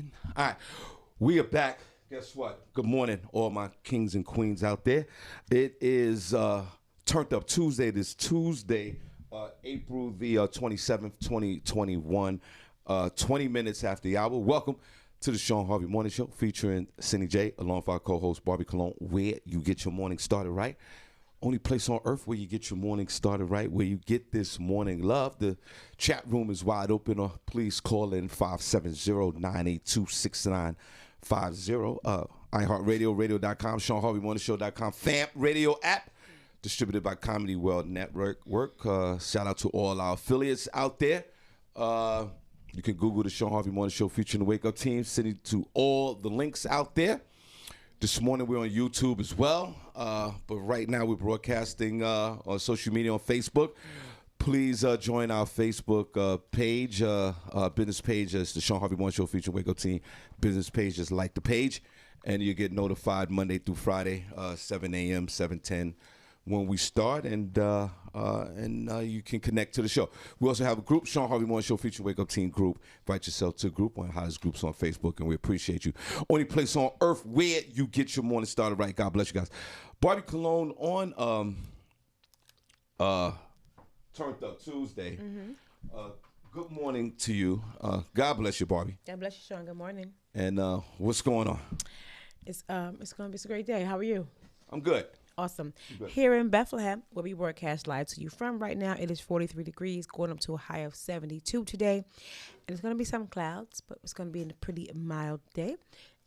morning. All right, we are back. Guess what? Good morning, all my kings and queens out there. It is Turned Up Tuesday. This Tuesday, April the 27th, 2021, 20 minutes after the hour. Welcome to the Shawn Harvey Morning Show featuring Senny J, along with our co-host Barbi Cologne, where you get your morning started right. Only place on earth where you get your morning started right, where you get this morning love. The chat room is wide open. Please call in 570-982-6950. iHeartRadio, radio.com, ShawnHarveyMorningShow.com, FAMP radio app, distributed by Comedy World Network. Shout out to all our affiliates out there. You can Google the Shawn Harvey Morning Show featuring the Wake Up Team. Send it to all the links out there. This morning we're on YouTube as well, but right now we're broadcasting on social media on Facebook. Please join our Facebook page, business page. It's the Shawn Harvey Morning Show featuring Wake Up Team. Business page, just like the page, and you get notified Monday through Friday, 7 a.m., 7:10 when we start, and you can connect to the show. We also have a group, Shawn Harvey Morning Show featuring Wake Up Team group. Invite yourself to a group, one of the hottest groups on Facebook, and we appreciate you. Only place on earth where you get your morning started right. God bless you guys. Barbi Cologne on Turned Up Tuesday. Good morning to you. God bless you, Barbi. God bless you, Shawn. Good morning. And what's going on? It's gonna be a great day. How are you? I'm good. Awesome. Here in Bethlehem, where we broadcast live to you from right now, it is 43 degrees, going up to a high of 72 today. And it's going to be some clouds, but it's going to be a pretty mild day.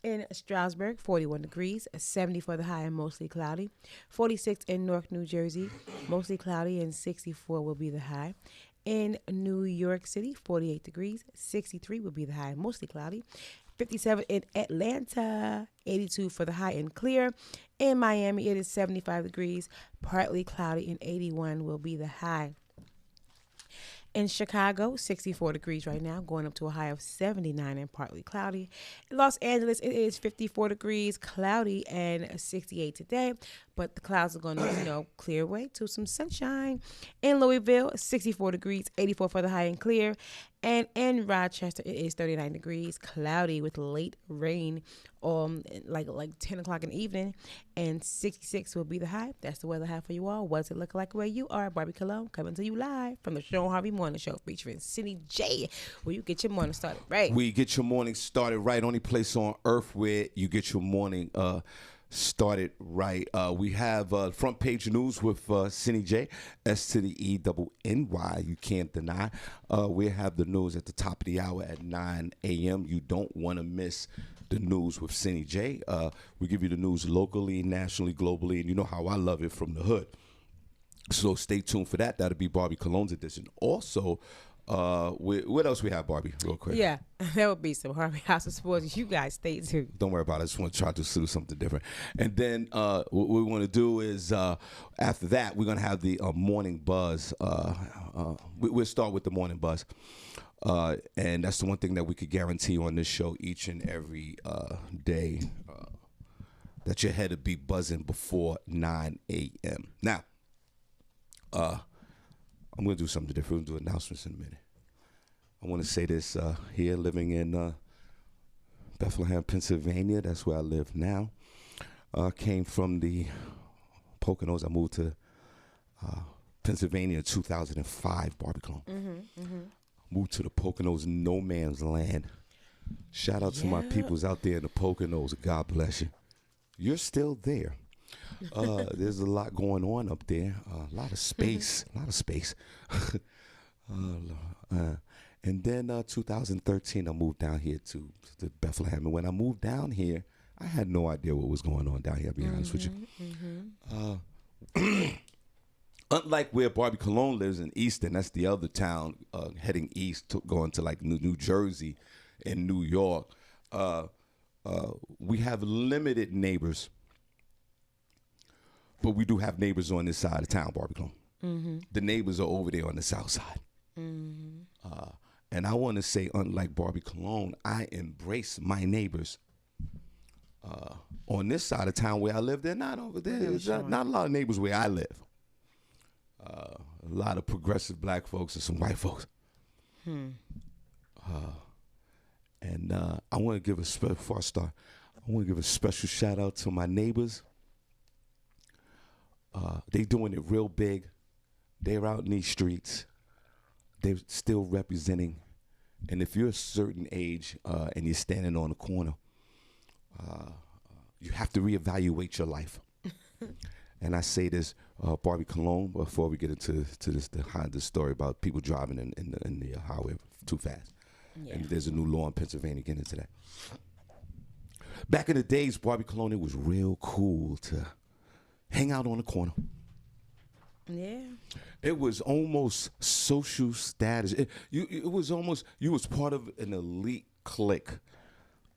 In Stroudsburg, 41 degrees, 70 for the high and mostly cloudy. 46 in Newark, New Jersey, mostly cloudy, and 64 will be the high. In New York City, 48 degrees, 63 will be the high, mostly cloudy. 57 in Atlanta, 82 for the high and clear. In Miami, it is 75 degrees, partly cloudy, and 81 will be the high. In Chicago, 64 degrees right now, going up to a high of 79 and partly cloudy. In Los Angeles, it is 54 degrees, cloudy, and 68 today. But the clouds are going to, clear away to some sunshine. In Louisville, 64 degrees, 84 for the high and clear. And in Rochester, it is 39 degrees, cloudy with late rain, like 10 o'clock in the evening. And 66 will be the high. That's the weather I have for you all. What's it look like where you are? Barbi Cologne coming to you live from the Shawn Harvey Morning Show featuring Senny J, where you get your morning started right. We get your morning started right. Only place on earth where you get your morning started right. We have front page news with Senny J, S to the E-double-N-Y. You can't deny. We have the news at the top of the hour at 9 a.m. You don't want to miss the news with Senny J. We give you the news locally, nationally, globally, and you know how I love it from the hood. So stay tuned for that. That'll be Barbi Cologne's edition. Also, what else we have, Barbi, real quick? Yeah, that would be some Harvey House of Sports. You guys stay tuned. Don't worry about it. I just want to try to do something different. And then what we want to do is, after that, we're going to have the morning buzz. We'll start with the morning buzz. And that's the one thing that we could guarantee on this show each and every day, that your head will be buzzing before 9 a.m. Now, I'm going to do something different. We'll do announcements in a minute. I want to say this here, living in Bethlehem, Pennsylvania. That's where I live now. Came from the Poconos. I moved to Pennsylvania in 2005, Barbi Cologne. Moved to the Poconos, no man's land. Shout out to my peoples out there in the Poconos. God bless you. You're still there. There's a lot going on up there. A lot of space. And then 2013, I moved down here to Bethlehem. And when I moved down here, I had no idea what was going on down here, to be honest with you. Unlike where Barbi Cologne lives in Easton, that's the other town heading east, going to like New Jersey and New York. We have limited neighbors. But we do have neighbors on this side of town, Barbi Cologne. The neighbors are over there on the south side. And I want to say, unlike Barbi Cologne, I embrace my neighbors. On this side of town where I live, they're not over there. There's not a lot of neighbors where I live. A lot of progressive black folks and some white folks. And I want to give before I start, I want to give a special shout out to my neighbors. They doing it real big. They're out in these streets. They're still representing. And if you're a certain age and you're standing on the corner, you have to reevaluate your life. And I say this, Barbi Cologne, before we get into the story about people driving in the highway too fast. Yeah. And there's a new law in Pennsylvania getting into that. Back in the days, Barbi Cologne, it was real cool to hang out on the corner. Yeah. It was almost social status. It was almost, you was part of an elite clique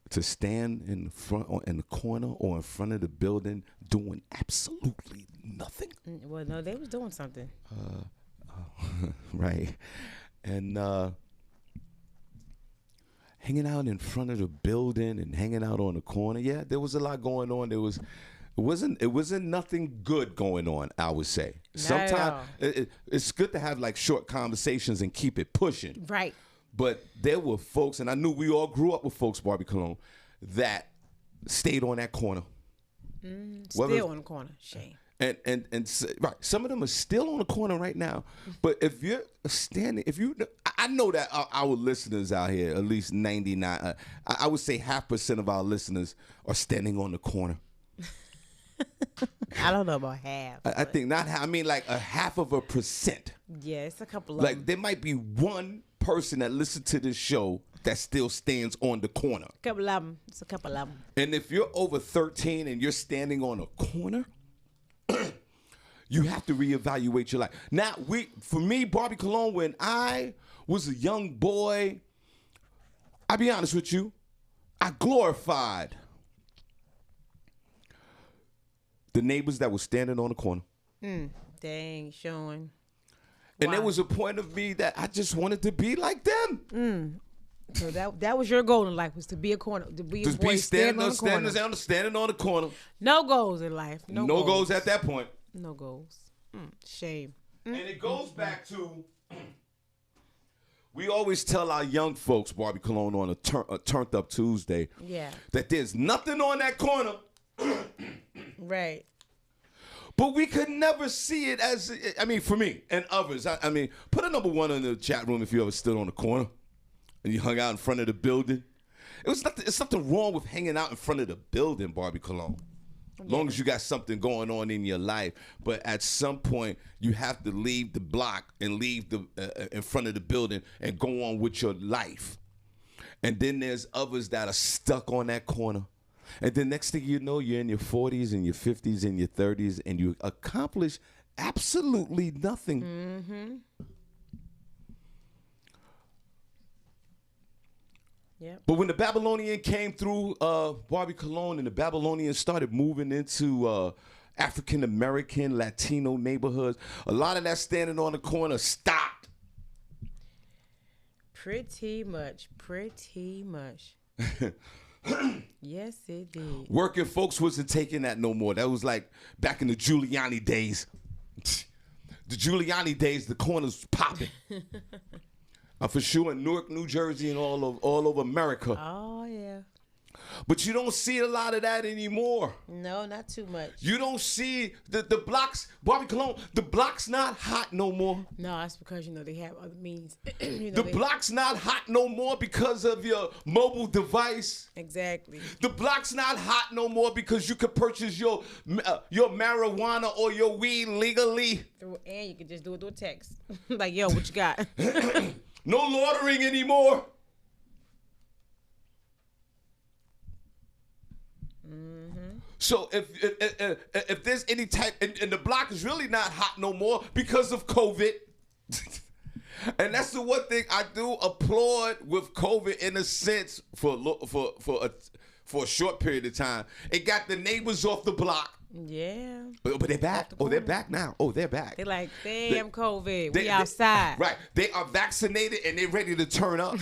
to stand in the corner or in front of the building doing absolutely nothing. Well, no, they was doing something. Right. And hanging out in front of the building and hanging out on the corner. Yeah, there was a lot going on. It wasn't nothing good going on, I would say. Sometimes it's good to have like short conversations and keep it pushing. Right. But there were folks, and I knew we all grew up with folks, Barbi Cologne, that stayed on that corner. Still on the corner. Shame. And right, some of them are still on the corner right now. But if you're standing, I know that our listeners out here, at least 99, I would say 0.5% of our listeners are standing on the corner. I don't know about half. I think not half. I mean, like 0.5%. Yeah, it's a couple of like, there might be one person that listens to this show that still stands on the corner. A couple of them. It's a couple of them. And if you're over 13 and you're standing on a corner, you have to reevaluate your life. Now, for me, Barbi Cologne, when I was a young boy, I'll be honest with you, I glorified the neighbors that were standing on the corner. Dang, Shawn. And there was a point of me that I just wanted to be like them. So that was your goal in life, was to be a corner, to be a boy standing on the corner. Standing on the corner. No goals in life. No goals at that point. No goals. Shame. And it goes back to, we always tell our young folks, Barbi Cologne, on a Turned Up Tuesday, that there's nothing on that corner. Right. But we could never see it as, I mean, for me and others. I mean, put a number 1 in the chat room if you ever stood on the corner and you hung out in front of the building. It's nothing wrong with hanging out in front of the building, Barbi Cologne. As long as you got something going on in your life. But at some point, you have to leave the block and leave in front of the building and go on with your life. And then there's others that are stuck on that corner. And then next thing you know, you're in your 40s and your 50s and your 30s, and you accomplish absolutely nothing. Mm-hmm. Yep. But when the Babylonian came through Barbi Cologne and the Babylonians started moving into African-American, Latino neighborhoods, a lot of that standing on the corner stopped. Pretty much. Yes, it did. Working folks wasn't taking that no more. That was like back in the Giuliani days. The Giuliani days, the corners popping. For sure in Newark, New Jersey, and all over America. Oh, yeah. But you don't see a lot of that anymore. No, not too much. You don't see the blocks, Barbi Cologne, the block's not hot no more. No, that's because, they have other means. The block's not hot no more because of your mobile device. Exactly. The block's not hot no more because you can purchase your marijuana or your weed legally. And you can just do it through text. Like, yo, what you got? No loitering anymore. So if there's any type, and the block is really not hot no more because of COVID. And that's the one thing I do applaud with COVID in a sense for a short period of time. It got the neighbors off the block. Yeah. But they're back. They're back now. They're back. They're like, damn, COVID. We outside. Right. They are vaccinated and they're ready to turn up.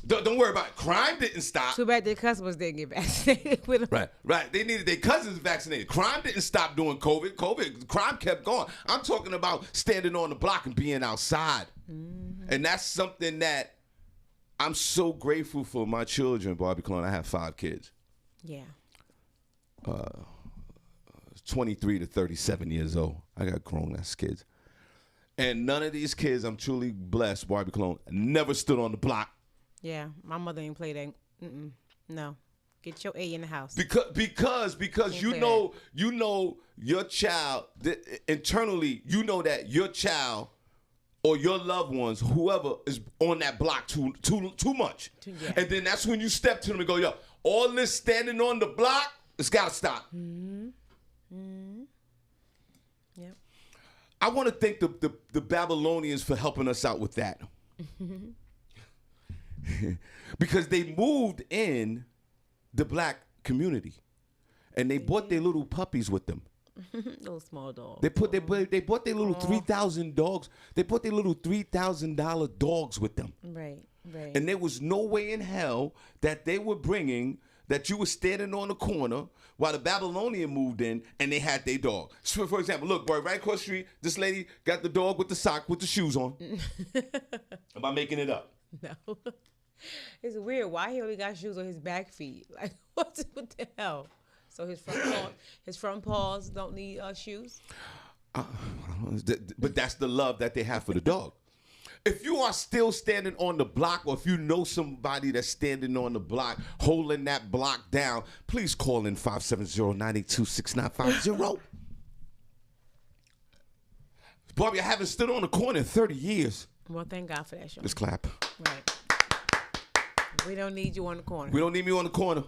Don't worry about it. Crime didn't stop. Too bad their customers didn't get vaccinated with them. Right. They needed their cousins vaccinated. Crime didn't stop doing COVID. Crime kept going. I'm talking about standing on the block and being outside. Mm-hmm. And that's something that I'm so grateful for my children, Barbie Clone. I have 5 kids. Yeah. 23 to 37 years old. I got grown-ass kids. And none of these kids, I'm truly blessed, Barbie Clone, never stood on the block. Yeah, my mother ain't play that. No. Get your A in the house. Because you know your child, internally, you know that your child or your loved ones, whoever is on that block too much. Yeah. And then that's when you step to them and go, yo, all this standing on the block, it's got to stop. Mm-hmm. Mm-hmm. Yep. I want to thank the Babylonians for helping us out with that. Because they moved in the black community. And they brought their little puppies with them. Little small dogs. They bought their little 3,000 dogs. They bought their little $3,000 dogs with them. Right. And there was no way in hell that they were bringing, that you were standing on the corner while the Babylonian moved in and they had their dog. So for example, look, boy, right across the street, this lady got the dog with the sock with the shoes on. Am I making it up? No. It's weird. Why he only got shoes on his back feet? Like, what the hell? So his front paws don't need shoes? But that's the love that they have for the dog. If you are still standing on the block, or if you know somebody that's standing on the block, holding that block down, please call in 570-982-6950. Barbie, I haven't stood on the corner in 30 years. Well, thank God for that, Shawn. Let's clap. Right. We don't need you on the corner. We don't need me on the corner.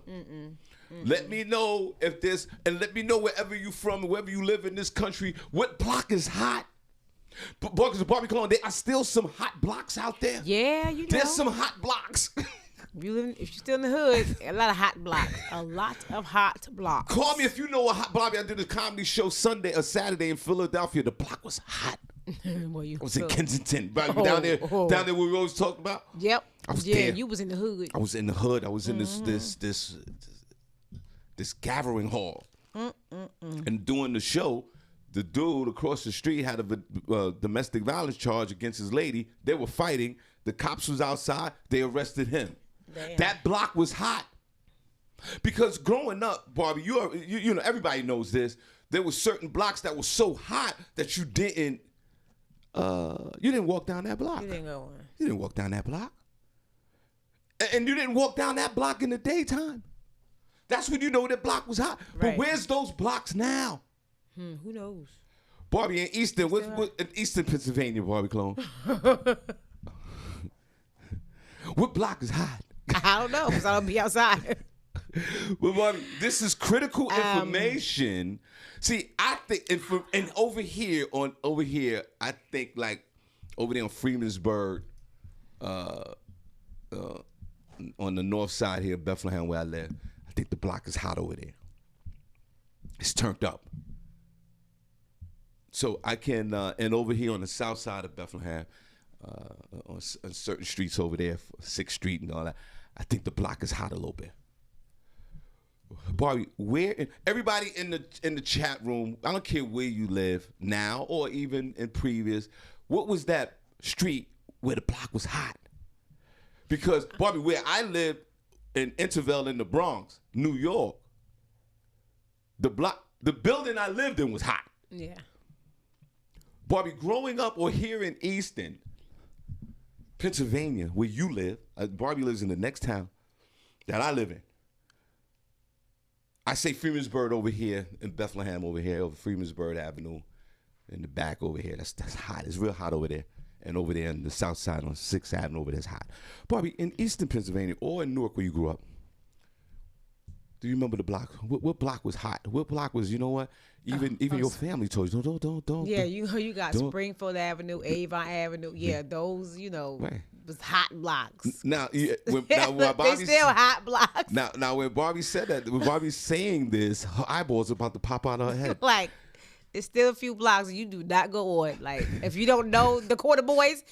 Let me know if this, and let me know wherever you from, wherever you live in this country, what block is hot. Because of Barbie Cologne, there are still some hot blocks out there. Yeah, you know. There's some hot blocks. If you're still in the hood, a lot of hot blocks. A lot of hot blocks. Call me if you know a hot Barbie. I did a comedy show Sunday or Saturday in Philadelphia. The block was hot. Well, I was in Kensington, down there where we always talked about. Yep. I was there. You was in the hood. I was in the hood. I was in this gathering hall, and doing the show. The dude across the street had a domestic violence charge against his lady. They were fighting. The cops was outside. They arrested him. Damn. That block was hot. Because growing up, Barbie, you know, everybody knows this. There were certain blocks that were so hot that you didn't walk down that block. You didn't go on. You didn't walk down that block. And you didn't walk down that block in the daytime. That's when you know that block was hot. Right. But where's those blocks now? Who knows? Barbie, in Easton, in Easton, Pennsylvania, Barbie Clone. What block is hot? I don't know, because I don't be outside. Well, Barbie, this is critical information. See, I think, and over here, I think like over there on Freemansburg, on the north side here, Bethlehem, where I live, I think the block is hot over there. It's turned up. So I can, and over here on the south side of Bethlehem, on certain streets over there, 6th Street and all that, I think the block is hot a little bit. Barbie, everybody in the chat room, I don't care where you live now or even in previous, what was that street where the block was hot? Because Barbie, where I lived in Intervale in the Bronx, New York, the building I lived in was hot. Yeah. Barbie, growing up or here in Easton, Pennsylvania, where you live, Barbie lives in the next town that I live in. I say Freemansburg over here in Bethlehem over here, over Freemansburg Avenue in the back over here. That's hot. It's real hot over there. And over there on the south side on 6th Avenue over there, it's hot. Barbie, in Eastern Pennsylvania or in Newark where you grew up, do you remember the block? What block was hot? What block was, you know what? Even your family told you, don't. Yeah, you got Springfield Avenue, Avon Avenue. Yeah, those, right. was hot blocks. Now, when they still hot blocks. Now, when Barbie said that, when Barbie's saying this, her eyeballs are about to pop out of her head. Like, it's still a few blocks and you do not go on. Like, if you don't know the Quarter Boys,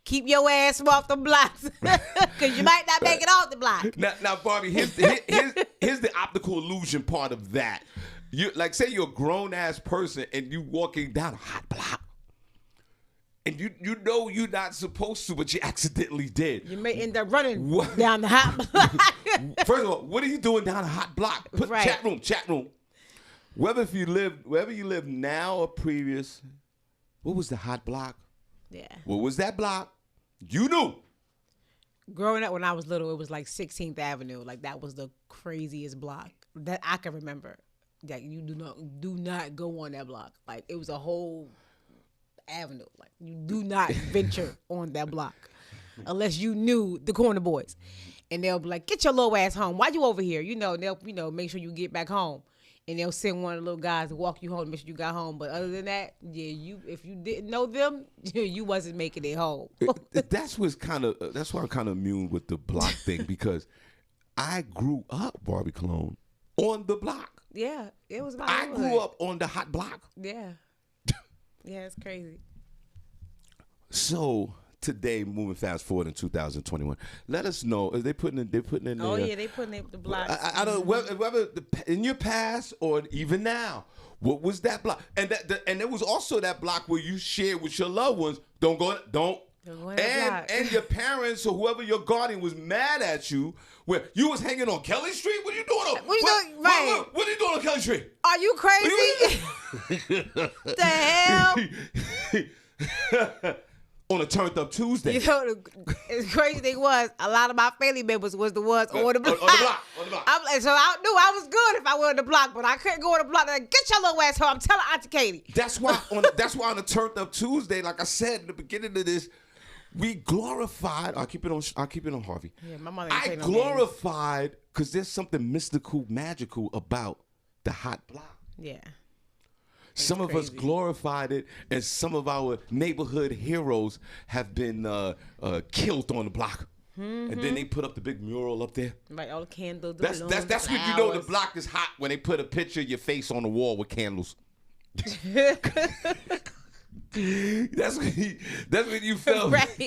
keep your ass from off the blocks because you might not make it off the block. Now, Barbie, here's the optical illusion part of that. You, like, say you're a grown ass person and you walking down a hot block. and you know you're not supposed to, but you accidentally did. You may end up running down the hot block. First of all, what are you doing down a hot block? Put Right. Chat room. Wherever you live now or previous, what was the hot block? Yeah. What was that block? You knew. Growing up when I was little, it was like 16th Avenue. Like that was the craziest block that I can remember. Like you do not go on that block. Like it was a whole avenue. Like you do not venture on that block unless you knew the corner boys. And they'll be like, "Get your little ass home. Why you over here?" They'll make sure you get back home. And they'll send one of the little guys to walk you home to make sure you got home. But other than that, if you didn't know them, you wasn't making it home. That's why I'm kind of immune with the block thing, because I grew up, Barbi Cologne, on the block. Yeah, it was my I neighborhood. grew up on the hot block. Yeah. Yeah, it's crazy. So today, moving fast forward in 2021, let us know. They're putting in Oh there. yeah, they putting the blocks. I don't know whether in your past or even now. What was that block? And and there was also that block where you shared with your loved ones. Don't go in that block. And your parents or whoever your guardian was mad at you where you was hanging on Kelly Street. What are you doing? What are you doing on Kelly Street? Are you crazy? The hell? On a turned up Tuesday. You know, the crazy thing was, a lot of my family members was the ones on the block. On the block. So I knew I was good if I were on the block, but I couldn't go on the block. Like, get your little ass home. I'm telling Auntie Katie. That's why on a turned up Tuesday, like I said in the beginning of this, we glorified. I'll keep it on Harvey. Yeah, my mother ain't I take no glorified because there's something mystical, magical about the hot block. Yeah. Some of us glorified it, and some of our neighborhood heroes have been killed on the block. Mm-hmm. And then they put up the big mural up there. Right, all the candles. That's when you know the block is hot, when they put a picture of your face on the wall with candles. That's when you felt right.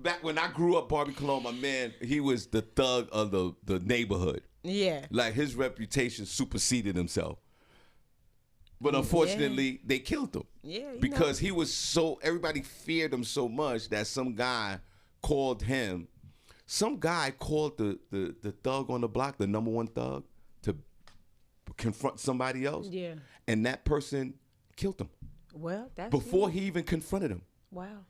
Back when I grew up, Barbi Cologne, my man, he was the thug of the neighborhood. Yeah. Like his reputation superseded himself. But unfortunately, they killed him. Yeah, because he was everybody feared him so much that some guy called the thug on the block, the number one thug, to confront somebody else. Yeah. And that person killed him. Well, that's before he even confronted him. Wow.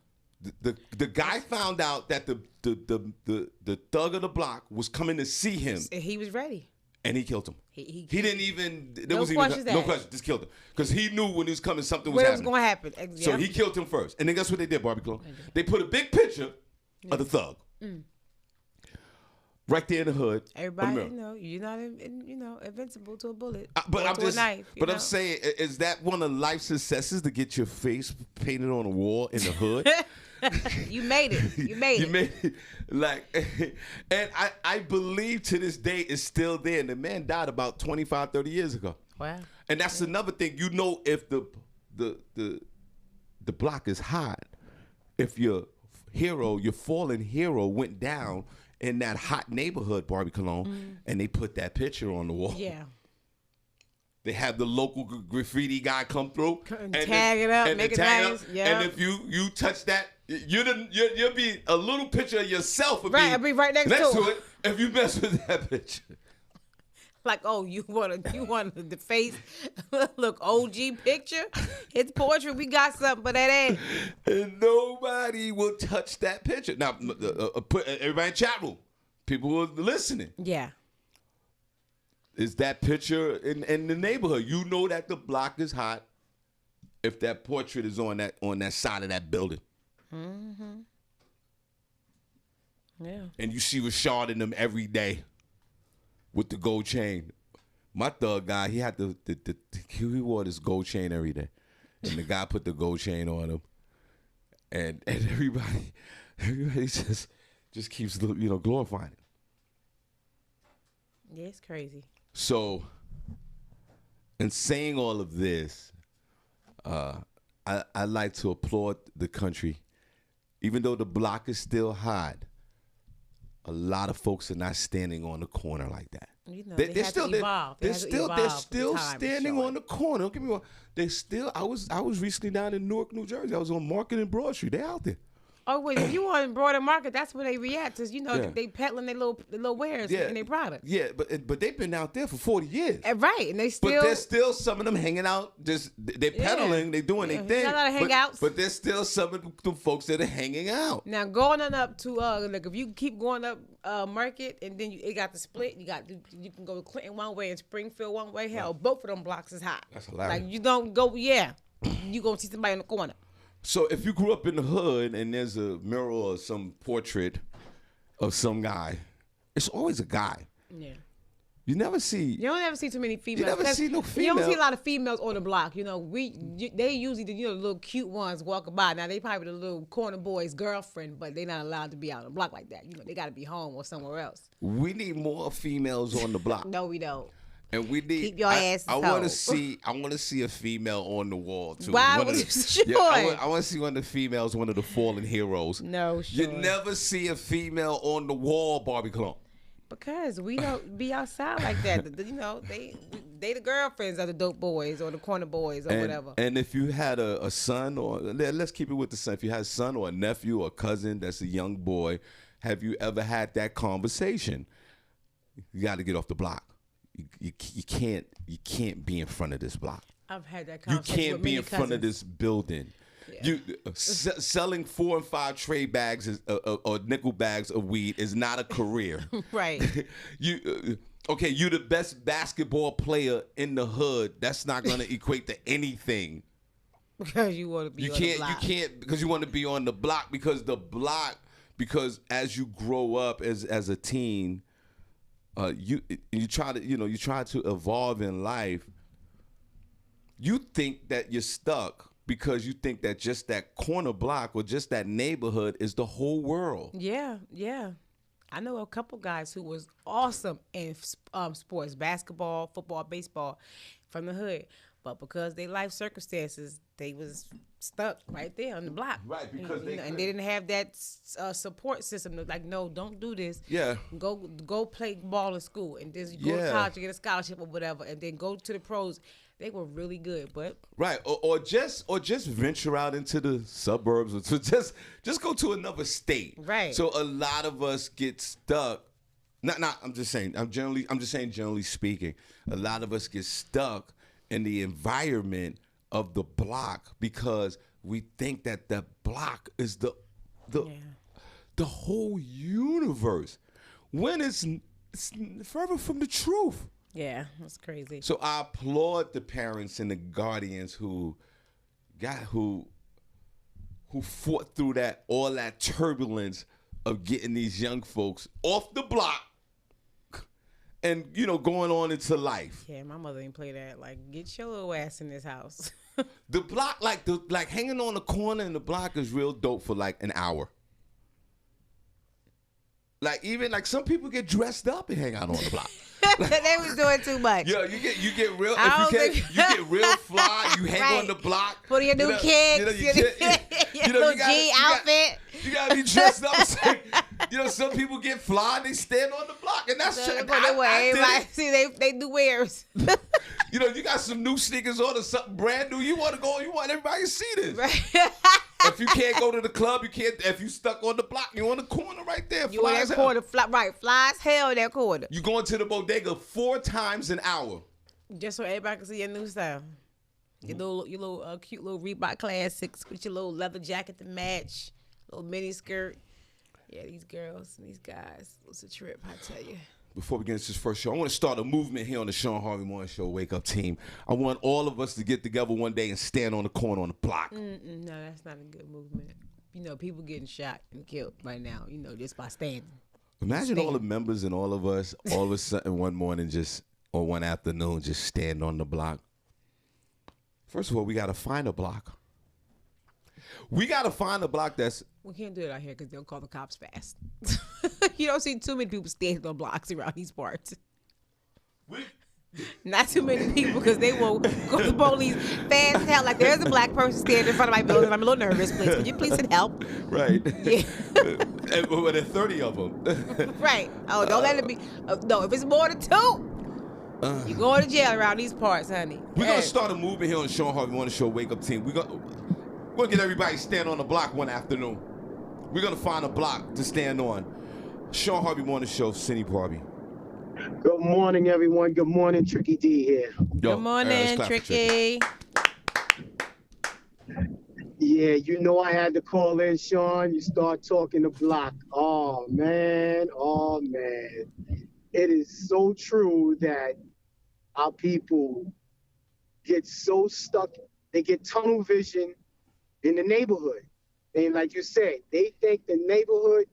The guy found out that the thug of the block was coming to see him. He was ready. And he killed him. He didn't even. There was no question. Just killed him because he knew when he was coming, something was happening. Where it was going to happen. So he killed him first, and then guess what they did, Barbi Cologne? They put a big picture of the thug right there in the hood. Everybody, you're not, invincible to a bullet. But a knife. I'm saying, is that one of life's successes to get your face painted on a wall in the hood? You made it. You made it. And I believe to this day it's still there. And the man died about 25, 30 years ago. Wow. And that's another thing. You know, if the block is hot, if your fallen hero went down in that hot neighborhood, Barbi Cologne, and they put that picture on the wall. Yeah. They have the local graffiti guy come through and tag it up, make it nice. Yeah. And if you touch that, you'll be a little picture of yourself. Right, I'll be right next to it if you mess with that picture. Like, oh, you want the face look OG picture? His portrait, we got something for that ass. And nobody will touch that picture. Now, put everybody in chat room. People who are listening. Yeah. Is that picture in the neighborhood? You know that the block is hot if that portrait is on that side of that building. Mm-hmm. Yeah. And you see Rashad in them every day with the gold chain. My thug guy, he had he wore this gold chain every day. And the guy put the gold chain on him. And everybody just keeps glorifying it. Yeah, it's crazy. So, in saying all of this, I like to applaud the country. Even though the block is still hot, a lot of folks are not standing on the corner like that. You know, they're still evolve. They're still standing on the corner. Don't get me wrong. They still. I was recently down in Newark, New Jersey. I was on Market and Broad Street. They're out there. Oh wait, if you on Broader Market, that's where they react. Cause you know they peddling their little wares and their products. Yeah, but they've been out there for 40 years. Right, and they still. But there's still some of them hanging out. Just they're peddling. They doing their thing. A lot of hangouts. But there's still some of the folks that are hanging out. Now going on up to like if you keep going up Market and then it got the split. You can go to Clinton one way and Springfield one way. Hell, both of them blocks is hot. That's hilarious. Like you don't go. Yeah, you gonna see somebody in the corner. So if you grew up in the hood and there's a mural or some portrait of some guy, it's always a guy. Yeah. You don't ever see too many females. You never see no female. You don't see a lot of females on the block. You know, they usually the little cute ones walking by. Now they probably the little corner boy's girlfriend, but they're not allowed to be out on the block like that. You know, they got to be home or somewhere else. We need more females on the block. No, we don't. And we need keep your ass. I want to see a female on the wall too. Why would you sure? Yeah, I want to see one of the females, one of the fallen heroes. No, sure. You never see a female on the wall, Barbi Clone. Because we don't be outside like that. You know, they the girlfriends of the dope boys or the corner boys or whatever. And if you had a son, or let's keep it with the son. If you had a son or a nephew or a cousin that's a young boy, have you ever had that conversation? You got to get off the block. You can't be in front of this block. I've had that conversation. You can't be in front of this building. Yeah. Selling 4 and 5 tray bags or nickel bags of weed is not a career. Right. You the best basketball player in the hood. That's not gonna equate to anything. Because you want to be on the block. You can't because you want to be on the block because as you grow up as a teen. You try to evolve in life. You think that you're stuck because you think that just that corner block or just that neighborhood is the whole world. Yeah. I know a couple guys who was awesome in sports, basketball, football, baseball, from the hood, but because their life circumstances, they was stuck right there on the block. Right, because and they didn't have that support system. They're like, no, don't do this. Yeah. Go play ball in school, and then you go to college, you get a scholarship or whatever, and then go to the pros. They were really good, but right, or just venture out into the suburbs, or to just go to another state. Right. So a lot of us get stuck. I'm just saying generally speaking, a lot of us get stuck in the environment of the block because we think that the block is the whole universe, when it's further from the truth. Yeah, that's crazy. So I applaud the parents and the guardians who fought through all that turbulence of getting these young folks off the block and going on into life. Yeah, my mother didn't play that. Like, get your little ass in this house. The block, like hanging on the corner in the block is real dope for like an hour. Like even like some people get dressed up and hang out on the block. They was doing too much. Yeah, you get real. You get real fly. You hang on the block. Put your new kicks. Your little G outfit. You gotta be dressed up. Some people get fly. They stand on the block, and that's everybody see they do wears. You got some new sneakers on or something brand new. You want to go. You want everybody to see this. Right. If you can't go to the club, you can't. If you stuck on the block, you on the corner right there. You on that corner, fly as hell in that corner. You going to the bodega 4 times an hour, just so everybody can see your new style. Your little cute little Reebok classics with your little leather jacket to match, little mini skirt. Yeah, these girls and these guys, it's a trip, I tell you. Before we get into this first show, I want to start a movement here on the Shawn Harvey Morning Show Wake Up Team. I want all of us to get together one day and stand on the corner on the block. No, that's not a good movement. People getting shot and killed right now, just by standing. Imagine all the members and all of us, all of a sudden one morning or one afternoon, just stand on the block. First of all, we got to find a block. We got to find a block that's... We can't do it out here because they'll call the cops fast. You don't see too many people standing on blocks around these parts. Not too many people because they will go to the police fast as hell. Like there's a black person standing in front of my building. I'm a little nervous. Please, could you please send help? Right. Yeah. Well, there's 30 of them. Right. Oh, don't let it be. No, if it's more than two, you going to jail around these parts, honey. We're going to start a movement here on Shawn Harvey Morning Show Wake Up Team. We're going to get everybody stand on the block one afternoon. We're going to find a block to stand on. Shawn Harvey Morning Show, Senny, Barbi. Good morning, everyone. Good morning, Tricky D here. Good morning, Tricky. Yeah, you know I had to call in, Shawn. You start talking the block. Oh, man. Oh, man. It is so true that our people get so stuck. They get tunnel vision in the neighborhood. And like you said, they think the neighborhood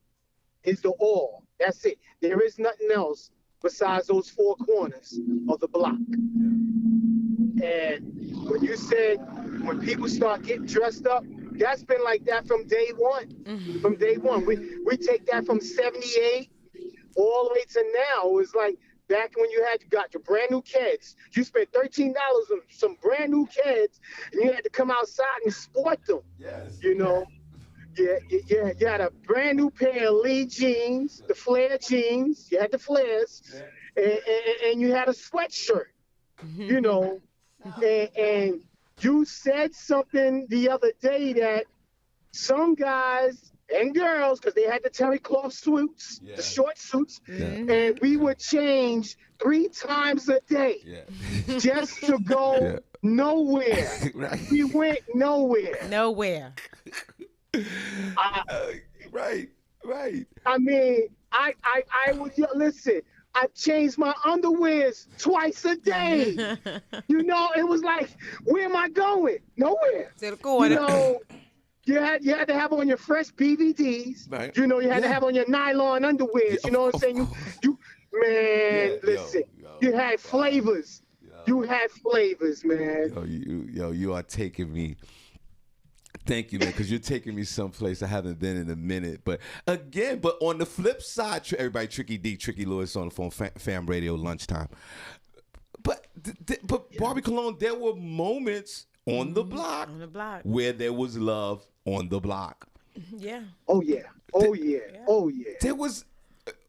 is the all. That's it. There is nothing else besides those four corners of the block. And when you said, when people start getting dressed up, that's been like that from day one. Mm-hmm. From day one. We take that from 78 all the way to now. It was like back when you got your brand new kids. You spent $13 on some brand new kids, and you had to come outside and sport them. Yes. You know? Yeah, you had a brand new pair of Lee jeans, the flare jeans. You had the flares, and you had a sweatshirt. You know, and you said something the other day that some guys and girls, because they had the terry cloth suits, the short suits, and we would change 3 times a day just to go nowhere. Right. We went nowhere. Nowhere. Right. I mean, I would listen. I changed my underwears twice a day. You know, it was like, where am I going? Nowhere. To the corner. You know, you had to have on your fresh BVDs. Right. You know, you had to have on your nylon underwears. You know what I'm saying? You man, listen. You had flavors. You had flavors, man. You are taking me. Thank you, man, because you're taking me someplace I haven't been in a minute. But again, but on the flip side, everybody, Tricky D, Tricky Lewis on the phone, Fam Radio, lunchtime. But Barbi Cologne, there were moments on the block where there was love on the block. Yeah. Oh yeah. There was.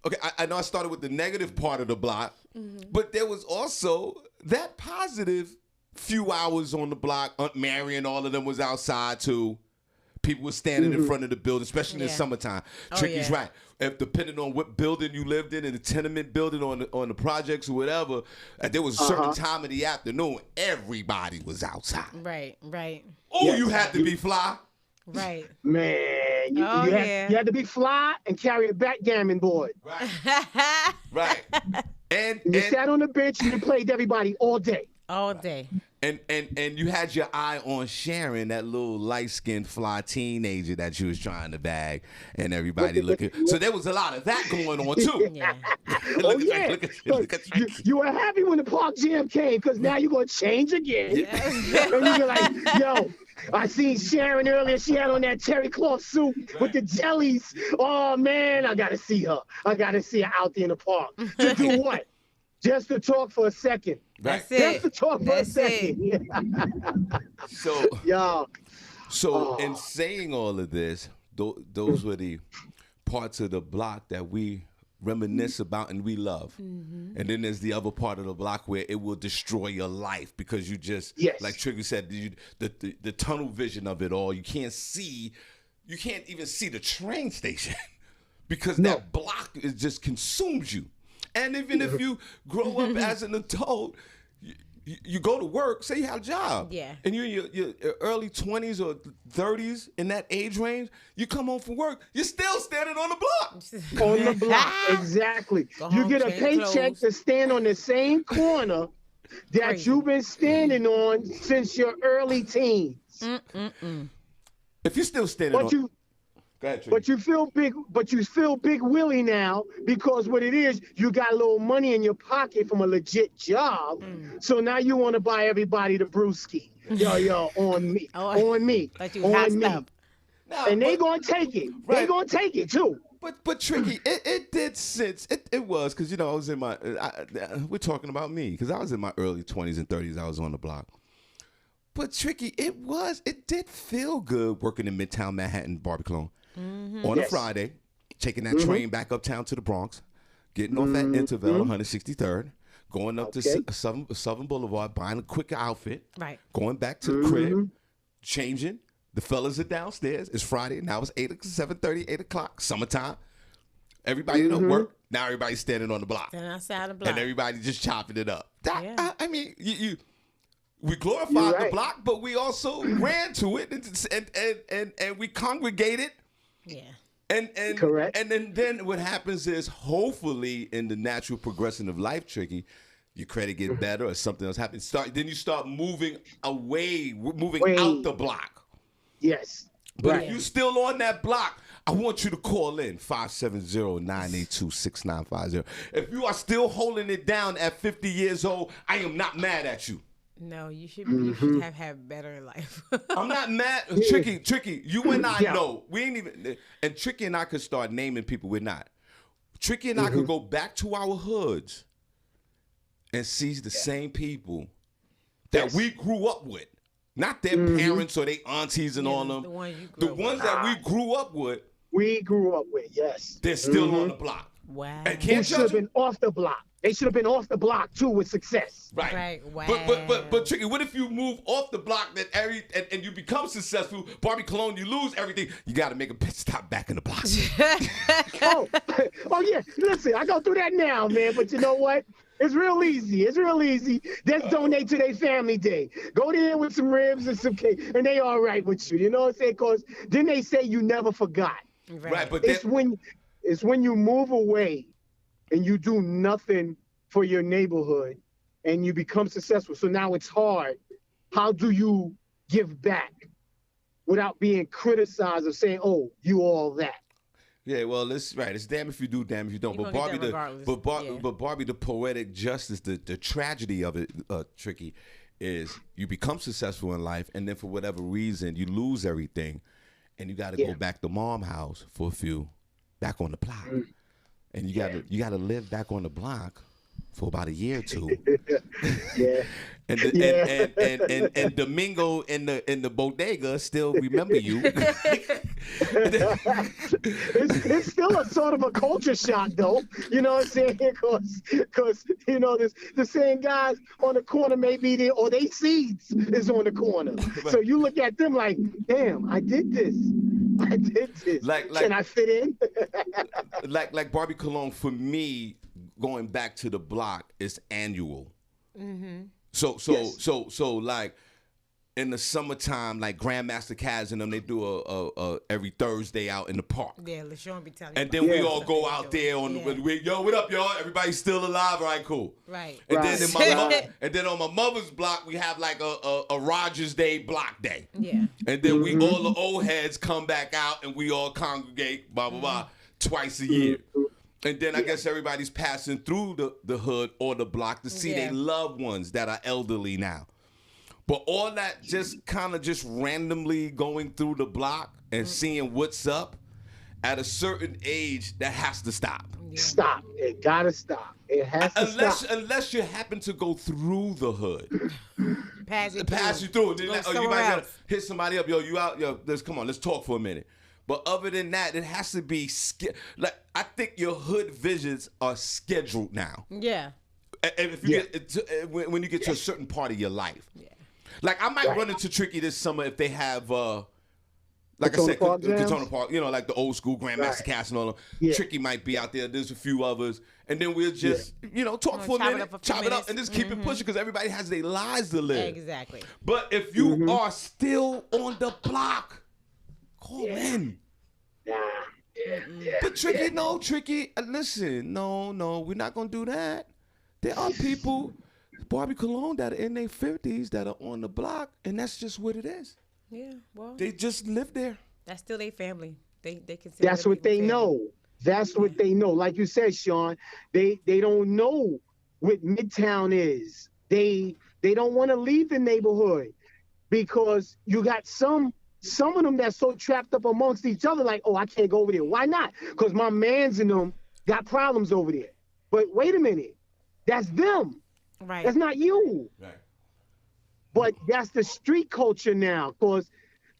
Okay, I know I started with the negative part of the block, but there was also that positive few hours on the block. Aunt Mary and all of them was outside too. People were standing in front of the building, especially in the summertime. Tricky's right. If depending on what building you lived in the tenement building on the projects or whatever, there was a certain time of the afternoon, everybody was outside. Right. Oh, you had to be fly. Right. Man, you had to be fly and carry a backgammon board. Right. And you sat on the bench and you played everybody all day. All day. And you had your eye on Sharon, that little light-skinned fly teenager that you was trying to bag, and everybody looking. So there was a lot of that going on too. Yeah. Look at you were happy when the park jam came because now you're gonna change again. And you're like, yo, I seen Sharon earlier. She had on that terry cloth suit with the jellies. Oh man, I gotta see her. I gotta see her out there in the park. To do what? Just to talk for a second. Right. That's it. Just to talk for a second. So in saying all of this, those were the parts of the block that we reminisce about and we love. And then there's the other part of the block where it will destroy your life because you just, like Trigger said, the tunnel vision of it all. You can't even see the train station because that block just consumes you. And even if you grow up as an adult, you go to work, say you have a job, and you're in your early 20s or 30s, in that age range, you come home from work, you're still standing on the block. On the block, exactly. You get a paycheck to stand on the same corner that you've been standing on since your early teens. If you're still standing on... But you feel big Willie now because what it is, you got a little money in your pocket from a legit job. So now you want to buy everybody the brewski. Yo, on me. But you hot stuff. And they gonna take it. They gonna take it too. But Tricky, it did sense. It was because I was in my. We're talking about me because I was in my early 20s and 30s. I was on the block. But Tricky, it did feel good working in Midtown Manhattan, Barbi Cologne, on a Friday, taking that train back uptown to the Bronx, getting off at Intervale, 163rd, going up to Southern Boulevard, buying a quick outfit, right, going back to the crib, changing. The fellas are downstairs. It's Friday. Now it's 7:30, 8 o'clock, summertime. Everybody don't work. Now everybody's standing on the block. Standing outside the block. And everybody just chopping it up. I mean, we You're glorified right. the block, but we also ran to it and we congregated. Yeah. And Correct. And then what happens is, hopefully, in the natural progression of life, Tricky, your credit get better or something else happens. Then you start moving away, moving out the block. Yes. But if you're still on that block, I want you to call in 570-982-6950. If you are still holding it down at 50 years old, I am not mad at you. No, you should have had better life. I'm not mad. Tricky, you and I know. We ain't even, and Tricky and I could start naming people we're not. Tricky and I could go back to our hoods and see the same people that we grew up with. Not their parents or their aunties and all them. The ones that we grew up with. We grew up with, yes. They're still on the block. Wow. And They can't should have judge been off the block. They should have been off the block too with success. Right. Wow. But Tricky, what if you move off the block and you become successful? Barbi Cologne, you lose everything. You got to make a pit stop back in the block. Oh yeah. Listen, I go through that now, man. But you know what? It's real easy. Just donate to their family day. Go there with some ribs and some cake, and they all right with you. You know what I'm saying? Because then they say you never forgot. Right. But It's when you move away and you do nothing for your neighborhood and you become successful. So now it's hard. How do you give back without being criticized or saying, "Oh, you all that"? Yeah, well, it's right. It's damn if you do, damn if you don't. You But gonna get Barbi, that regardless. but Barbi, the poetic justice, the tragedy of it, Tricky, is you become successful in life, and then for whatever reason you lose everything, and you got to go back to mom house for a few, back on the block, and you got to live back on the block for about a year or two. Yeah. And Domingo in the bodega still remember you. It's still a sort of a culture shock, though. You know what I'm saying? Because the same guys on the corner may be there, or they seeds is on the corner. So you look at them like, damn, I did this. Can I fit in? like Barbi Cologne, for me, going back to the block is annual. So like in the summertime, like Grandmaster Caz and them, they do a every Thursday out in the park. Yeah, LaShawn be telling you. And then we all go out there on yo, what up, y'all? Everybody's still alive, all right, cool. Right. And then on my mother's block, we have like a Rogers Day block day. Yeah. And then we all the old heads come back out and we all congregate, blah blah blah, twice a year. And then I guess everybody's passing through the hood or the block to see their loved ones that are elderly now. But all that just kind of just randomly going through the block and seeing what's up, at a certain age, that has to stop. Yeah. Stop. It gotta stop. It has to stop. Unless you happen to go through the hood. Pass you through. Then, you might gotta else. hit somebody up. Yo, you out? Yo, let's talk for a minute. But other than that, it has to be like I think your hood visits are scheduled now. Yeah. And if you get when you get to a certain part of your life. Yeah. Like I might run into Tricky this summer if they have like I said, Katona Park, like the old school Grandmaster Cast and all them. Yeah. Tricky might be out there. There's a few others. And then we'll just, talk for a minute, chop it up, and just keep it pushing because everybody has their lives to live. Exactly. But if you are still on the block, call in. But Tricky, listen, no, we're not going to do that. There are people, Barbi Cologne, that are in their 50s that are on the block, and that's just what it is. Yeah, well. They just live there. That's still their family. They consider that's what they know. That's what they know. Like you said, Shawn, they don't know what Midtown is. They don't want to leave the neighborhood because you got some some of them that's so trapped up amongst each other, like, oh, I can't go over there. Why not? Because my mans and them got problems over there. But wait a minute, that's them. Right. That's not you. Right. But that's the street culture now, because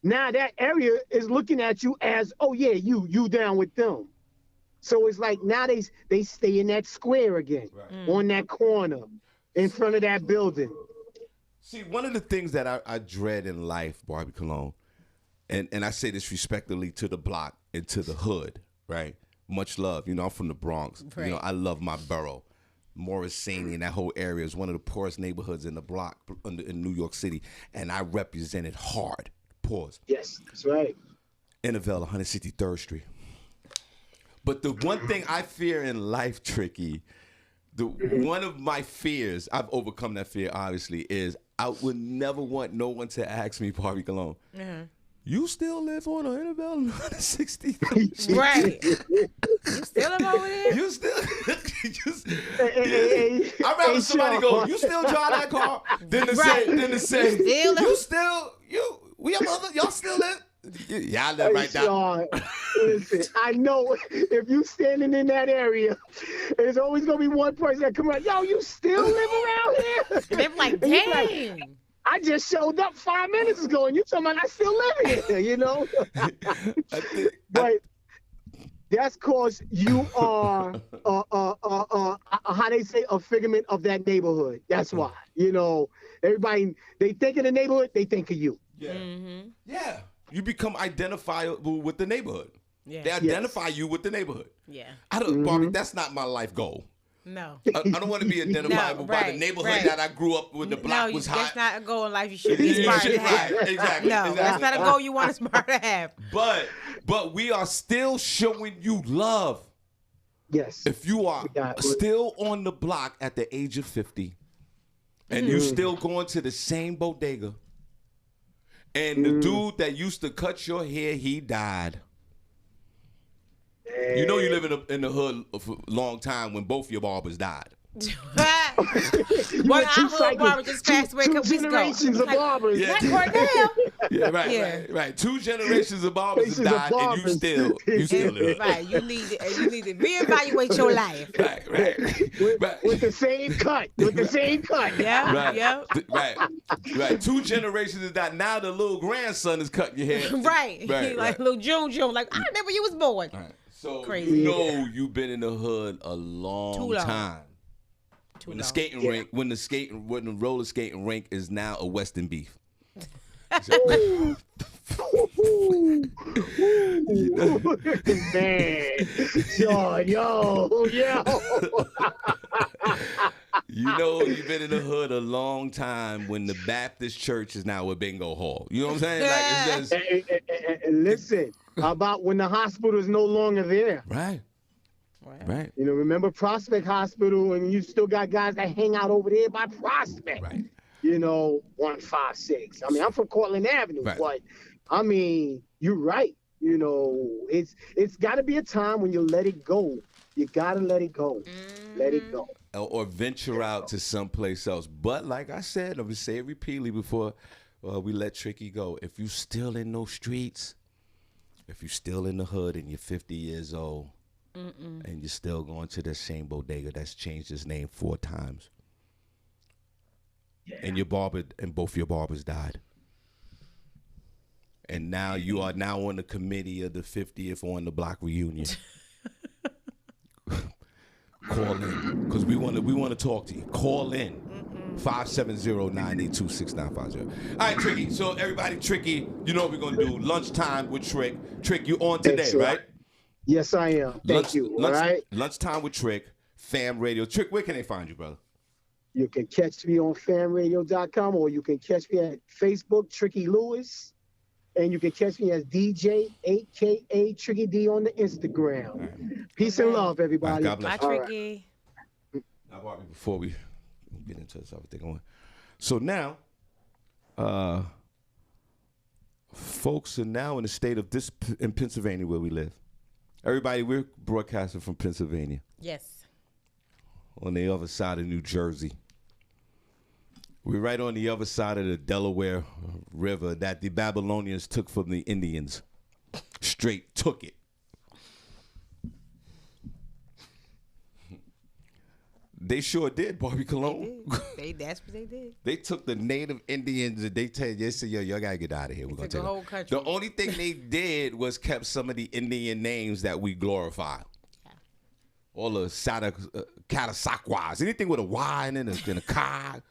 now that area is looking at you as, oh yeah, you down with them. So it's like now they stay in that square again, on that corner, in front of that building. See, one of the things that I dread in life, Barbi Cologne, and I say this respectfully to the block and to the hood, right? Much love. You know, I'm from the Bronx. Right. You know, I love my borough. Morris, Senny, and that whole area is one of the poorest neighborhoods in the block in New York City, and I represent it hard. Pause. Yes, that's right. Innerville, 163rd Street. But the one thing I fear in life, Tricky, one of my fears, I've overcome that fear, obviously, is I would never want no one to ask me, Barbi Cologne, you still live on Innerville, 163rd Street? Right. You still live over there? You still... I'd rather somebody go, you still drive that car, than to say, y'all still live? Yeah, I live right there. Shawn, listen, I know if you standing in that area, there's always gonna be one person that come around. Yo, you still live around here? They're like, dang. I just showed up 5 minutes ago, and you talking about I still live here, you know? But that's cause you are, how they say, a figment of that neighborhood. That's why, you know, everybody, they think of the neighborhood, they think of you. Yeah. Yeah. You become identifiable with the neighborhood. Yeah. They identify you with the neighborhood. Yeah. Barbi, that's not my life goal. No. I don't want to be identifiable by the neighborhood that I grew up with. The block was hot. That's not a goal in life you should be aspired to have. Right, exactly. No, that's not a goal you want to aspire to have. But we are still showing you love. Yes. If you are still on the block at the age of 50 and you still going to the same bodega, and the dude that used to cut your hair, he died. You know you live in the hood for a long time when both your barbers died. One hood barber just passed away a couple weeks ago. Generations of barbers. Not Cordell. Yeah, right. 2 generations of barbers have died, and you still live. Right. You need to reevaluate your life. Right. With the same cut. Yeah. Right. 2 generations have died. Now the little grandson is cutting your hair. Right. Like little June. Like, I remember you was born. Right. So crazy. You know you've been in the hood a long time. When the skating rink, when the roller skating rink is now a Western Beef. Man, yo. You know you've been in the hood a long time when the Baptist church is now a bingo hall. You know what I'm saying? Like it's just... Listen, how about when the hospital is no longer there? Right. You know, remember Prospect Hospital, and you still got guys that hang out over there by Prospect. Right. You know, 156. I mean, I'm from Cortland Avenue, but I mean, you're right. You know, it's got to be a time when you let it go. You got to let it go. Let it go. Or venture out to someplace else. But like I said, I'm going to say it repeatedly before we let Tricky go. If you still in those streets, if you still in the hood and you're 50 years old, and you're still going to the same bodega that's changed its name 4 times, and your barber and both your barbers died, and now you are now on the committee of the 50th on the block reunion. Call in, because we want to talk to you. Call in 570-982-6950. All right, Tricky. So everybody, Tricky, you know what we're gonna do? Lunchtime with Trick. Trick, you on today, right? Yes, I am. Thank you. All right. Lunchtime with Trick, Fam Radio. Trick, where can they find you, brother? You can catch me on famradio.com, or you can catch me at Facebook, Tricky Lewis. And you can catch me as DJ, a.k.a. Tricky D on the Instagram. Right. Peace and love, everybody. God bless. Bye, Tricky. Now, Barbi, before we get into this other thing, so now, folks are now in the state of in Pennsylvania where we live. Everybody, we're broadcasting from Pennsylvania. Yes. On the other side of New Jersey. We're right on the other side of the Delaware River that the Babylonians took from the Indians. Straight took it. They sure did, Barbi Cologne. That's what they did. They took the native Indians and they said, yo, y'all gotta get out of here. We're gonna take the whole country. The only thing they did was kept some of the Indian names that we glorify. Yeah. All the Catasauquas, anything with a Y and a Ka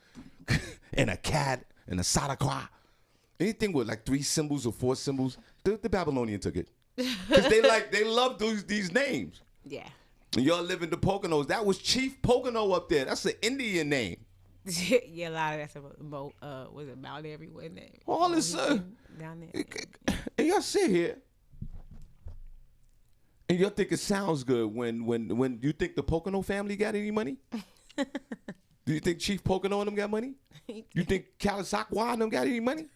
and a cat and a Sadaqua. Anything with like 3 symbols or 4 symbols, the Babylonian took it. Because they love these names. Yeah. And y'all live in the Poconos. That was Chief Pocono up there. That's an Indian name. Yeah, a lot of that's was it Mount everywhere in there? All this down there. And y'all sit here and y'all think it sounds good when you think the Pocono family got any money? Do you think Chief Pocono and them got money? You think Catasauqua and them got any money?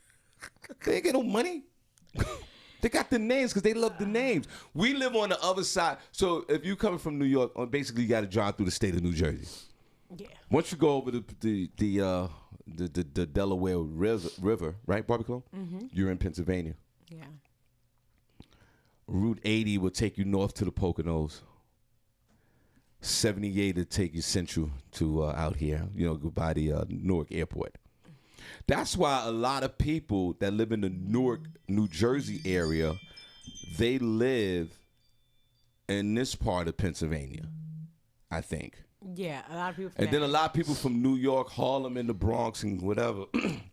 They ain't got no money. They got the names because they love the names. We live on the other side. So if you coming from New York, basically you got to drive through the state of New Jersey. Yeah. Once you go over the Delaware River, right, Barbi Cologne? Mm-hmm. You're in Pennsylvania. Yeah. Route 80 will take you north to the Poconos. 78 will take you central to out here, by the Newark Airport. That's why a lot of people that live in the Newark, New Jersey area, they live in this part of Pennsylvania, I think. Yeah, a lot of people. And then a lot of people from New York, Harlem, and the Bronx and whatever,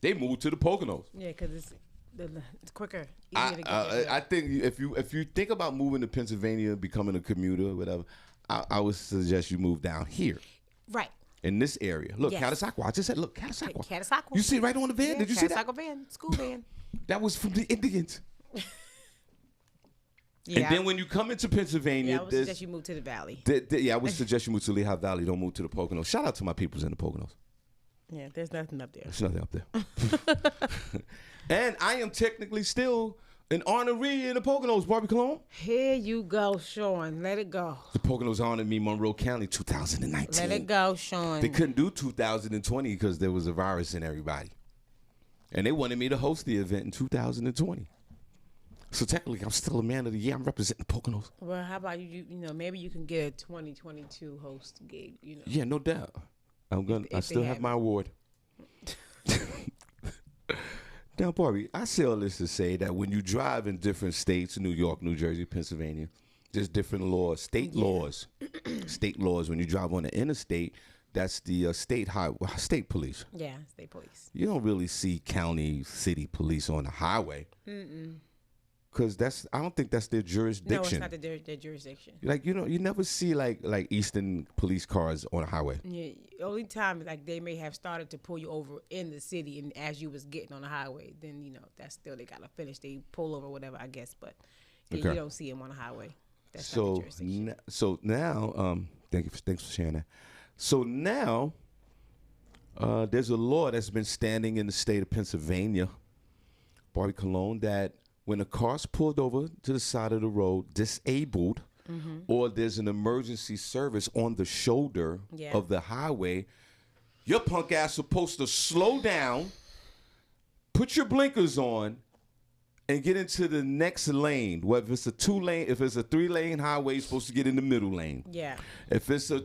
they moved to the Poconos. Yeah, because it's quicker. I think if you think about moving to Pennsylvania, becoming a commuter, or whatever, I would suggest you move down here. Right. In this area. Look, yes. Catasauqua. I just said, look, Catasauqua. Catasauqua. You see it right on the van? Yeah, Did you see that? Catasauqua van, school van. That was from the Indians. Yeah. And then when you come into Pennsylvania, I would suggest you move to the Valley. I would suggest you move to Lehigh Valley. Don't move to the Poconos. Shout out to my peoples in the Poconos. Yeah, there's nothing up there. There's nothing up there. And I am technically still an honoree in the Poconos, Barbi Cologne. Here you go, Shawn. Let it go. The Poconos honored me Monroe County 2019. Let it go, Shawn. They couldn't do 2020 because there was a virus in everybody. And they wanted me to host the event in 2020. So technically, I'm still a man of the year. I'm representing Poconos. Well, how about you maybe you can get a 2022 host gig, Yeah, no doubt. I still have my award. Now, Barbi, I say all this to say that when you drive in different states, New York, New Jersey, Pennsylvania, there's different laws, state laws. State laws. When you drive on the interstate, that's the state police. Yeah, state police. You don't really see county, city police on the highway. Because I don't think that's their jurisdiction. No, it's not their jurisdiction. Like, you never see like Eastern police cars on a highway. Yeah, only time they may have started to pull you over in the city, and as you was getting on the highway, then that's still they gotta finish. They pull over whatever, I guess, but you don't see them on the highway. That's not the jurisdiction. So now, thanks for sharing that. So now, there's a law that's been standing in the state of Pennsylvania, Barbi Cologne, that when a car's pulled over to the side of the road, disabled, or there's an emergency service on the shoulder of the highway, your punk ass supposed to slow down, put your blinkers on, and get into the next lane. Whether it's a 3-lane highway, you're supposed to get in the middle lane. Yeah. If it's a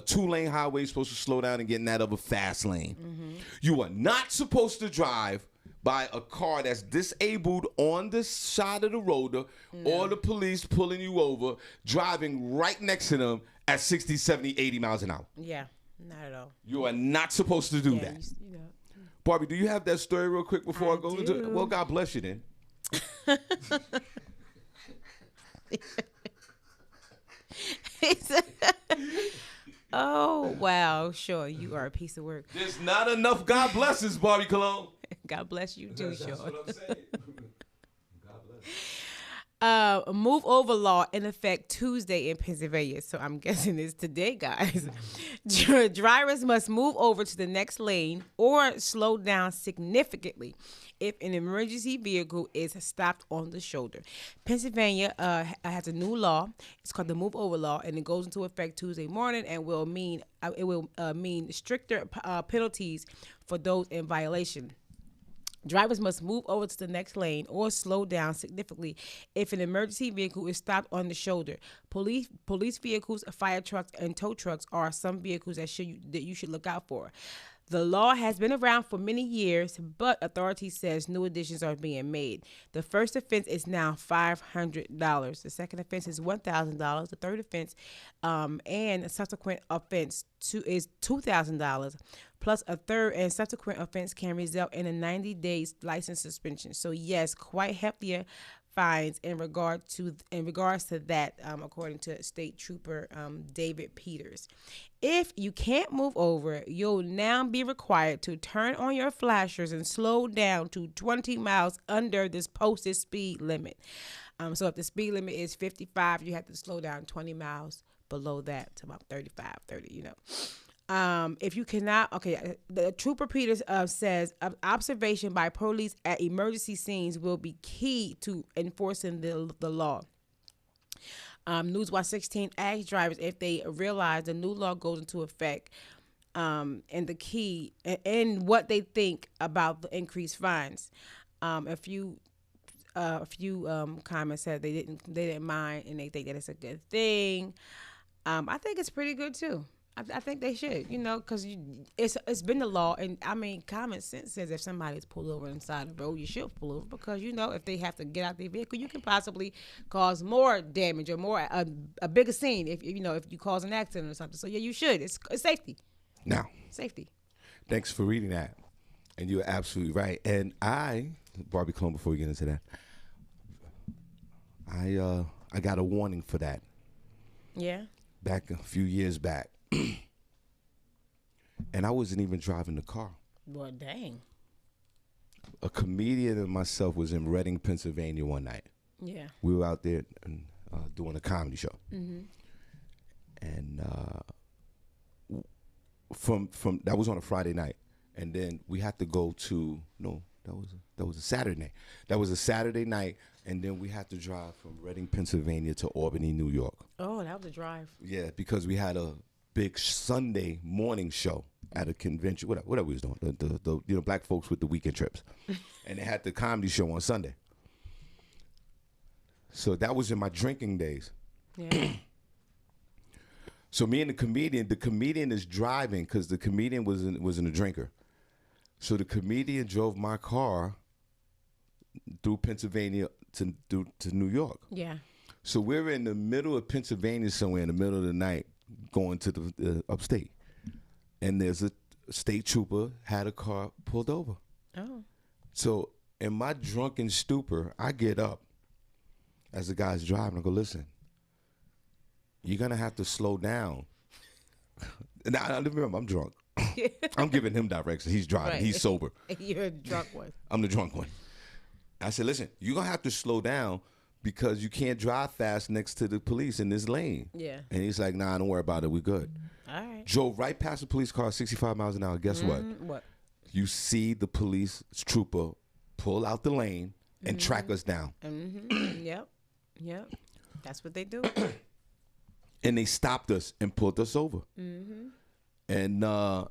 2-lane highway, you're supposed to slow down and get in that other fast lane. You are not supposed to drive by a car that's disabled on the side of the road, or the police pulling you over, driving right next to them at 60, 70, 80 miles an hour. Yeah, not at all. You are not supposed to do that. Barbi, do you have that story real quick before I go into it? Well, God bless you then. Oh, wow. Sure, you are a piece of work. There's not enough God blesses, Barbi Cologne. God bless you too, Shawn. That's what I'm saying. God bless. Move over law in effect Tuesday in Pennsylvania. So I'm guessing it's today, guys. Drivers must move over to the next lane or slow down significantly if an emergency vehicle is stopped on the shoulder. Pennsylvania has a new law. It's called the Move Over Law, and it goes into effect Tuesday morning, and will mean stricter penalties for those in violation. Drivers must move over to the next lane or slow down significantly if an emergency vehicle is stopped on the shoulder. Police vehicles, fire trucks, and tow trucks are some vehicles that you should look out for. The law has been around for many years, but authorities says new additions are being made. The first offense is now $500. The second offense is $1,000. The third offense and subsequent offense is $2,000. Plus, a third and subsequent offense can result in a 90-day license suspension. So, yes, quite heftier fines in regards to that, according to State Trooper David Peters. If you can't move over, you'll now be required to turn on your flashers and slow down to 20 miles under this posted speed limit. So if the speed limit is 55, you have to slow down 20 miles below that to about 35, 30, If you cannot, the Trooper Peters says observation by police at emergency scenes will be key to enforcing the law. Newswatch 16 asked drivers if they realize the new law goes into effect, and the key and what they think about the increased fines. A few comments said they didn't mind, and they think that it's a good thing. I think it's pretty good too. I think they should, because it's been the law, and I mean, common sense says if somebody's pulled over inside the road, you should pull over, because if they have to get out their vehicle, you can possibly cause more damage or more a bigger scene if you cause an accident or something. So yeah, you should. It's safety. Now, safety. Thanks for reading that, and you're absolutely right. And Barbi Clone, before we get into that, I got a warning for that. Yeah. Back a few years back. And I wasn't even driving the car. Well, dang. A comedian and myself was in Reading, Pennsylvania one night. Yeah. We were out there doing a comedy show. Mm-hmm. And from that was on a Friday night. And then we had to go to that was a Saturday night. That was a Saturday night, and then we had to drive from Reading, Pennsylvania to Albany, New York. Oh, that was a drive. Yeah, because we had a big Sunday morning show at a convention. Whatever we was doing, the black folks with the weekend trips, and they had the comedy show on Sunday. So that was in my drinking days. Yeah. So me and the comedian is driving because the comedian wasn't a drinker. So the comedian drove my car through Pennsylvania to New York. Yeah. So we're in the middle of Pennsylvania somewhere in the middle of the night going to the upstate. And there's a state trooper had a car pulled over. Oh. So in my drunken stupor, I get up as the guy's driving. I go, listen, you're going to have to slow down. Now, remember, I'm drunk. I'm giving him directions. He's driving. Right. He's sober. You're a drunk one. I'm the drunk one. I said, listen, you're going to have to slow down because you can't drive fast next to the police in this lane. Yeah. And he's like, nah, don't worry about it. We're good. All right. Drove right past the police car, 65 miles an hour. Guess what? What? You see the police trooper pull out the lane and track us down. Mm-hmm. Yep. That's what they do. And they stopped us and pulled us over. Mm-hmm. And I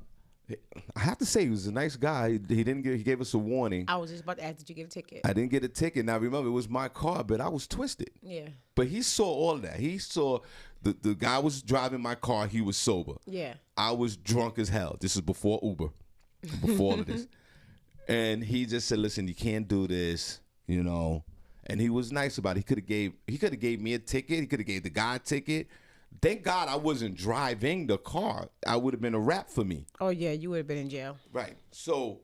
have to say, he was a nice guy. He gave us a warning. I was just about to ask, did you get a ticket? I didn't get a ticket. Now, remember, it was my car, but I was twisted. Yeah. But he saw all of that. He saw the guy was driving my car. He was sober. Yeah. I was drunk as hell. This is before Uber, before all of this. And he just said, listen, you can't do this, And he was nice about it. He could have gave me a ticket. He could have gave the guy a ticket. Thank God I wasn't driving the car. I would have been a rap for me. Oh, yeah, you would have been in jail. Right. So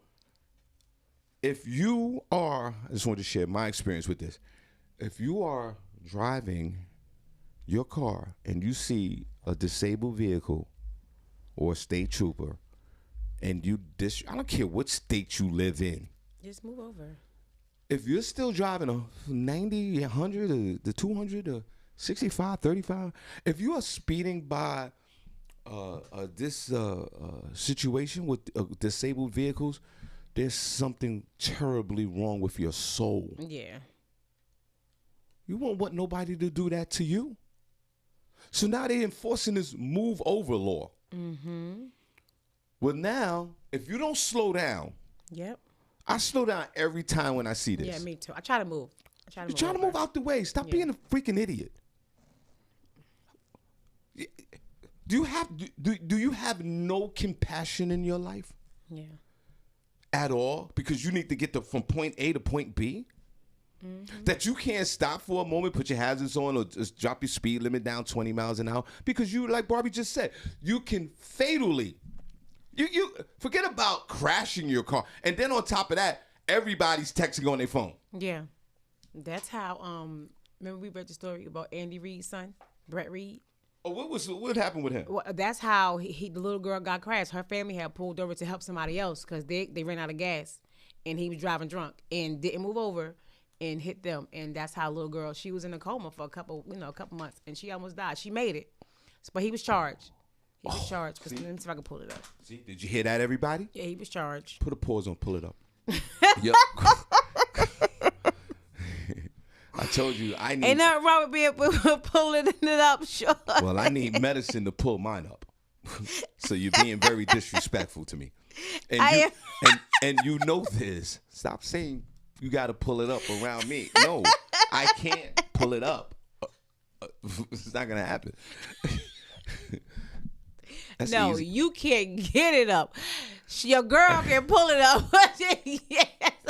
if you are, I just wanted to share my experience with this. If you are driving your car and you see a disabled vehicle or a state trooper and I don't care what state you live in. Just move over. if you're still driving a 90, 100, the 200, the 65, 35, if you are speeding by this situation with disabled vehicles, there's something terribly wrong with your soul. Yeah. You won't want nobody to do that to you. So now they're enforcing this move over law. Mm-hmm. Well, now, if you don't slow down, yep. I slow down every time when I see this. Yeah, me too. I try to move. You're trying to move out the way. Stop being a freaking idiot. Do you have no compassion in your life? Yeah. At all? Because you need to get from point A to point B? Mm-hmm. That you can't stop for a moment, put your hazards on, or just drop your speed limit down 20 miles an hour? Because you, like Barbi just said, you can fatally, you forget about crashing your car. And then on top of that, everybody's texting on their phone. Yeah. That's how, remember we read the story about Andy Reid's son, Brett Reid? Oh, what happened with him? Well, that's how the little girl got crashed. Her family had pulled over to help somebody else because they ran out of gas, and he was driving drunk and didn't move over and hit them. And that's how little girl, she was in a coma for a couple months, and she almost died. She made it, but he was charged. He was charged. Let me see if I can pull it up. See, did you hear that, everybody? Yeah, he was charged. Put a pause on. Pull it up. Yep. I told you I need. Ain't nothing wrong with being pulling it up, Sean. Well, I need medicine to pull mine up. So you're being very disrespectful to me. And you know this. Stop saying you got to pull it up around me. No, I can't pull it up. It's not gonna happen. No, easy. You can't get it up. Your girl can pull it up.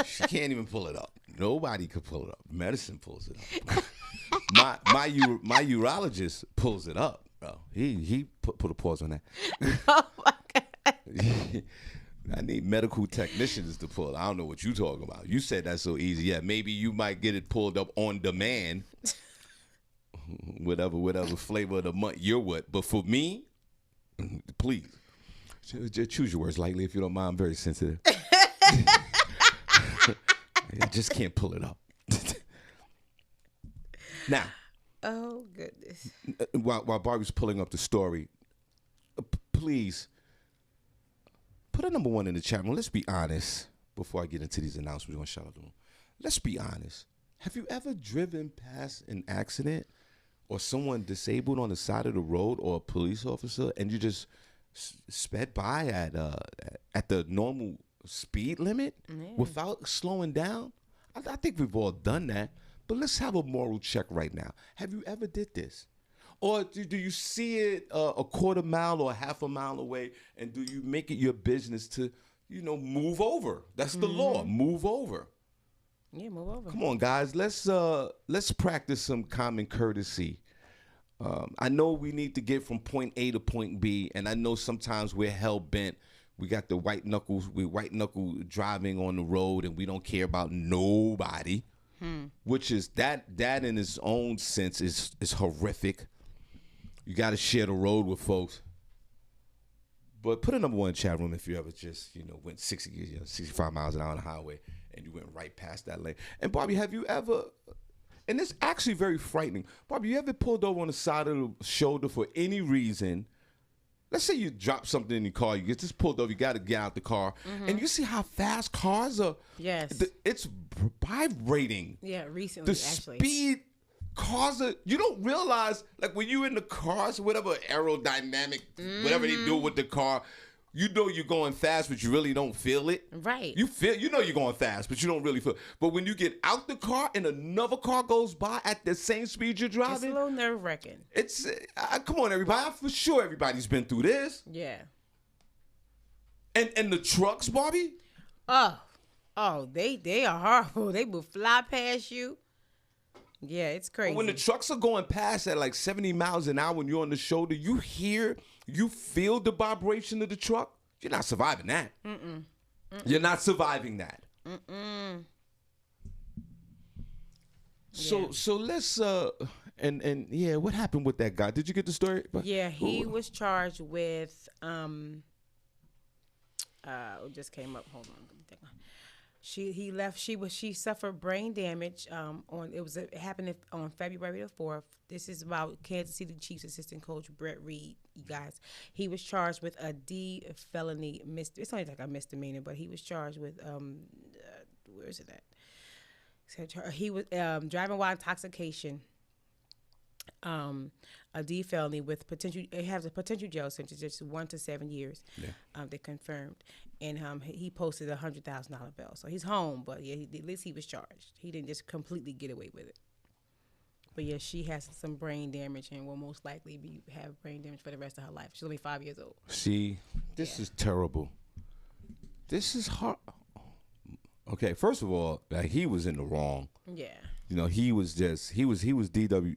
She can't even pull it up. Nobody could pull it up. Medicine pulls it up. my urologist pulls it up, bro. He put a pause on that. Oh my God. I need medical technicians to pull. I don't know what you talking about. You said that's so easy. Yeah, maybe you might get it pulled up on demand. Whatever flavor of the month you're with. But for me, please, choose your words lightly if you don't mind. I'm very sensitive. I just can't pull it up. Now. Oh, goodness. While Barbi's pulling up the story, please put a number 1 in the chat room. Let's be honest. Before I get into these announcements, we're going to shout out to them. Let's be honest. Have you ever driven past an accident or someone disabled on the side of the road or a police officer and you just sped by at the normal speed limit without slowing down? I think we've all done that. But let's have a moral check right now. Have you ever did this? Or do you see it a quarter mile or half a mile away, and do you make it your business to, move over? That's the law. Move over. Yeah, move over. Come on, guys. Let's practice some common courtesy. I know we need to get from point A to point B, and I know sometimes we're hell-bent. We got the white knuckle driving on the road, and we don't care about nobody. Which is that in its own sense is horrific. You got to share the road with folks. But put a number 1 in the chat room if you ever just went 65 miles an hour on the highway and you went right past that lane. And Barbi, have you ever? And it's actually very frightening. Barbi, you ever pulled over on the side of the shoulder for any reason? Let's say you drop something in your car, you get just pulled over, you got to get out the car, and you see how fast cars are. Yes. It's vibrating. Yeah, recently, the actually. Speed cars are, you don't realize, like when you're in the cars, whatever aerodynamic, whatever they do with the car, you're going fast, but you really don't feel it. Right. You're going fast, but you don't really feel it. But when you get out the car and another car goes by at the same speed you're driving. It's a little nerve-wracking. It's, come on, everybody. For sure everybody's been through this. Yeah. And the trucks, Barbi? Oh, they are horrible. They will fly past you. Yeah, it's crazy. When the trucks are going past at like 70 miles an hour when you're on the shoulder, you feel the vibration of the truck. You're not surviving that. You're not surviving that. So let's and yeah, what happened with that guy? Did you get the story? Yeah, he was charged with it just came up. Hold on. She suffered brain damage. It happened on February the 4th. This is about Kansas City Chiefs assistant coach Brett Reed. You guys, he was charged with a D felony It's only like a misdemeanor, but he was charged with where is it at? So he was driving while intoxication. A D felony with potential. It has a potential jail sentence, just 1 to 7 years. Yeah. They confirmed, and he posted $100,000 bail, so he's home. But yeah, at least he was charged. He didn't just completely get away with it. But yeah, she has some brain damage and will most likely have brain damage for the rest of her life. She's only 5 years old. See, this is terrible. This is hard. Okay, first of all, he was in the wrong. Yeah. You know, he was DWI,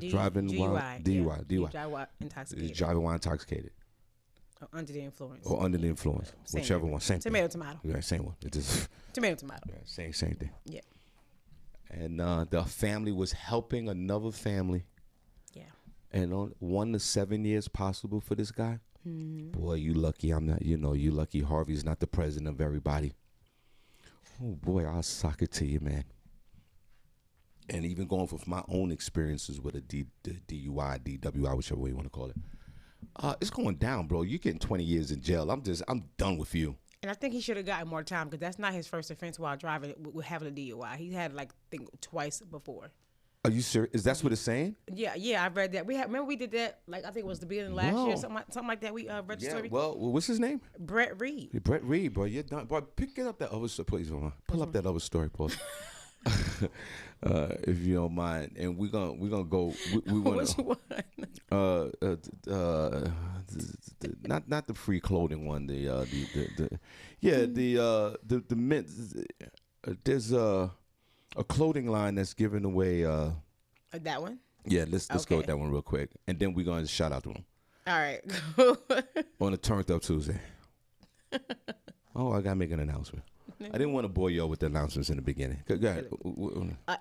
driving while DUI. Driving intoxicated. Driving while intoxicated. Or under the influence. Or under the influence, whichever one. Same tomato, thing. Tomato. Yeah, same one. It just tomato. Yeah, same thing. Yeah. And the family was helping another family. Yeah. And on 1 to 7 years possible for this guy. Mm-hmm. Boy, you lucky. I'm not. You lucky. Harvey's not the president of everybody. Oh boy, I'll sock it to you, man. And even going from my own experiences with the DUI, DWI, whichever way you want to call it, it's going down, bro. You're getting 20 years in jail. I'm done with you. And I think he should have gotten more time because that's not his first offense while driving with having a DUI. He had twice before. Are you serious? Is that what it's saying? Yeah, I read that. Remember we did that. I think it was the beginning of last year, something like that. We registered. Yeah. Well, what's his name? Brett Reed. Brett Reed, bro. You're done, boy. Pick up that other story, please. Pull up that other story, Paul. If you don't mind, and we're gonna go. We want not the free clothing one. There's a clothing line that's giving away. That one. Yeah, let's go with that one real quick, and then we're gonna shout out to them. All right. On a Turned Up Tuesday. Oh, I gotta make an announcement. I didn't want to bore you with the announcements in the beginning. Go ahead.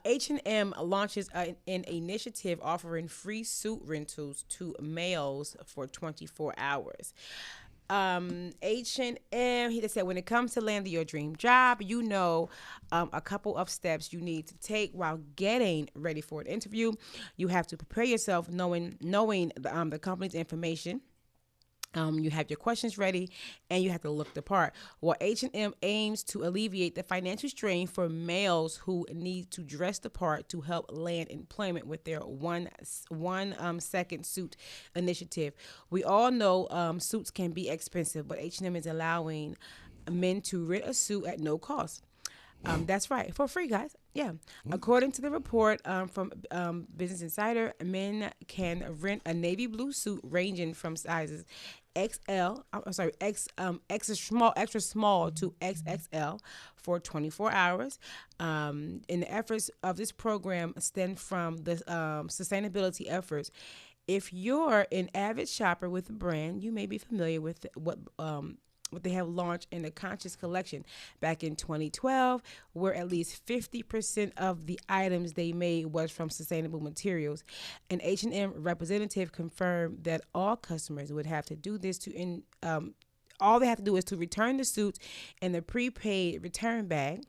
H&M launches an initiative offering free suit rentals to males for 24 hours. H&M, he said, when it comes to landing your dream job, a couple of steps you need to take while getting ready for an interview. You have to prepare yourself knowing the company's information. You have your questions ready, and you have to look the part. Well, H&M aims to alleviate the financial strain for males who need to dress the part to help land employment with their one second suit initiative. We all know suits can be expensive, but H&M is allowing men to rent a suit at no cost. That's right, for free, guys. Yeah. According to the report from Business Insider, men can rent a navy blue suit ranging from sizes extra small to XXL for 24 hours. And the efforts of this program stem from the sustainability efforts. If you're an avid shopper with a brand, you may be familiar with what they have launched in the Conscious Collection back in 2012, where at least 50% of the items they made was from sustainable materials. An H&M representative confirmed that all customers would have to do this all they have to do is to return the suits in the prepaid return bag.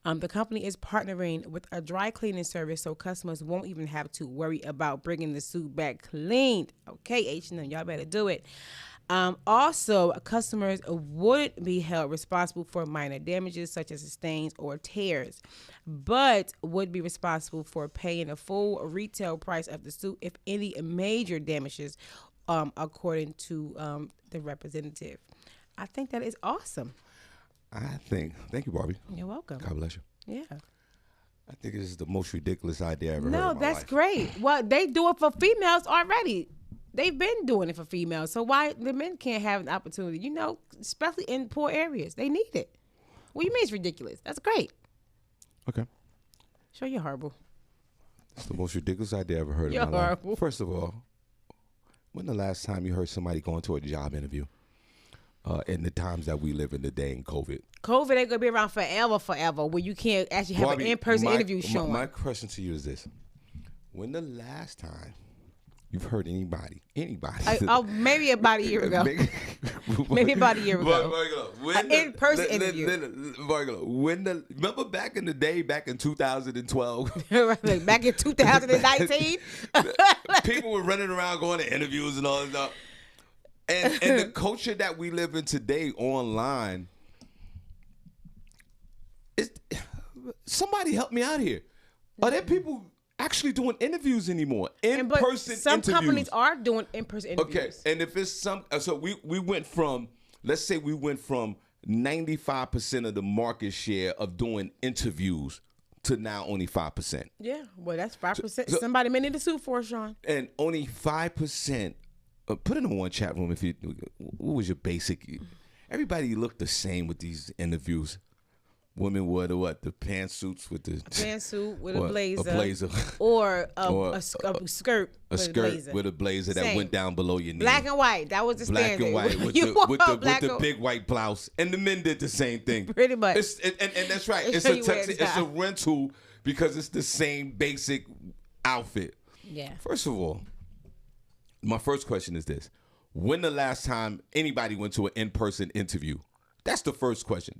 The company is partnering with a dry cleaning service so customers won't even have to worry about bringing the suit back cleaned. Okay, H&M, y'all better do it. Also, customers wouldn't be held responsible for minor damages such as stains or tears, but would be responsible for paying a full retail price of the suit if any major damages, according to the representative. I think that is awesome. Thank you, Barbi. You're welcome. God bless you. Yeah. I think this is the most ridiculous idea I ever heard in my that's life. Great. Well, they do it for females already. They've been doing it for females. So why the men can't have an opportunity? Especially in poor areas. They need it. What do you mean it's ridiculous? That's great. Okay. Sure, you're horrible. It's the most ridiculous idea I ever heard You're in my horrible. life. First of all, when the last time you heard somebody going to a job interview? In the times that we live in today in COVID. COVID ain't going to be around forever, where you can't actually have an in-person interview showing. My question to you is this. When the last time you've heard anybody. Maybe about a year ago. Maybe about a year ago. In-person interview. Remember back in the day, back in 2012? Like back in 2019? People were running around going to interviews and all that stuff. And the culture that we live in today online, somebody help me out here. Are there people actually doing interviews anymore? In-person interviews. Some companies are doing in-person interviews. Okay, and if it's so we went from, let's say we went from 95% of the market share of doing interviews to now only 5%. Yeah, well, that's 5%. So, somebody may need a suit for, Shawn. And only 5%. Put it in one chat room if you. What was your basic? Everybody looked the same with these interviews. Women wore the pantsuits with the pantsuit with a blazer, or a skirt with a blazer that went down below your knee. Black and white, that was the standard. Black and white with the big white blouse, and the men did the same thing. Pretty much. And that's right. It's a rental because it's the same basic outfit. Yeah. First of all, my first question is this: when the last time anybody went to an in-person interview? That's the first question.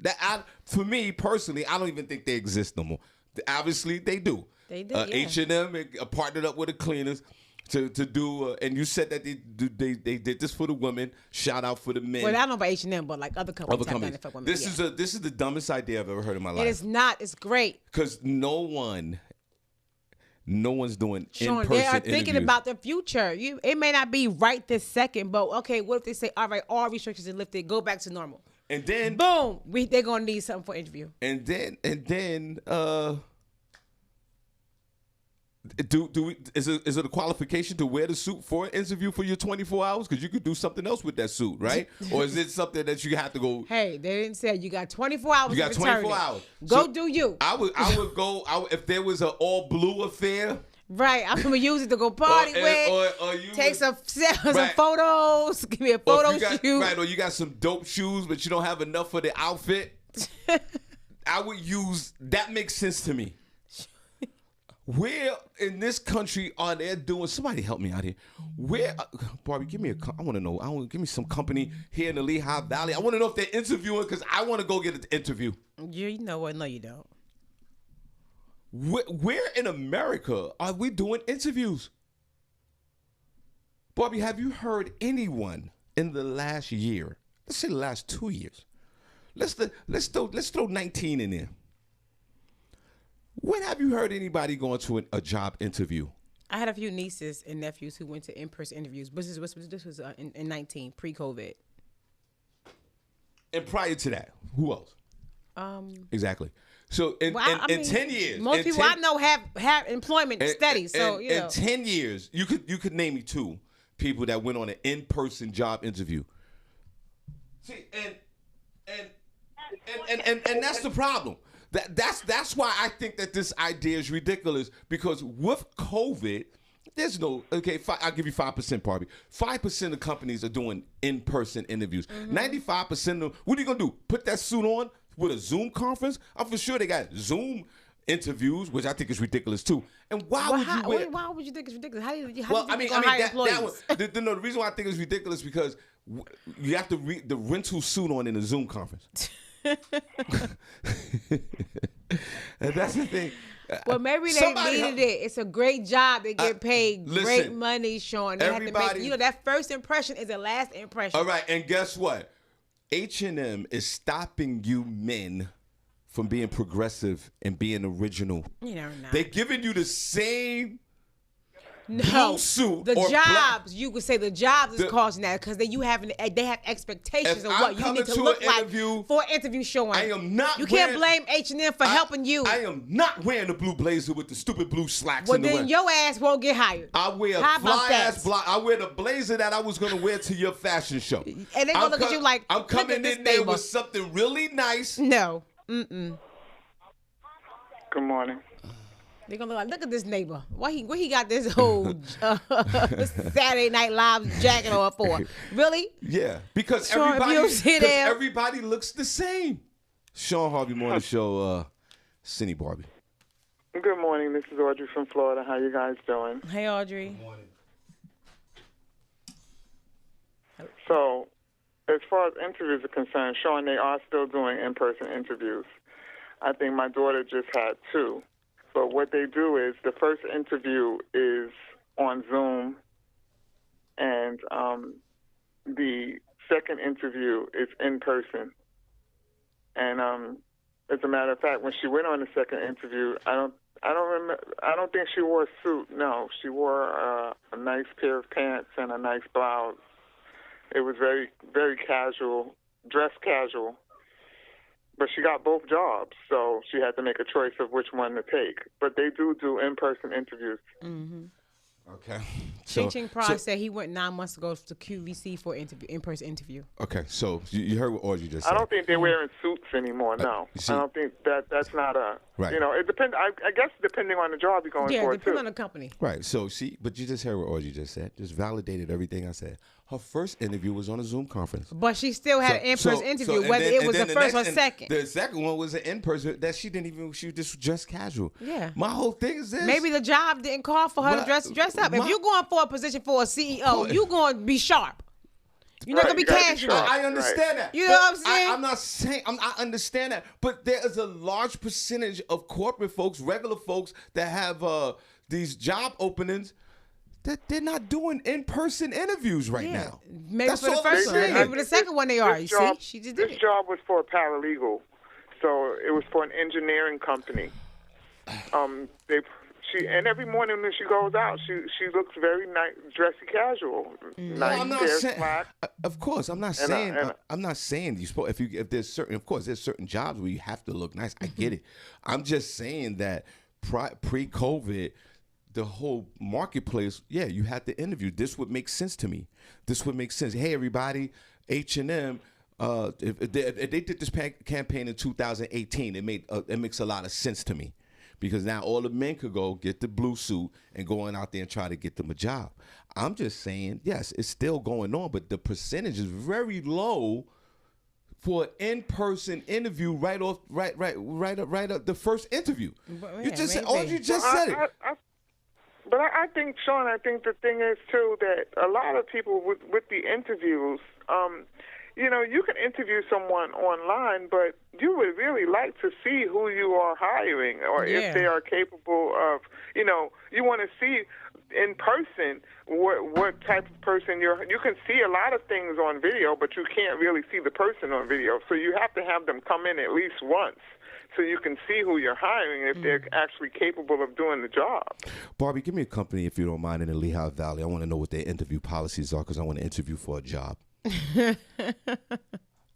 For me personally, I don't even think they exist no more. Obviously, they do. They do. H&M partnered up with the cleaners to do. And you said that they did this for the women. Shout out for the men. Well, I don't know about H&M, but like other companies have done it for women. This is the dumbest idea I've ever heard in my life. It is not. It's great. Because no one's doing in-person interviews. They are thinking about the future. It may not be right this second, but okay, what if they say, all right, all restrictions are lifted, go back to normal. And then boom, they're gonna need something for interview. And then is it a qualification to wear the suit for an interview for your 24 hours? Because you could do something else with that suit, right? Or is it something that you have to go? Hey, they didn't say you got 24 hours. You got 24 hours. Go do you. I would go if there was an all blue affair. Right, I'm gonna use it to go party with. Or take some photos. Give me a photo shoot. Right, or you got some dope shoes, but you don't have enough for the outfit. I would use that. Makes sense to me. Where in this country are they doing? Somebody help me out here. Where, Barbi? Give me I want to know. Give me some company here in the Lehigh Valley. I want to know if they're interviewing because I want to go get an interview. You know what? No, you don't. Where in America are we doing interviews? Barbi, have you heard anyone in the last year, let's say the last 2 years, let's throw 19 in there. When have you heard anybody going to a job interview? I had a few nieces and nephews who went to in-person interviews. But this was in 19, pre-COVID. And prior to that, who else? Exactly. So in 10 years, most people I know have employment steady. So in 10 years, you could name me 2 people that went on an in-person job interview. See, and that's the problem. That's why I think that this idea is ridiculous, because with COVID, there's no I'll give you 5%, Barbi. 5% of companies are doing in-person interviews. 95% of them, what are you gonna do? Put that suit on with a Zoom conference? I'm for sure they got Zoom interviews, which I think is ridiculous too. And why would you think it's ridiculous? How do you hire employees? The reason why I think it's ridiculous because you have to the rental suit on in a Zoom conference. And that's the thing. Well, maybe they needed it. It's a great job. They get paid great money, Shawn. They have to make, that first impression is the last impression. All right, and guess what? H&M is stopping you men from being progressive and being original. They're giving you the same blue suit. The jobs, you could say the jobs is causing that because they have expectations of what you need to look like for an interview showing. I am not. You can't blame H&M for helping you. I am not wearing the blue blazer with the stupid blue slacks. Well, then your ass won't get hired. I wear a fly ass block. I wear the blazer that I was going to wear to your fashion show. And they gonna look at you like, I'm coming in there with something really nice. No. Good morning. They're gonna look at this neighbor. Where he got this whole Saturday Night Live jacket on for? Really? Yeah, because everybody looks the same. Shawn Harvey Morning Show, Senny, Barbi. Good morning. This is Audrey from Florida. How you guys doing? Hey, Audrey. Good morning. So, as far as interviews are concerned, Shawn, they are still doing in-person interviews. I think my daughter just had 2. But what they do is the first interview is on Zoom, and the second interview is in person. And as a matter of fact, when she went on the second interview, I don't think she wore a suit. No, she wore a nice pair of pants and a nice blouse. It was very, very casual, dressed casual. But she got both jobs, so she had to make a choice of which one to take. But they do in-person interviews. Mm-hmm. Okay. Ching Prod said he went 9 months ago to QVC for in-person interview. Okay, so you heard what Audrey just said. I don't think they're wearing suits anymore, no. See, I don't think that's not a, right. It depends, I guess depending on the job you're going for, Yeah, depending too. on the company. Right, so but you just heard what Audrey just said. Just validated everything I said. Her first interview was on a Zoom conference. But she still had an in-person interview, whether it was the first or second. The second one was an in-person that she was just dressed casual. Yeah. My whole thing is this. Maybe the job didn't call for her to dress up. If you're going for a position for a CEO, you're going to be sharp. You're not going to be casual. I understand that. You know what I'm saying? I'm not saying, I understand that. But there is a large percentage of corporate folks, regular folks that have these job openings that they're not doing in-person interviews right now. Maybe That's for the all first I'm one. saying. Maybe for the second one they are. You see? She just did This it. job was for a paralegal. So it was for an engineering company. And every morning when she goes out, she looks very nice, dressy casual. Nice I'm not hair, saying. flat. Of course, I'm not saying. I'm not saying you. If there's certain, of course, there's certain jobs where you have to look nice. I get it. I'm just saying that pre-COVID, the whole marketplace, you had to interview. This would make sense to me. This would make sense. Hey, everybody, H&M. If they did this campaign in 2018, it makes a lot of sense to me. Because now all the men could go get the blue suit and go on out there and try to get them a job. I'm just saying, yes, it's still going on, but the percentage is very low for an in-person interview right up the first interview. You just said, Audrey just said it. But I think, Shawn, the thing is, too, that a lot of people with the interviews, you can interview someone online, but you would really like to see who you are hiring or if they are capable of, you want to see in person what type of person you can see a lot of things on video, but you can't really see the person on video. So you have to have them come in at least once so you can see who you're hiring if they're actually capable of doing the job. Barbi, give me a company, if you don't mind, in the Lehigh Valley. I want to know what their interview policies are because I want to interview for a job.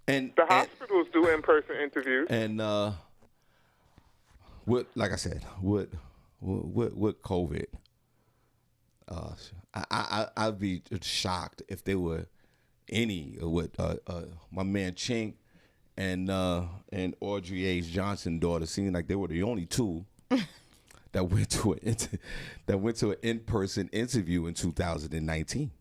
And the hospitals do in-person interviews. And like I said, with COVID, I'd be shocked if there were any with my man Chink and Audrey H. Johnson daughter. Seemed like they were the only two that went to an in-person interview in 2020.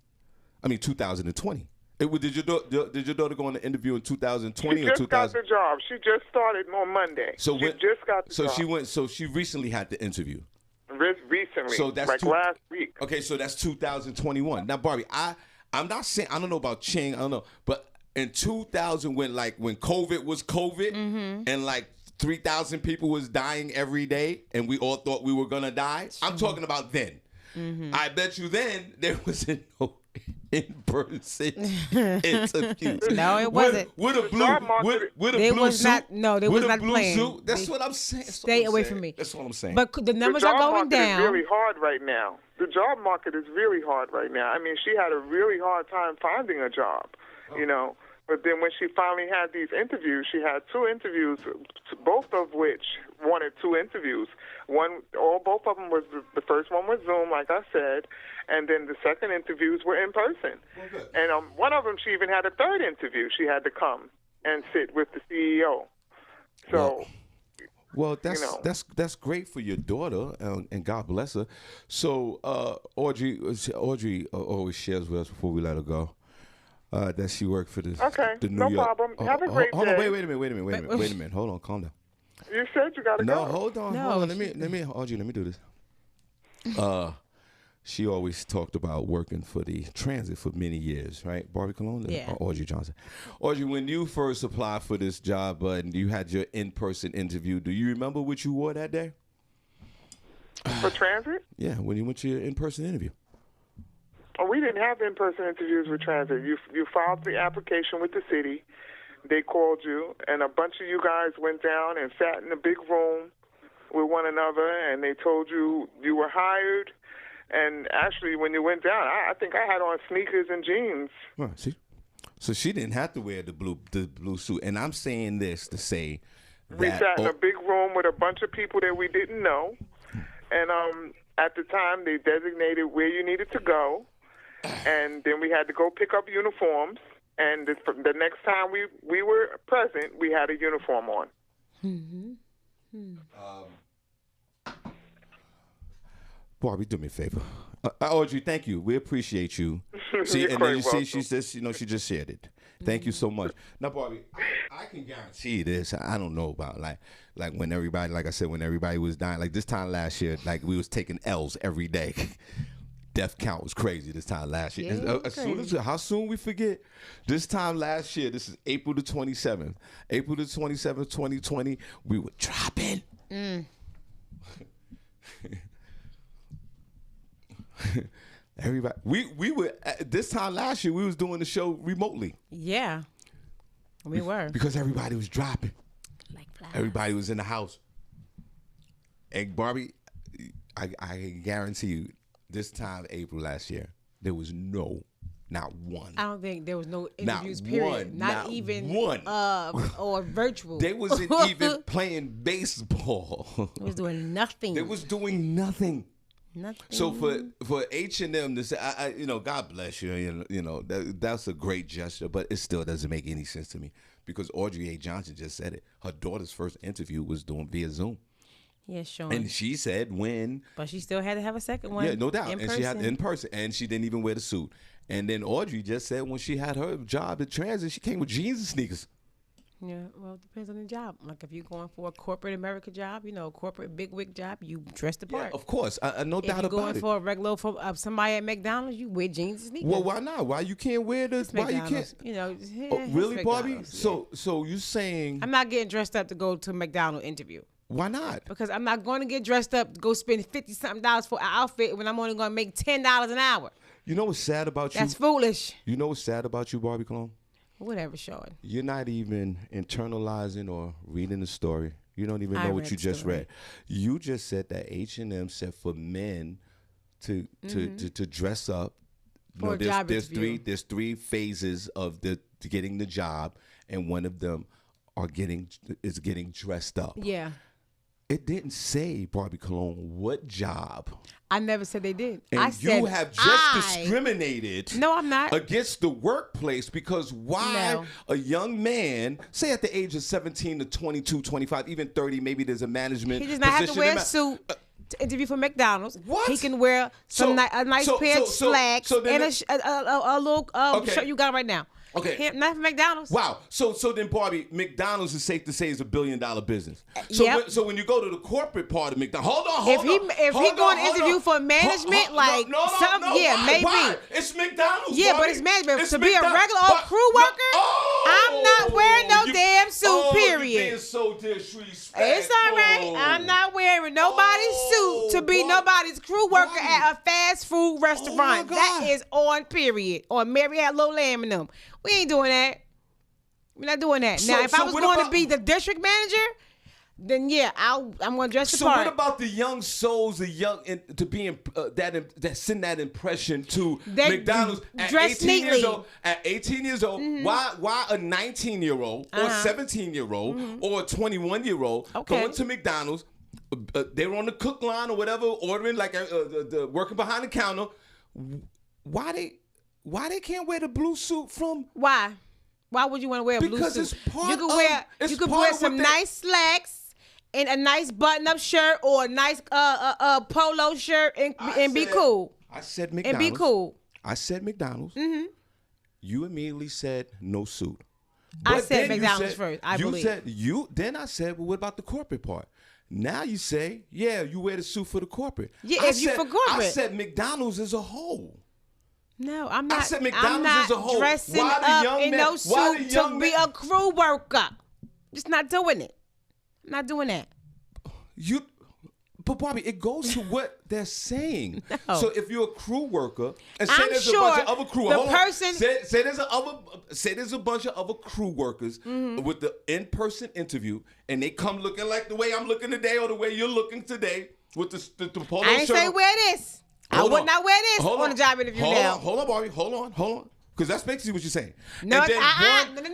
Did your daughter go on the interview in 2020 she or 2000? She just got the job. She just started on Monday. She just got the job. So she recently had the interview. Recently, so that's last week. Okay, so that's 2021. Now, Barbi, I'm not saying, I don't know about Ching, I don't know, but in 2000 when COVID was COVID and like 3,000 people was dying every day and we all thought we were gonna die. I'm talking about then. I bet you then there wasn't no in-person interview. No, it wasn't. With a blue suit. That's what I'm saying. Stay away from me. That's what I'm saying. But the numbers are going down. The job market is really hard right now. The job market is really hard right now. I mean, she had a really hard time finding a job, But then when she finally had these interviews, she had 2 interviews, both of which wanted 2 interviews. Both of them was the first one was Zoom, like I said, and then the second interviews were in person. Okay. And one of them, she even had a third interview. She had to come and sit with the CEO. So, well, that's great for your daughter, and God bless her. So, Audrey always shares with us before we let her go. That she worked for this. Okay, the New no York. problem. Have a great day. Hold on, wait a minute. Hold on, calm down. You said you gotta go. No, hold on. Let me, Audrey, let me do this. she always talked about working for the transit for many years, right? Barbi Cologne? Yeah. Or Audrey Johnson. Audrey, when you first applied for this job and you had your in-person interview, do you remember what you wore that day? For transit? Yeah, when you went to your in-person interview. Oh, we didn't have in-person interviews with transit. You filed the application with the city. They called you, and a bunch of you guys went down and sat in a big room with one another, and they told you you were hired. And actually, when you went down, I think I had on sneakers and jeans. Huh, see? So she didn't have to wear the blue suit. And I'm saying this to say that... We sat in a big room with a bunch of people that we didn't know. And at the time, they designated where you needed to go. And then we had to go pick up uniforms. And the next time we were present, we had a uniform on. Barbi, do me a favor. Audrey, thank you. We appreciate you. See, You're and quite then you see, welcome. she says, she just shared it. Thank you so much. Now, Barbi, I can guarantee this. I don't know about like when everybody, like I said, when everybody was dying. Like this time last year, like we was taking L's every day. Death count was crazy this time last year. Yeah, How soon we forget? This time last year, this is April the 27th. April the 27th, 2020, we were dropping. Everybody, we were this time last year. We was doing the show remotely. Yeah, we were because everybody was dropping. like flowers. Everybody was in the house. And Barbi, I guarantee you, this time April last year, there was not one. I don't think there was no Not interviews. Period. one, Not not even one. Or virtual. They wasn't even playing baseball. They was doing nothing. They was doing nothing. Nothing. So for H&M to say, God bless you, that's a great gesture, but it still doesn't make any sense to me because Audrey A. Johnson just said it. Her daughter's first interview was doing via Zoom. Yes, Shawn. And she said when. But she still had to have a second one. Yeah, no doubt. In and person. she had in person, and she didn't even wear the suit. And then Audrey just said when she had her job at transit, she came with jeans and sneakers. Yeah, well, it depends on the job. Like if you're going for a corporate America job, corporate bigwig job, you dress the part. Yeah, of course, no doubt about it. If you're going for a regular somebody at McDonald's, you wear jeans and sneakers. Well, why not? Why you can't wear this? Why you can't? Really, Barbi? So you saying? I'm not getting dressed up to go to a McDonald's interview. Why not? Because I'm not going to get dressed up to go spend $50-something for an outfit when I'm only going to make $10 an hour. You know what's sad about you? That's foolish. You know what's sad about you, Barbi Cologne? Whatever, Shawn. You're not even internalizing or reading the story. You don't even know what you just read. You just said that H&M said for men to dress up. For a job interview. There's three phases of getting the job, and one of them is getting dressed up. Yeah. It didn't say, Barbi Cologne, what job. I never said they did. And I said you have just discriminated. No, I'm not. Against the workplace because why a young man, say at the age of 17 to 22, 25, even 30, maybe there's a management He does not have to wear a suit to interview for McDonald's. What? He can wear a nice pair of slacks and a little shirt you got right now. Okay. Not for McDonald's. Wow. So then, Barbi, McDonald's is safe to say is $1 billion business. So when you go to the corporate part of McDonald's, hold on. If he going to interview for management, maybe. Why? It's McDonald's. Yeah, Barbi. but it's management. It's To be a McDonald's. regular old crew worker, I'm not wearing no damn suit. Period. You're being so disrespectful. It's all right. I'm not wearing nobody's suit to be nobody's crew worker at a fast food restaurant. That is on period. On Mary Had Low Lamb and them. We ain't doing that. We're not doing that. Now, if I was going to be the district manager, then I'm going to dress the part. So what about the young souls, to be that send that impression to McDonald's at 18 years old? At 18 years old, why a 19-year-old or 17-year-old or a 21-year-old going to McDonald's? They were on the cook line or whatever, ordering working behind the counter. Why they can't wear the blue suit from? Why? Why would you want to wear a blue suit? Because it's part you could wear some nice slacks and a nice button-up shirt or a nice polo shirt and be cool. I said McDonald's. And be cool. I said McDonald's. Mm-hmm. You immediately said no suit. I said McDonald's first. I believe. Then I said, well, what about the corporate part? Now you say, yeah, you wear the suit for the corporate. Yeah, if you for corporate. I said McDonald's as a whole. No, I'm not. I said McDonald's I'm not as a whole. dressing Why the up young in man- no why the suit young to be man- a crew worker. Just not doing it. I'm not doing that. But Barbi, it goes to what they're saying. No. So if you're a crew worker, and say I'm there's sure a bunch of other crew, the hold on. person- Say there's a bunch of other crew workers with the in-person interview, and they come looking like the way I'm looking today or the way you're looking today with the polo shirt. I ain't say wear this. I would not wear this on a job interview now. Hold on, Barbi. Hold on. Because that's basically what you're saying. No, And then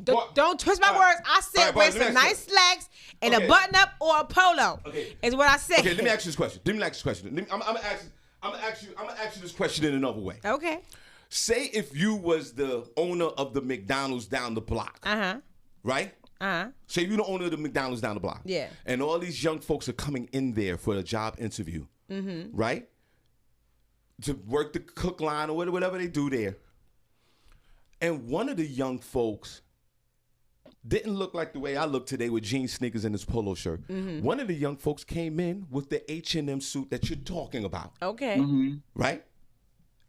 no. Don't twist my words. I said wear some nice slacks and a button up or a polo. Okay. Is what I said. Okay, let me ask you this question. I'm gonna ask you this question in another way. Okay. Say if you was the owner of the McDonald's down the block, right? Say you're the owner of the McDonald's down the block. Yeah. And all these young folks are coming in there for a job interview, right? To work the cook line or whatever they do there. And one of the young folks didn't look like the way I look today with jeans, sneakers, and this polo shirt. One of the young folks came in with the H&M suit that you're talking about. Okay. Right?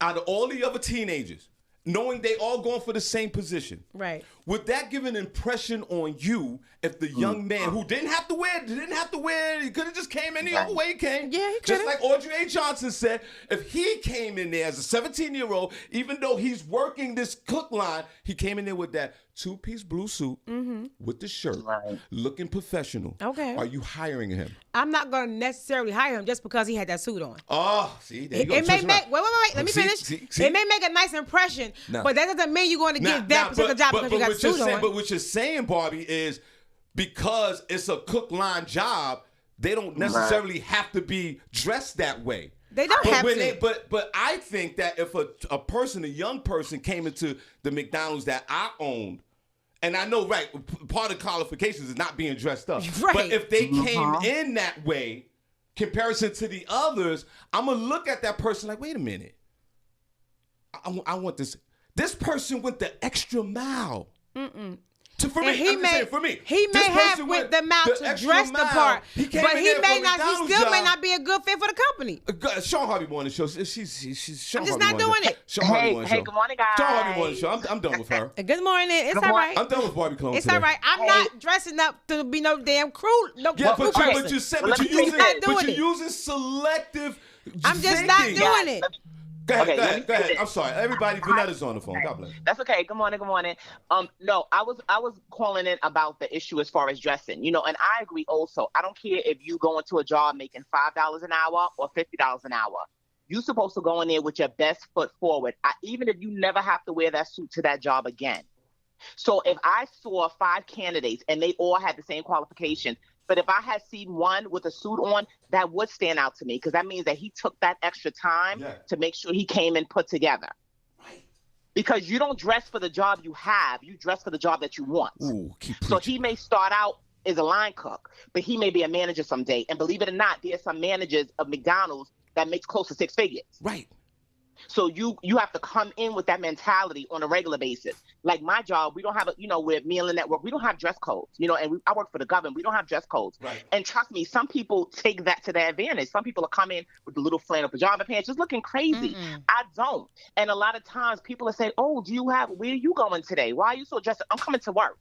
Out of all the other teenagers, knowing they all going for the same position. Right. Would that give an impression on you if the young man who didn't have to wear, he could have just came any other way he came. Yeah, he Just coulda. like Audrey A. Johnson said, if he came in there as a 17-year-old, even though he's working this cook line, he came in there with that two-piece blue suit with the shirt, looking professional. Okay. Are you hiring him? I'm not going to necessarily hire him just because he had that suit on. Oh, see, there you go. It may Twist make, around. wait, let me See, finish. see? It may make a nice impression, No. but that doesn't mean you're going to get that particular job because you got a what you're suit saying, on. But what you're saying, Barbi, is because it's a cook line job, they don't necessarily have to be dressed that way. They don't have to. But I think that if a young person came into the McDonald's that I owned, and I know, right, part of qualifications is not being dressed up. Right. But if they came in that way, comparison to the others, I'm going to look at that person like, wait a minute. I want this. This person went the extra mile. For me, He may have went the mile to dress the part, but he still may not be a good fit for the company. Shawn Harvey Morning Show. She's Shawn I'm just Harvey not Morning doing Show. it. Shawn Harvey Morning Show. Good morning, guys. Shawn Harvey Morning Show. I'm done with her. Good morning. It's all right. I'm done with Barbi Clone It's today. all right. I'm not dressing up to be no damn crew. No Yeah, crew but you're using selective. I'm just not doing it. Go ahead. Okay, Go ahead. I'm sorry. Everybody, Vanetta's on the phone. God bless. That's okay. Good morning. No, I was calling in about the issue as far as dressing, and I agree also. I don't care if you go into a job making $5 an hour or $50 an hour. You're supposed to go in there with your best foot forward, even if you never have to wear that suit to that job again. So if I saw 5 candidates and they all had the same qualifications, but if I had seen one with a suit on, that would stand out to me because that means that he took that extra time to make sure he came in put together. Right. Because you don't dress for the job you have, you dress for the job that you want. Ooh, so he may start out as a line cook, but he may be a manager someday. And believe it or not, there's some managers of McDonald's that makes close to 6 figures. Right. So you have to come in with that mentality on a regular basis. Like my job, we don't have with me and the network, we don't have dress codes, and I work for the government. We don't have dress codes. Right. And trust me, some people take that to their advantage. Some people are coming with the little flannel pajama pants, just looking crazy. I don't. And a lot of times people are saying, oh, where are you going today? Why are you so dressed? I'm coming to work.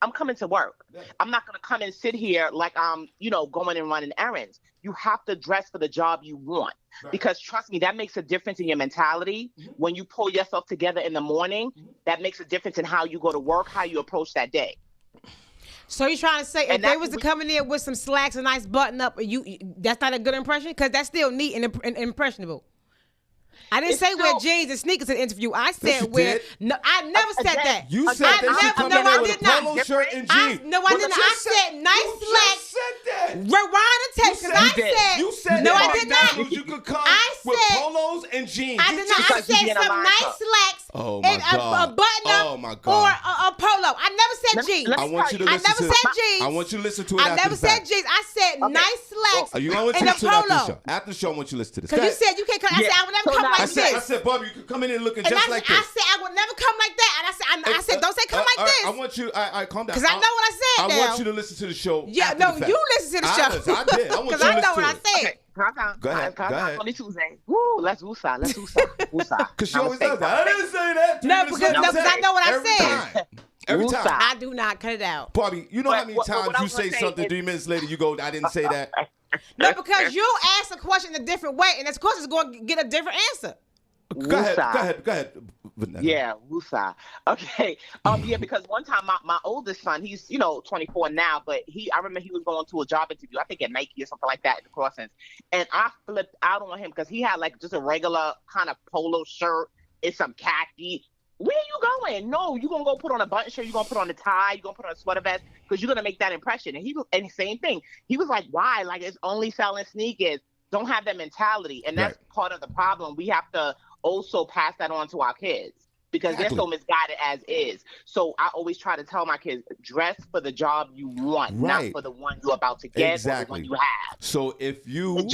Yeah. I'm not going to come and sit here like I'm, going and running errands. You have to dress for the job you want. Right. Because trust me, that makes a difference in your mentality. When you pull yourself together in the morning, that makes a difference in how you go to work, how you approach that day. So you're trying to say if they was to come in there with some slacks, a nice button up, that's not a good impression? Because that's still neat and impressionable. I didn't say wear jeans and sneakers in the interview. I said wear. No, I never said that. You said that she come in there with a polo shirt and jeans. No, I didn't. I said nice slacks. Said that. Rewind the tape because I said. You said no, that I did not. You could come with polos and jeans. I did not. I said some nice slacks and a button up or a polo. I never said jeans. I want you to listen to. I never said jeans. I want you to listen to it. I never said jeans. I said nice slacks and a polo. After the show, I want you to listen to this. Because you said you can't come. I said I would never come like I this. said, Barbi, you could come in and looking And just like this. I said I would never come like that. And I said, don't say come like this. I want you. I calm down. Because I know what I said. I now. want you to listen to the show. Yeah, after no, the fact. you listen to the show. I did. I want you Because to I listen know to what I it. said. Okay, calm down. Go ahead. Calm Go down. ahead. Only Tuesday. Woo, let's woosah. Let's woosah. Woosah. Because she No always mistake, does that. I didn't say that. No, because I know what I Every said. time. Every Woosah. time. I do not cut it out. Barbi, you know how many What times I you was gonna say say something, is- 3 minutes later you go, I didn't say that. No, because you ask a question a different way, and of course it's going to get a different answer. Go ahead. Woosah. Vanessa. Yeah, woosah. Okay. Yeah, because one time my oldest son, he's 24 now, but I remember he was going to a job interview, I think at Nike or something like that at the Crossings, and I flipped out on him because he had like just a regular kind of polo shirt and some khaki. Where are you going? No, you're gonna go put on a button shirt, you're gonna put on a tie, you're gonna put on a sweater vest because you're gonna make that impression. And same thing. He was like, why? Like, it's only selling sneakers. Don't have that mentality. And that's part of the problem. We have to also pass that on to our kids because they're so misguided as is. So I always try to tell my kids, dress for the job you want, not for the one you're about to get or the one you have. So if you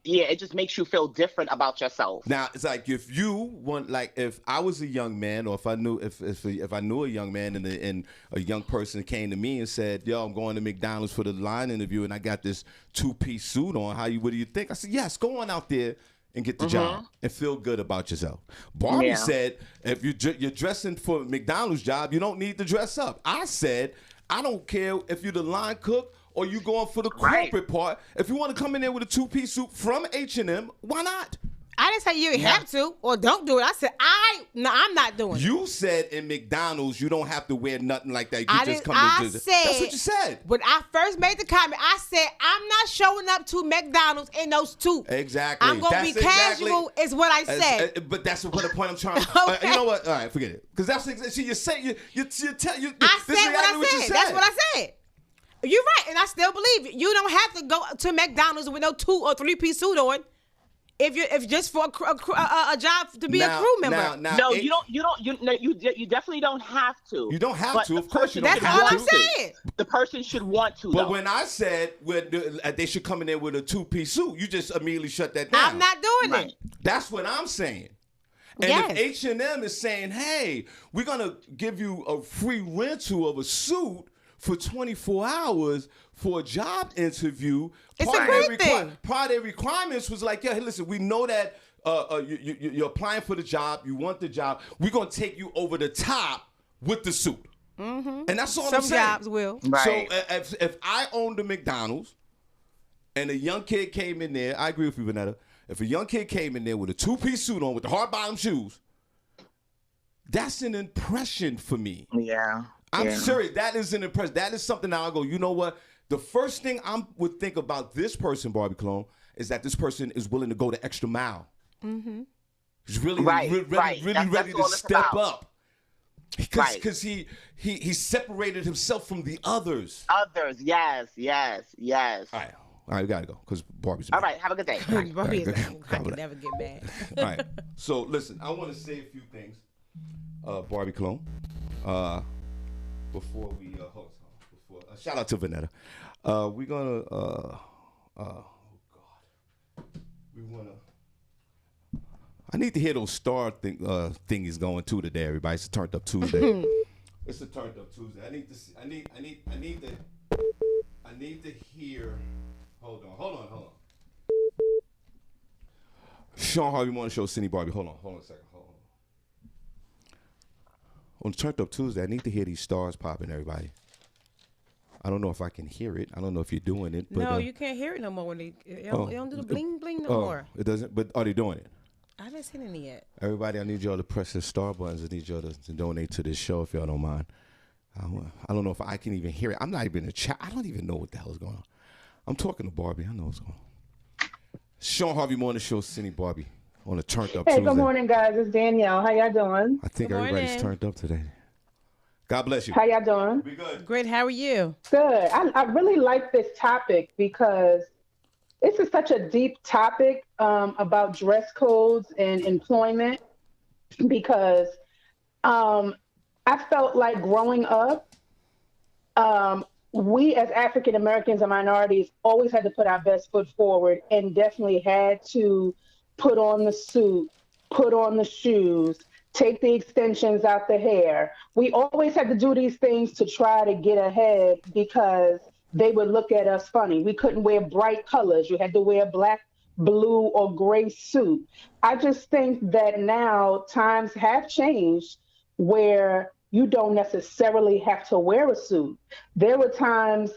it just makes you feel different about yourself. now, it's like if you want, like if I was a young man, or if I knew if I knew a young man and a young person came to me and said, "Yo, I'm going to McDonald's for the line interview, and I got this 2-piece suit on. What do you think?" I said, "Yes, go on out there and get the job and feel good about yourself." Barbi said, "If you're dressing for a McDonald's job, you don't need to dress up." I said, "I don't care if you're the line cook or you going for the corporate part. If you want to come in there with a 2-piece suit from H&M, why not?" I didn't say you have to or don't do it. I said I'm not doing it. You said in McDonald's you don't have to wear nothing like that. That's what you said. When I first made the comment, I said I'm not showing up to McDonald's in those suits. Exactly. I'm gonna be casual. Is what I said. But that's what the point I'm trying to. You know what? All right, forget it. Because that's exactly. See, you say you. I said what I said. That's what I said. You're right, and I still believe it. You don't have to go to McDonald's with no 2 or 3-piece suit on. If just for a job to be a crew member. No, you definitely don't have to. You don't have to. Of course you don't have to. have to. That's all I'm saying. The person should want to. But when I said they should come in there with a 2-piece suit, you just immediately shut that down. I'm not doing it. That's what I'm saying. And if H&M is saying, "Hey, we're gonna give you a free rental of a suit for 24 hours for a job interview," it's a great thing. Part of their requirements was like, "Yeah, hey, listen, we know that you're applying for the job, you want the job. We're gonna take you over the top with the suit." And that's all I'm saying. Some jobs will. Right. So if I owned a McDonald's and a young kid came in there, I agree with you, Vanetta. If a young kid came in there with a 2-piece suit on with the hard bottom shoes, that's an impression for me. Yeah. I'm serious. That is an impression. That is something I'll go, you know what? The first thing I would think about this person, Barbi Cologne, is that this person is willing to go the extra mile. He's really ready to step up. Because he separated himself from the others. Yes. All right, we gotta go because Barbi's. All right, have a good day. Barbi is I can never get mad. All right. So listen, I want to say a few things, Barbi Cologne. Before we shout out to Vanetta. We're gonna we wanna. I need to hear those star thingies going too today, everybody. It's a turned up Tuesday. It's a turned up Tuesday. I need to hear. Hold on. Shawn Harvey Morning Show, Senny Barbi. Hold on a second. On Turned Up Tuesday, I need to hear these stars popping, everybody. I don't know if I can hear it. I don't know if you're doing it. But, no, you can't hear it no more when they don't do the bling bling no more. It doesn't. But are they doing it? I haven't seen any yet. Everybody, I need y'all to press the star buttons. I need y'all to donate to this show if y'all don't mind. I don't know if I can even hear it. I'm not even in the chat. I don't even know what the hell is going on. I'm talking to Barbi. I know what's going on. Shawn Harvey Morning Show, Senny Barbi. On a turned up Tuesday. Good morning, guys. It's Danielle. How y'all doing? I think everybody's turned up today. God bless you. How y'all doing? We good. Great. How are you? Good. I really like this topic because this is such a deep topic about dress codes and employment. Because I felt like growing up, we as African Americans and minorities always had to put our best foot forward and definitely had to put on the suit put on the shoes, take the extensions out the hair. We always had to do these things to try to get ahead because they would look at us funny. We couldn't wear bright colors. You had to wear black, blue, or gray suit. I just think that now times have changed where you don't necessarily have to wear a suit. There were times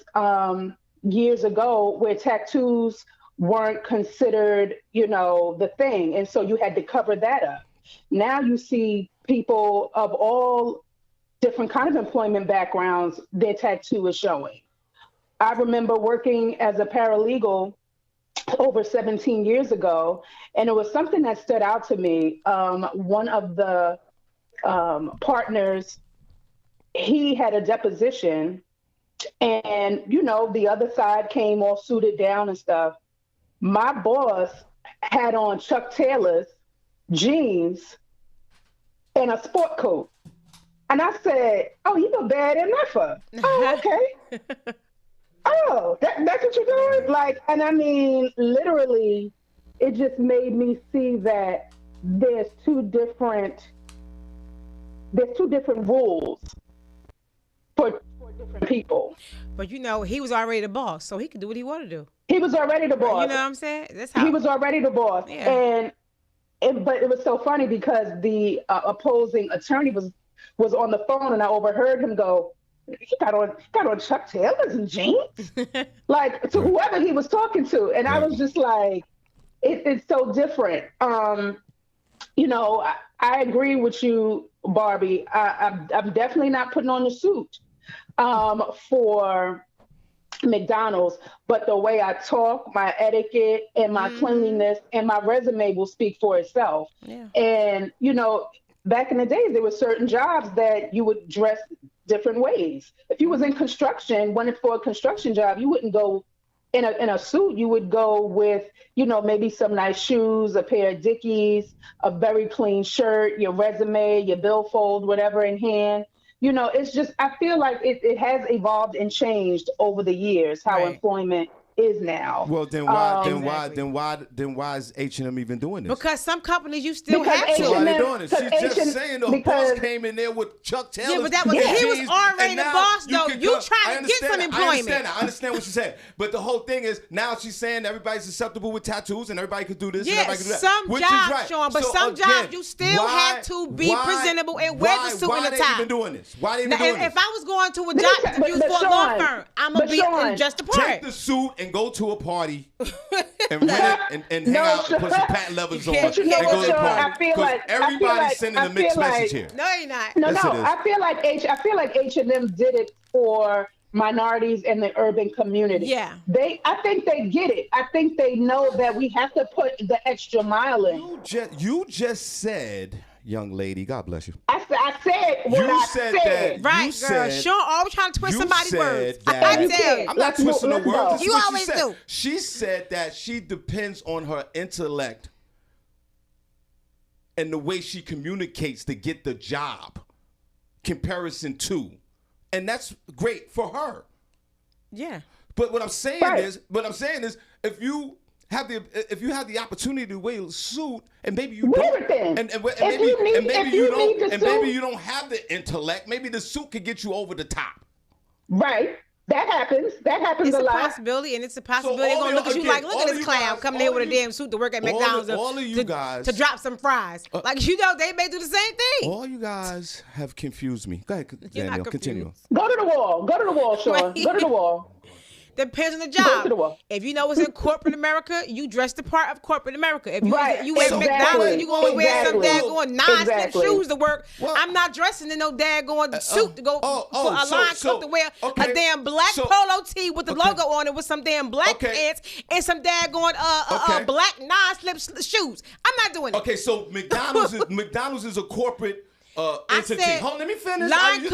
years ago where tattoos weren't considered, the thing. And so you had to cover that up. Now you see people of all different kind of employment backgrounds, their tattoo is showing. I remember working as a paralegal over 17 years ago, and it was something that stood out to me. One of the partners, he had a deposition, and, the other side came all suited down and stuff. My boss had on Chuck Taylor's jeans and a sport coat. And I said, "Oh, you a bad MFer." "Oh, okay." "Oh, that's what you're doing?" And I mean, literally, it just made me see that there's two different rules for different people. But he was already the boss, so he could do what he wanted to do. He was already the boss. You know what I'm saying? That's how he was already the boss. Yeah. But it was so funny because the opposing attorney was on the phone, and I overheard him go, "He got on Chuck Taylors and jeans," to whoever he was talking to, and I was just like, it's so different. I agree with you, Barbie. I'm definitely not putting on the suit for McDonald's, but the way I talk, my etiquette, and my cleanliness, and my resume will speak for itself. Yeah. And back in the days, there were certain jobs that you would dress different ways. If you was in construction, went for a construction job, you wouldn't go in a suit. You would go with, maybe some nice shoes, a pair of Dickies, a very clean shirt, your resume, your billfold, whatever in hand. It's just, I feel like it has evolved and changed over the years how employment is now. Well, then why is H&M even doing this? Because some companies you still have to. Why are they doing this? She's just saying the boss came in there with Chuck Taylor. Yeah, but that was he was already the boss though. You trying to get some employment. I understand what she said, but the whole thing is now she's saying everybody's susceptible with tattoos and everybody could do this and everybody could do that. Some which jobs, is right. Sean, but some jobs you still have to be presentable and wear the suit and the tie. Why are they even doing this? Why are they even doing this? If I was going to a job to use for a law firm, I'm gonna be just a part. Take the suit and go to a party and rent it and hang out and put some patent levers on and go to the party. Because everybody's sending a mixed message here. No, you're not. No, I feel like H&M did it for minorities in the urban community. Yeah. I think they get it. I think they know that we have to put the extra mile in. You just said, young lady, God bless you. I said what I said. Right, girl. Sean always trying to twist somebody's words. I tell you. I'm not twisting the words. You always do. She said that she depends on her intellect and the way she communicates to get the job. Comparison to. And that's great for her. Yeah. But what I'm saying is, if you have the opportunity to wear a suit, and maybe you don't, and maybe you don't have the intellect, maybe the suit could get you over the top. Right. That happens. That happens a lot. It's a possibility, and it's a possibility they're going to look at you like, look at this clown coming here with a damn suit to work at McDonald's to drop some fries. They may do the same thing. All you guys have confused me. Go ahead, Danielle, continue. Go to the wall, Sean. Go to the wall. Depends on the job. If you know it's in corporate America, you dress the part of corporate America. If you wear McDonald's and you going to wear some daggone non-slip shoes to work, I'm not dressing in no daggone suit to go for a line cook to wear a damn black polo tee with the logo on it with some damn black pants and some daggone black non-slip shoes. I'm not doing it. Okay, so McDonald's is a corporate entity. Hold on, let me finish. You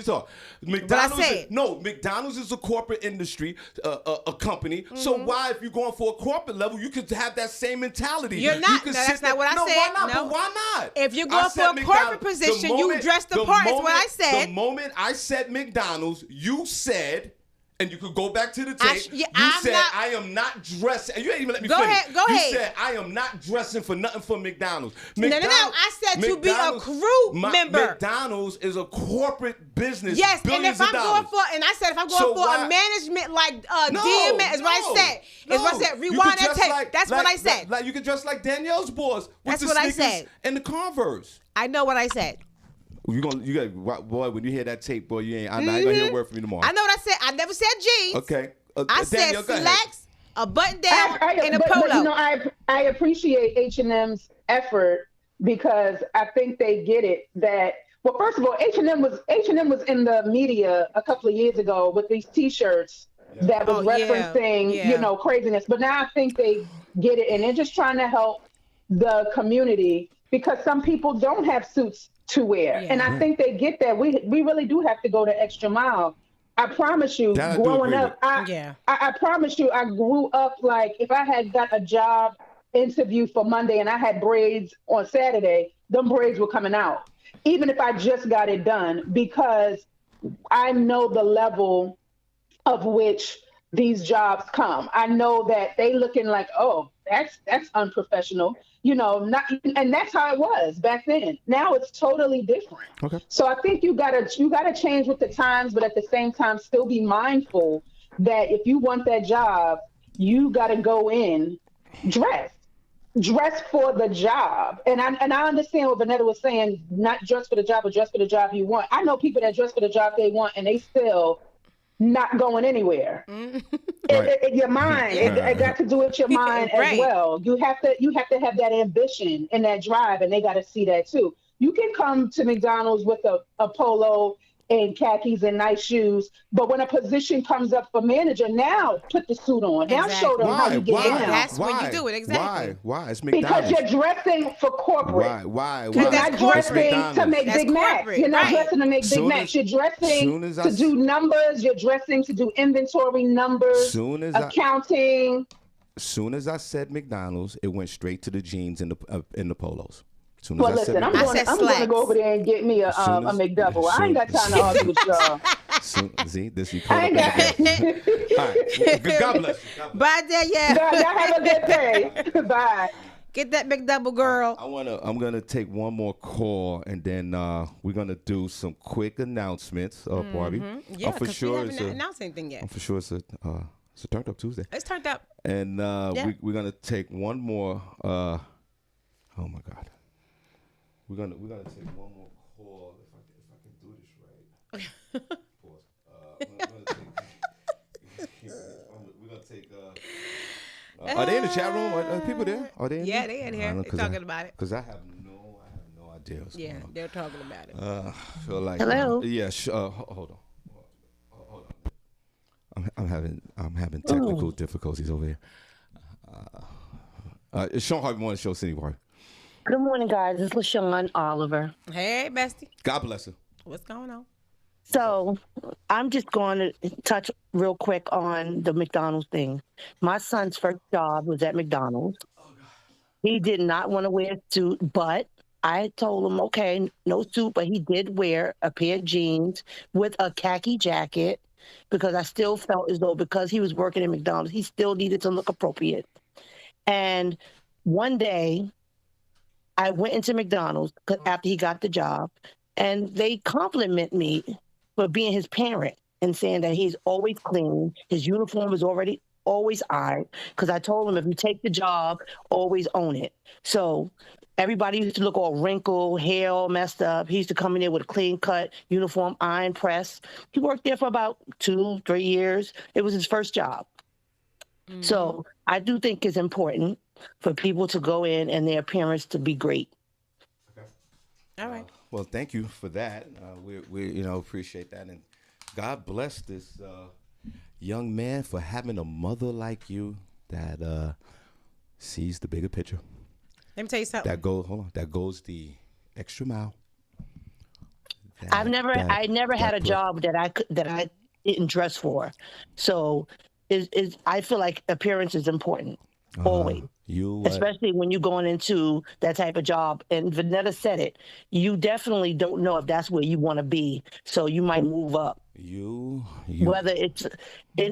talk. McDonald's is a corporate industry, a company. Mm-hmm. So why, if you're going for a corporate level, you could have that same mentality? You're not. That's not what I said. Why not? No. But why not? If you're going for a corporate position, you dress the part. Is what I said. The moment I said McDonald's, you said And you could go back to the tape. You said, I am not dressing. And you ain't even let me finish. Go ahead. You said, I am not dressing for nothing for McDonald's. No. I said to be a crew member. McDonald's is a corporate business. Yes, and if I'm going for a management like DMX, is what I said. Is what I said. Rewind that tape. That's what I said. Like you could dress like Danielle's boys. That's what I said. And the Converse. I know what I said. You got boy. When you hear that tape, boy, I'm not gonna hear a word from you tomorrow. I know what I said. I never said jeans. Okay. I Danielle, said slacks, a button down, and a polo. But, you know, I appreciate H&M's effort because I think they get it that. Well, first of all, H&M was in the media a couple of years ago with these T-shirts that was referencing craziness. But now I think they get it, and they're just trying to help the community because some people don't have suits to wear. And I think they get that. We really do have to go the extra mile. I promise you, growing up, I promise you, I grew up like if I had got a job interview for Monday and I had braids on Saturday, them braids were coming out. Even if I just got it done, because I know the level of which these jobs come. I know that they looking like, oh, that's unprofessional. And that's how it was back then. Now it's totally different. Okay. So I think you gotta change with the times, but at the same time, still be mindful that if you want that job, you gotta go in dress for the job. And I understand what Vanetta was saying, not dress for the job, but dress for the job you want. I know people that dress for the job they want, and they still not going anywhere. Your mind, it got to do with your mind as well. You have to have that ambition and that drive, and they got to see that too. You can come to McDonald's with a polo and khakis and nice shoes, but when a position comes up for manager, now put the suit on. Now show them how you get down. That's when you do it. Exactly. Why? It's McDonald's. Because you're dressing for corporate. Why? You're not dressing to make Big Macs. You're not dressing to make Big Macs. You're dressing to do numbers. You're dressing to do inventory numbers, accounting. Soon as I said McDonald's, it went straight to the jeans and the polos. Well, listen, I'm going to go over there and get me a McDouble. I ain't got time to argue with y'all. See, this you call it. All right. God bless you. Bye, Danielle. Y'all have a good day. Bye. Get that McDouble, girl. I'm gonna take one more call, and then we're gonna do some quick announcements. Barbie. Yeah, because we haven't announced anything yet. I'm for sure it's a Turned Up Tuesday. It's turned up. And we're gonna take one more. Oh my God. We're gonna take one more call if I can do this right. We're gonna take. Are they in the chat room? Are people there? Are they in there? They in here. They're talking about it. Because I have no idea what's going on. They're talking about it. Feel like hello. Hold on. I'm having technical difficulties over here. It's Shawn Harvey Morning Show, Senny Barbi. Good morning, guys. It's LaShawn Oliver. Hey, bestie. God bless her. What's going on? So I'm just going to touch real quick on the McDonald's thing. My son's first job was at McDonald's. He did not want to wear a suit, but I told him, okay, no suit, but he did wear a pair of jeans with a khaki jacket because I still felt as though because he was working at McDonald's, he still needed to look appropriate. And one day, I went into McDonald's after he got the job, and they compliment me for being his parent and saying that he's always clean. His uniform is always ironed, because I told him if you take the job, always own it. So everybody used to look all wrinkled, hair all messed up. He used to come in there with a clean cut uniform, iron press. He worked there for about 2-3 years. It was his first job. Mm-hmm. So I do think it's important for people to go in and their appearance to be great. Okay. All right. Well, thank you for that. We appreciate that, and God bless this young man for having a mother like you that sees the bigger picture. Let me tell you something. That goes the extra mile. I never had a job that I didn't dress for, so I feel like appearance is important always. Especially when you're going into that type of job. And Vanetta said it. You definitely don't know if that's where you want to be. So you might move up. Whether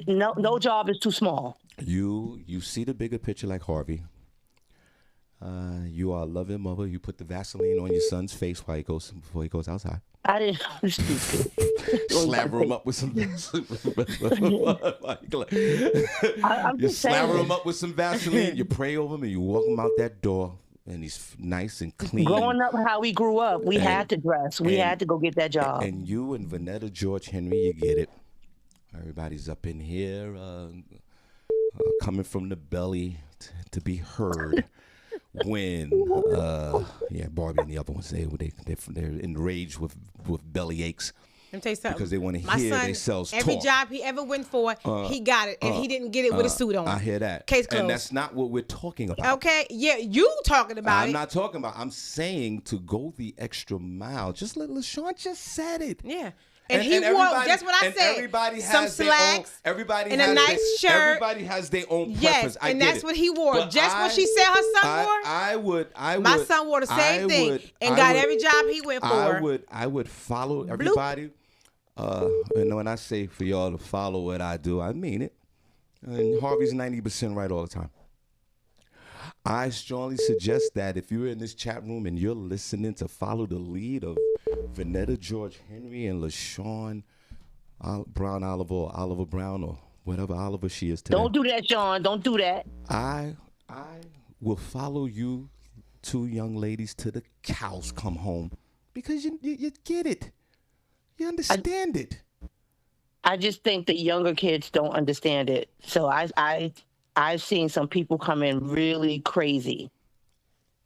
no job is too small. You see the bigger picture like Harvey. You are a loving mother. You put the Vaseline on your son's face before he goes outside. I didn't. I'm stupid. Slaver him up with some. You slaver him up with some Vaseline. You pray over him and you walk him out that door, and he's nice and clean. Growing up, how we grew up, we had to dress. We had to go get that job. And you and Vanetta George Henry, you get it. Everybody's up in here, coming from the belly to be heard. When Barbi and the other ones they're enraged with belly aches. Let me tell you something. Because they want to hear themselves talk. Every job he ever went for, he got it, and he didn't get it with a suit on. I hear that. Case closed. And that's not what we're talking about. Okay, yeah, you talking about it. I'm not talking about. I'm saying to go the extra mile. Just let LaShawn just said it. Yeah. And he wore, that's what I said. Everybody has some slacks, everybody and has a nice shirt. Everybody has their own preference. Yes, and that's what he wore. But just what she said her son wore. I would. My son wore the same thing and got every job he went for. I would follow everybody. And when I say for y'all to follow what I do, I mean it. And Harvey's 90% right all the time. I strongly suggest that if you're in this chat room and you're listening, to follow the lead of Vanetta George Henry and LaShawn Brown Oliver, or Oliver Brown, or whatever Oliver she is today. Don't do that, Sean. Don't do that. I will follow you two young ladies to the cows come home, because you get it. You understand it. I just think the younger kids don't understand it. So I've seen some people come in really crazy,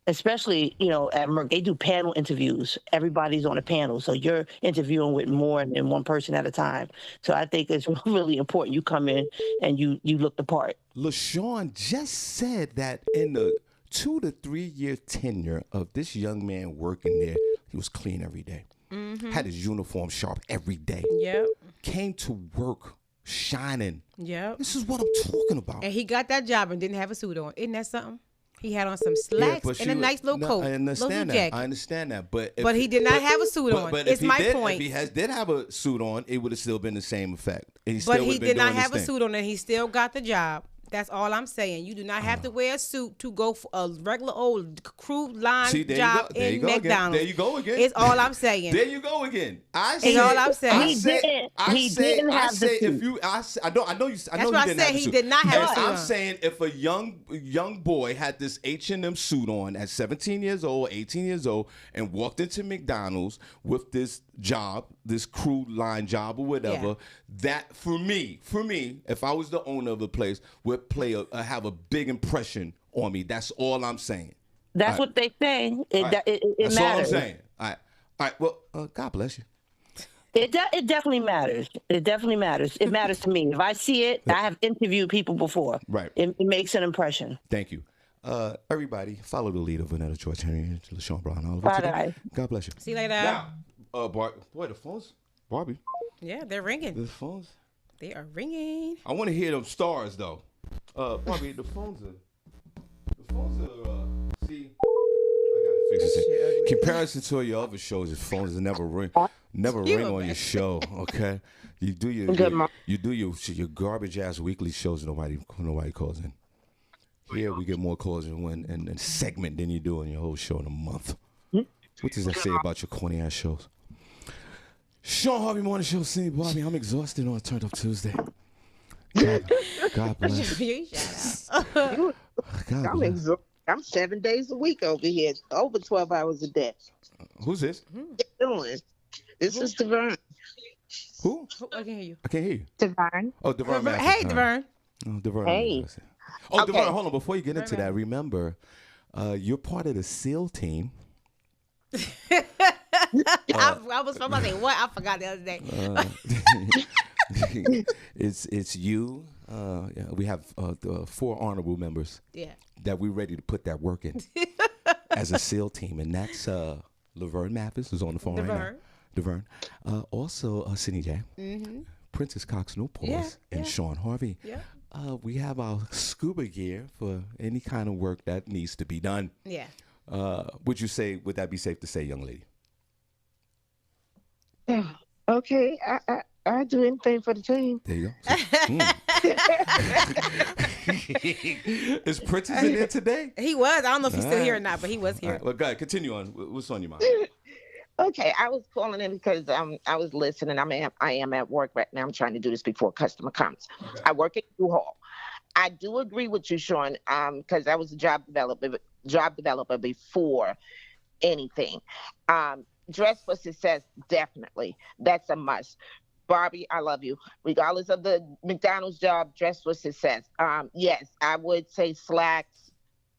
especially, at Merck. They do panel interviews. Everybody's on a panel. So you're interviewing with more than one person at a time. So I think it's really important you come in and you look the part. LaShawn just said that in the 2 to 3 year tenure of this young man working there, he was clean every day. Mm-hmm. Had his uniform sharp every day. Yep. Came to work shining. Yep. This is what I'm talking about. And he got that job and didn't have a suit on. Isn't that something? He had on some slacks and a nice little coat. I understand that. I understand that. But he did not have a suit on. It's my point. If he did have a suit on, it would have still been the same effect. But he did not have a suit on, and he still got the job. That's all I'm saying. You do not have to wear a suit to go for a regular old crew line job in McDonald's. There you go again. It's all I'm saying. There you go again. It's all I'm saying. He didn't have the suit. I know you didn't have the suit. He did not have a suit. I'm saying if a young boy had this H&M suit on at 17 years old, 18 years old, and walked into McDonald's with this job, this crew line job or whatever, that for me, if I was the owner of the place, would have a big impression on me. That's all I'm saying. That's what they say. It That's matters. all I'm saying. All right. Well, God bless you. It definitely matters. It definitely matters. It matters to me. If I see it, I have interviewed people before. Right. It makes an impression. Thank you. Everybody, follow the lead of Vanetta George Henry and LaShawn Brown Oliver. Bye. God bless you. See you later. Now, boy, the phones, Barbi. Yeah, they're ringing. The phones. They are ringing. I want to hear them stars though. Barbi, the phones are. See, I gotta fix this. Comparison to your other shows, your phones never ring on your show. Okay, you do your garbage ass weekly shows. Nobody calls in. Here we get more calls in one segment than you do in your whole show in a month. What does that say about your corny ass shows? Shawn Harvey Morning Show, Senny, Barbi. I'm exhausted on a Turned Up Tuesday. God bless. I'm 7 days a week over here, over 12 hours a day. Who's this? This is Devern. Who? I can't hear you. I can't hear you. Devern. Oh, Devern. Hey, Devern. Oh, Devern. Hey. Oh, okay. Devern, hold on. Before you get into that, remember, you're part of the SEAL team. I was about to say what? I forgot the other day. It's you. We have 4 honorable members. Yeah. That we're ready to put that work in as a SEAL team, and that's Laverne Mathis, who's on the phone right now. Devern. Also, Senny J. Mm-hmm. Princess Cox Newport and Shawn Harvey. Yeah. we have our scuba gear for any kind of work that needs to be done. Yeah. Would that be safe to say, young lady? Yeah. Okay, I do anything for the team. There you go. Is Princess in there today? He was. I don't know if he's still here or not, but he was here. All right, well, go ahead. Continue on. What's on your mind? Okay, I was calling in because I was listening. I am at work right now. I'm trying to do this before a customer comes. Okay. I work at U-Haul. I do agree with you, Shawn, because I was a job developer before anything. Dress for success, definitely. That's a must. Barbi, I love you. Regardless of the McDonald's job, dress for success. Yes, I would say slacks,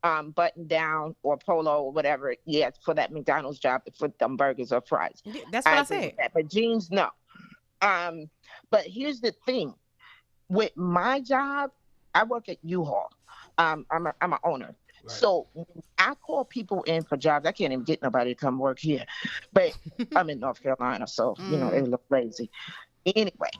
button down or polo or whatever. Yes, for that McDonald's job, for them burgers or fries. That's what I said. But jeans, no. But here's the thing. With my job, I work at U-Haul. I'm an owner. Right. So I call people in for jobs. I can't even get nobody to come work here. But I'm in North Carolina, so, they look lazy. Anyway,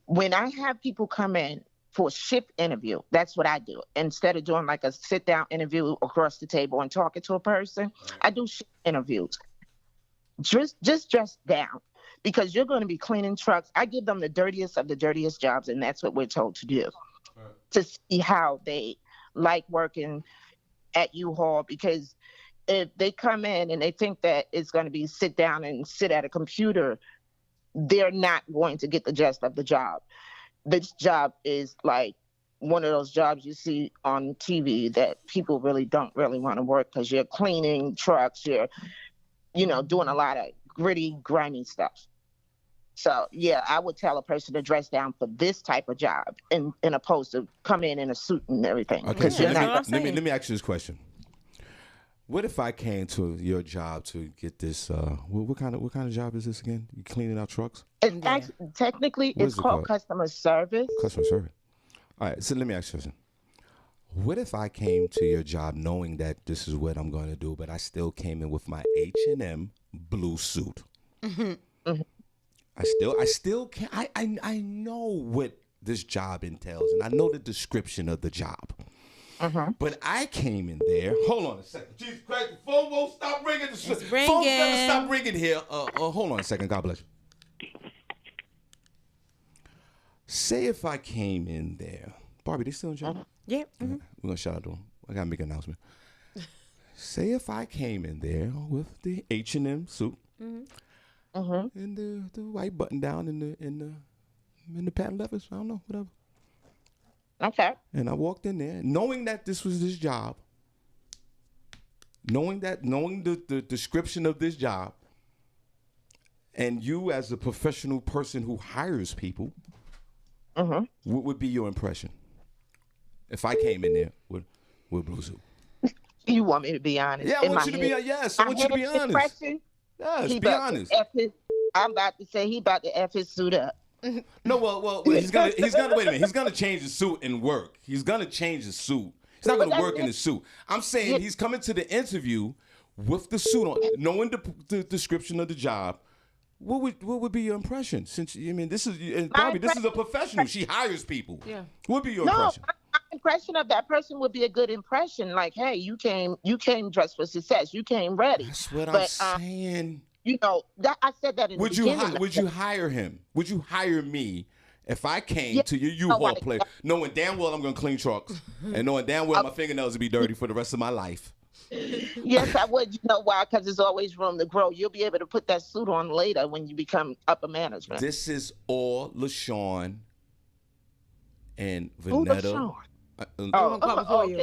when I have people come in for a shift interview, that's what I do. Instead of doing like a sit-down interview across the table and talking to a person, I do shift interviews. Just dress down because you're going to be cleaning trucks. I give them the dirtiest of the dirtiest jobs, and that's what we're told to do, to see how they like working at U-Haul, because if they come in and they think that it's going to be sit down and sit at a computer, they're not going to get the gist of the job. This job is like one of those jobs you see on TV that people don't really want to work because you're cleaning trucks, you're, doing a lot of gritty, grimy stuff. So, yeah, I would tell a person to dress down for this type of job in opposed to come in a suit and everything. Okay, so let me ask you this question. What if I came to your job to get this? What kind of job is this again? You cleaning out trucks? Technically, it's called customer service. Customer service. All right, so let me ask you something. What if I came to your job knowing that this is what I'm going to do, but I still came in with my H&M blue suit? Mm-hmm. Mm-hmm. I still can't. I know what this job entails, and I know the description of the job. Uh-huh. But I came in there. Hold on a second. Jesus Christ, the phone won't stop ringing. The phone's gonna stop ringing here. Hold on a second. God bless you. Say if I came in there, Barbi, they still in job? Yeah. Mm-hmm. We're gonna shout out to them. I gotta make an announcement. Say if I came in there with the H&M suit. Mm-hmm. Uh-huh. And the white button down in the patent leathers. I don't know, whatever. Okay. And I walked in there knowing that this was this job, knowing the description of this job, and you as a professional person who hires people, what would be your impression if I came in there with blue suit? You want me to be honest? Yeah, I want you to be honest. I want you to be honest. Yes, be honest. I'm about to say he about to F his suit up. No, well, he's gonna wait a minute. He's gonna change his suit and work. He's gonna change his suit. He's not gonna work in his suit. I'm saying he's coming to the interview with the suit on, knowing the description of the job. What would be your impression? Since this is Barbi, this is a professional. She hires people. Yeah. What would be your impression? My impression of that person would be a good impression. Like, hey, you came dressed for success. You came ready. That's what I'm saying. I said that in the beginning. Would you hire him? Would you hire me if I came to your U-Haul place, knowing damn well I'm going to clean trucks and knowing damn well my fingernails will be dirty for the rest of my life? Yes, I would. You know why? Because there's always room to grow. You'll be able to put that suit on later when you become upper management. This is all LaShawn and Vanetta.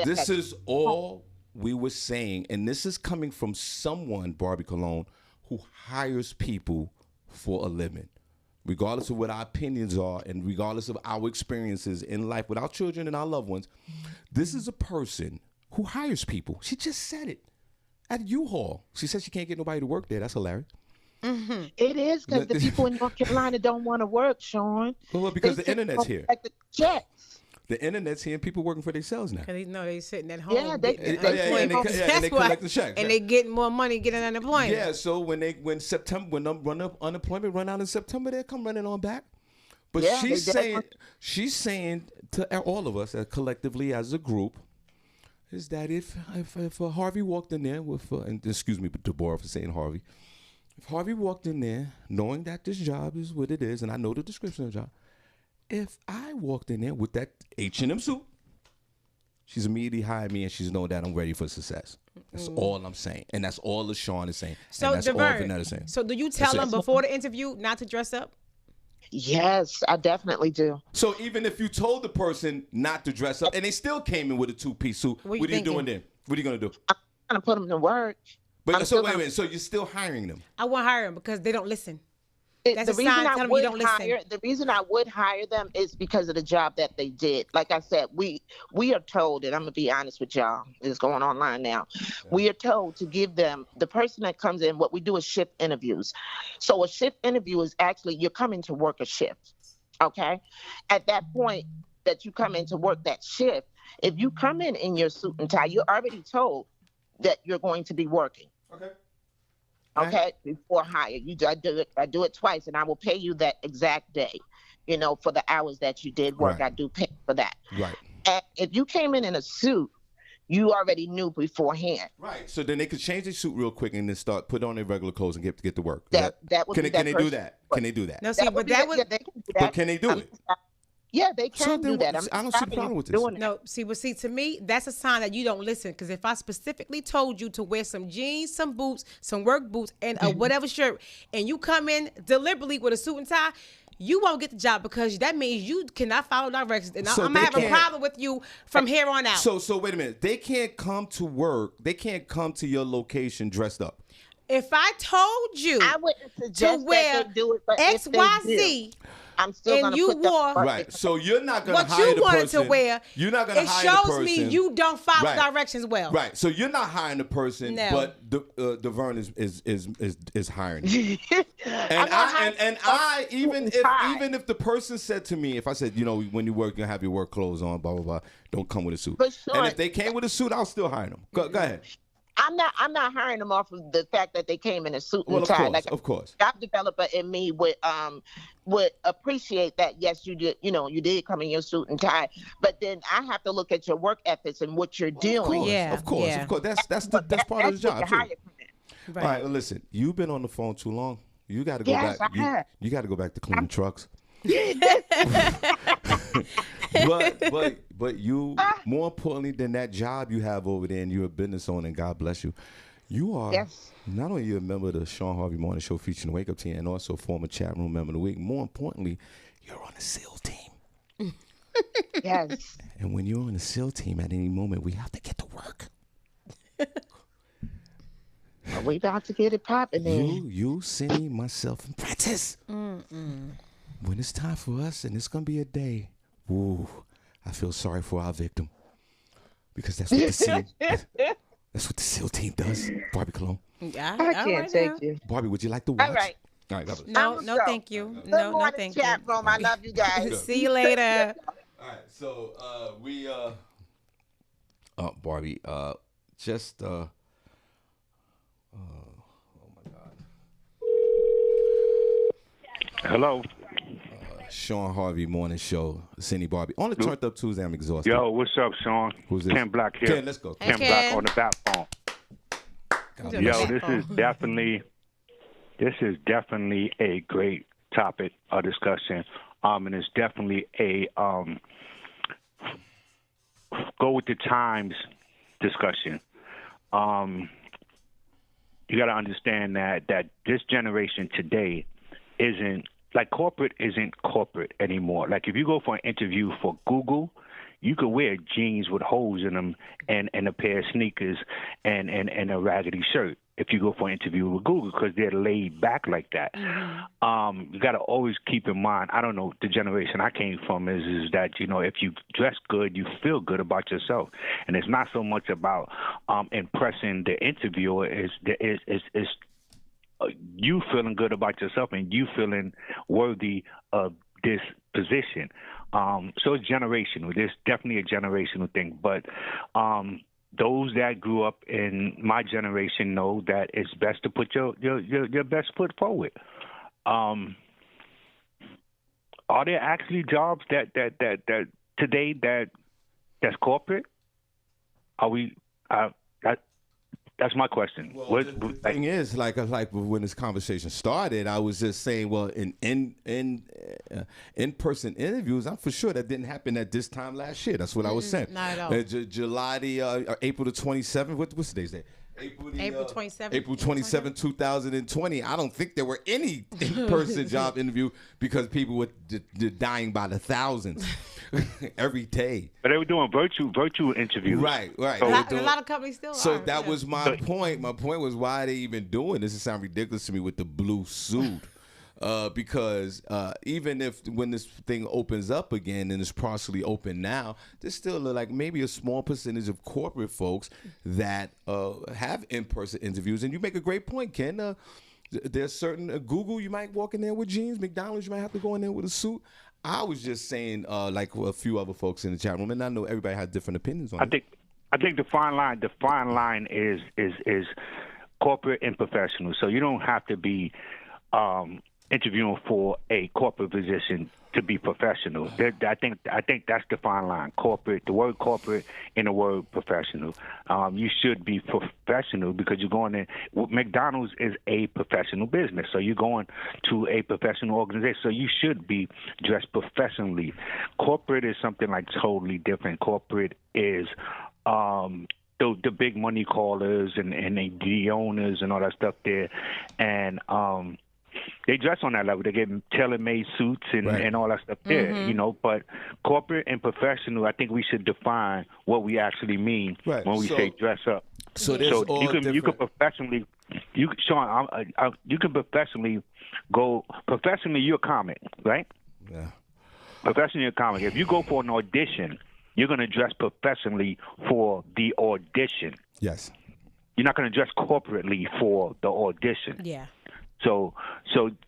This is all we were saying, and this is coming from someone, Barbi Cologne, who hires people for a living. Regardless of what our opinions are and regardless of our experiences in life with our children and our loved ones, this is a person who hires people. She just said it at U-Haul. She said she can't get nobody to work there. That's hilarious. Mm-hmm. It is because the people in North Carolina don't want to work, Shawn. Well, because the internet's here. Checks. The internet's here and people working for themselves now. Because they sitting at home. Yeah, they collect the checks. And they getting more money getting unemployment. Yeah, so when unemployment run out in September, they'll come running on back. But Yeah, she's saying to all of us collectively as a group is that if Harvey walked in there with and excuse me, Deborah for saying Harvey, if Harvey walked in there knowing that this job is what it is, and I know the description of the job, if I walked in there with that H&M suit, she's immediately hired me and she's know that I'm ready for success. That's all I'm saying, and that's all LaShawn is saying. So and that's all Devern, Vanetta saying. so do you tell them before the interview not to dress up? Yes, I definitely do. So even if you told the person not to dress up and they still came in with a 2-piece suit, what are you doing then? What are you going to do? I'm going to put them to work. But so wait a minute. So you're still hiring them? I won't hire them because they don't listen. That's a sign telling them you don't listen. The reason I would hire them is because of the job that they did. Like I said, we are told, and I'm going to be honest with y'all, it's going online now. Yeah. We are told to give them, the person that comes in, what we do is shift interviews. So a shift interview is actually, you're coming to work a shift, okay? At that point that you come in to work that shift, if you come in your suit and tie, you're already told that you're going to be working. Okay. Okay, before hire. I do it twice, and I will pay you that exact day, for the hours that you did work. Right. I do pay for that. Right. And if you came in a suit, you already knew beforehand. Right. So then they could change their suit real quick and then put on their regular clothes and get to work. That would can be they do that? Can they do that? No, see, but that would. They can do that. But can they do it? Yeah, they can do that. I don't see the problem with this. No, see, to me, that's a sign that you don't listen. Because if I specifically told you to wear some jeans, some boots, some work boots, and a whatever shirt, and you come in deliberately with a suit and tie, you won't get the job because that means you cannot follow directions. And I'm going to have a problem with you from here on out. So wait a minute. They can't come to work. They can't come to your location dressed up. If I told you I wouldn't suggest to wear that they do it, but XYZ, I'm still and you wore right. So you're not going to what hire you the wanted person. to wear. You're not going to hire the person. It shows me you don't follow right. directions well. Right. So you're not hiring the person, no. but Devern is hiring you. and I even if the person said to me, if I said, when you work, you have your work clothes on, blah blah blah, don't come with a suit. Sure. And if they came with a suit, I'll still hire them. Go ahead. I'm not hiring them off of the fact that they came in a suit and tie. Of course. Job developer in me would appreciate that. Yes, you did. You did come in your suit and tie, but then I have to look at your work ethics and what you're doing. Of course. That's part of the job too. Right. All right. Well, listen, you've been on the phone too long. You got to go back. You got to go back to cleaning trucks. But you, more importantly than that job you have over there, and you're a business owner, and God bless you. You are not only a member of the Shawn Harvey Morning Show featuring the Wake Up Team, and also former chat room member of the week. More importantly, you're on a SEAL team. Yes. And when you're on a SEAL team, at any moment, we have to get to work. We about to get it popping then. You, Senny, myself, and Prentice. When it's time for us, and it's gonna be a day. Ooh, I feel sorry for our victim because that's what the SEAL. That's what the SEAL team does. Barbi Cologne. Yeah, I can't take you. Barbi, would you like to watch? All right. All right, God bless. No, thank you. No, thank chat you. room. I love you guys. See you later. All right, so we Barbi, just oh my God. Hello. Shawn Harvey Morning Show, Senny Barbi. On the Turned Up Tuesday, I'm exhausted. Yo, what's up, Shawn? Who's this? Ken Black here. Ken, let's go. Ken Black on the back phone. Yo, this is definitely a great topic of discussion. And it's definitely a go with the times discussion. You got to understand that this generation today isn't like corporate isn't corporate anymore. Like if you go for an interview for Google, you could wear jeans with holes in them and a pair of sneakers and a raggedy shirt if you go for an interview with Google because they're laid back like that. Mm-hmm. You got to always keep in mind, I don't know, the generation I came from is that, if you dress good, you feel good about yourself. And it's not so much about impressing the interviewer. It's you feeling good about yourself and you feeling worthy of this position. So it's generational. There's definitely a generational thing. But those that grew up in my generation know that it's best to put your best foot forward. are there actually jobs that today that's corporate? Are we? That's my question. Well, the thing is, like when this conversation started, I was just saying, well, in-person interviews, I'm for sure that didn't happen at this time last year. That's what I was saying. Not at all. April the 27th. What's today's date? April 27th. April 27, 2020. I don't think there were any in-person job interview because people were dying by the thousands every day. But they were doing virtual interviews. Right. A lot of companies still So are. that was my point. My point was, why are they even doing this? It sounds ridiculous to me with the blue suit. Because even if when this thing opens up again and it's partially open now, there's still like maybe a small percentage of corporate folks that have in-person interviews. And you make a great point, Ken. There's certain Google, you might walk in there with jeans. McDonald's, you might have to go in there with a suit. I was just saying, like a few other folks in the chat room, and I know everybody has different opinions on it. I think the fine line is corporate and professional. So you don't have to be interviewing for a corporate position to be professional. I think that's the fine line. Corporate, the word corporate and the word professional. You should be professional because you're going in. McDonald's is a professional business, so you're going to a professional organization. So you should be dressed professionally. Corporate is something like totally different. Corporate is the big money callers and the owners and all that stuff there, and they dress on that level. They get tailor-made suits and all that stuff there, you know. But corporate and professional, I think we should define what we actually mean when we say dress up. So you can professionally, Shawn, you can professionally go. Professionally, you're a comic, right? Yeah. Professionally, you're a comic. If you go for an audition, you're going to dress professionally for the audition. Yes. You're not going to dress corporately for the audition. Yeah. So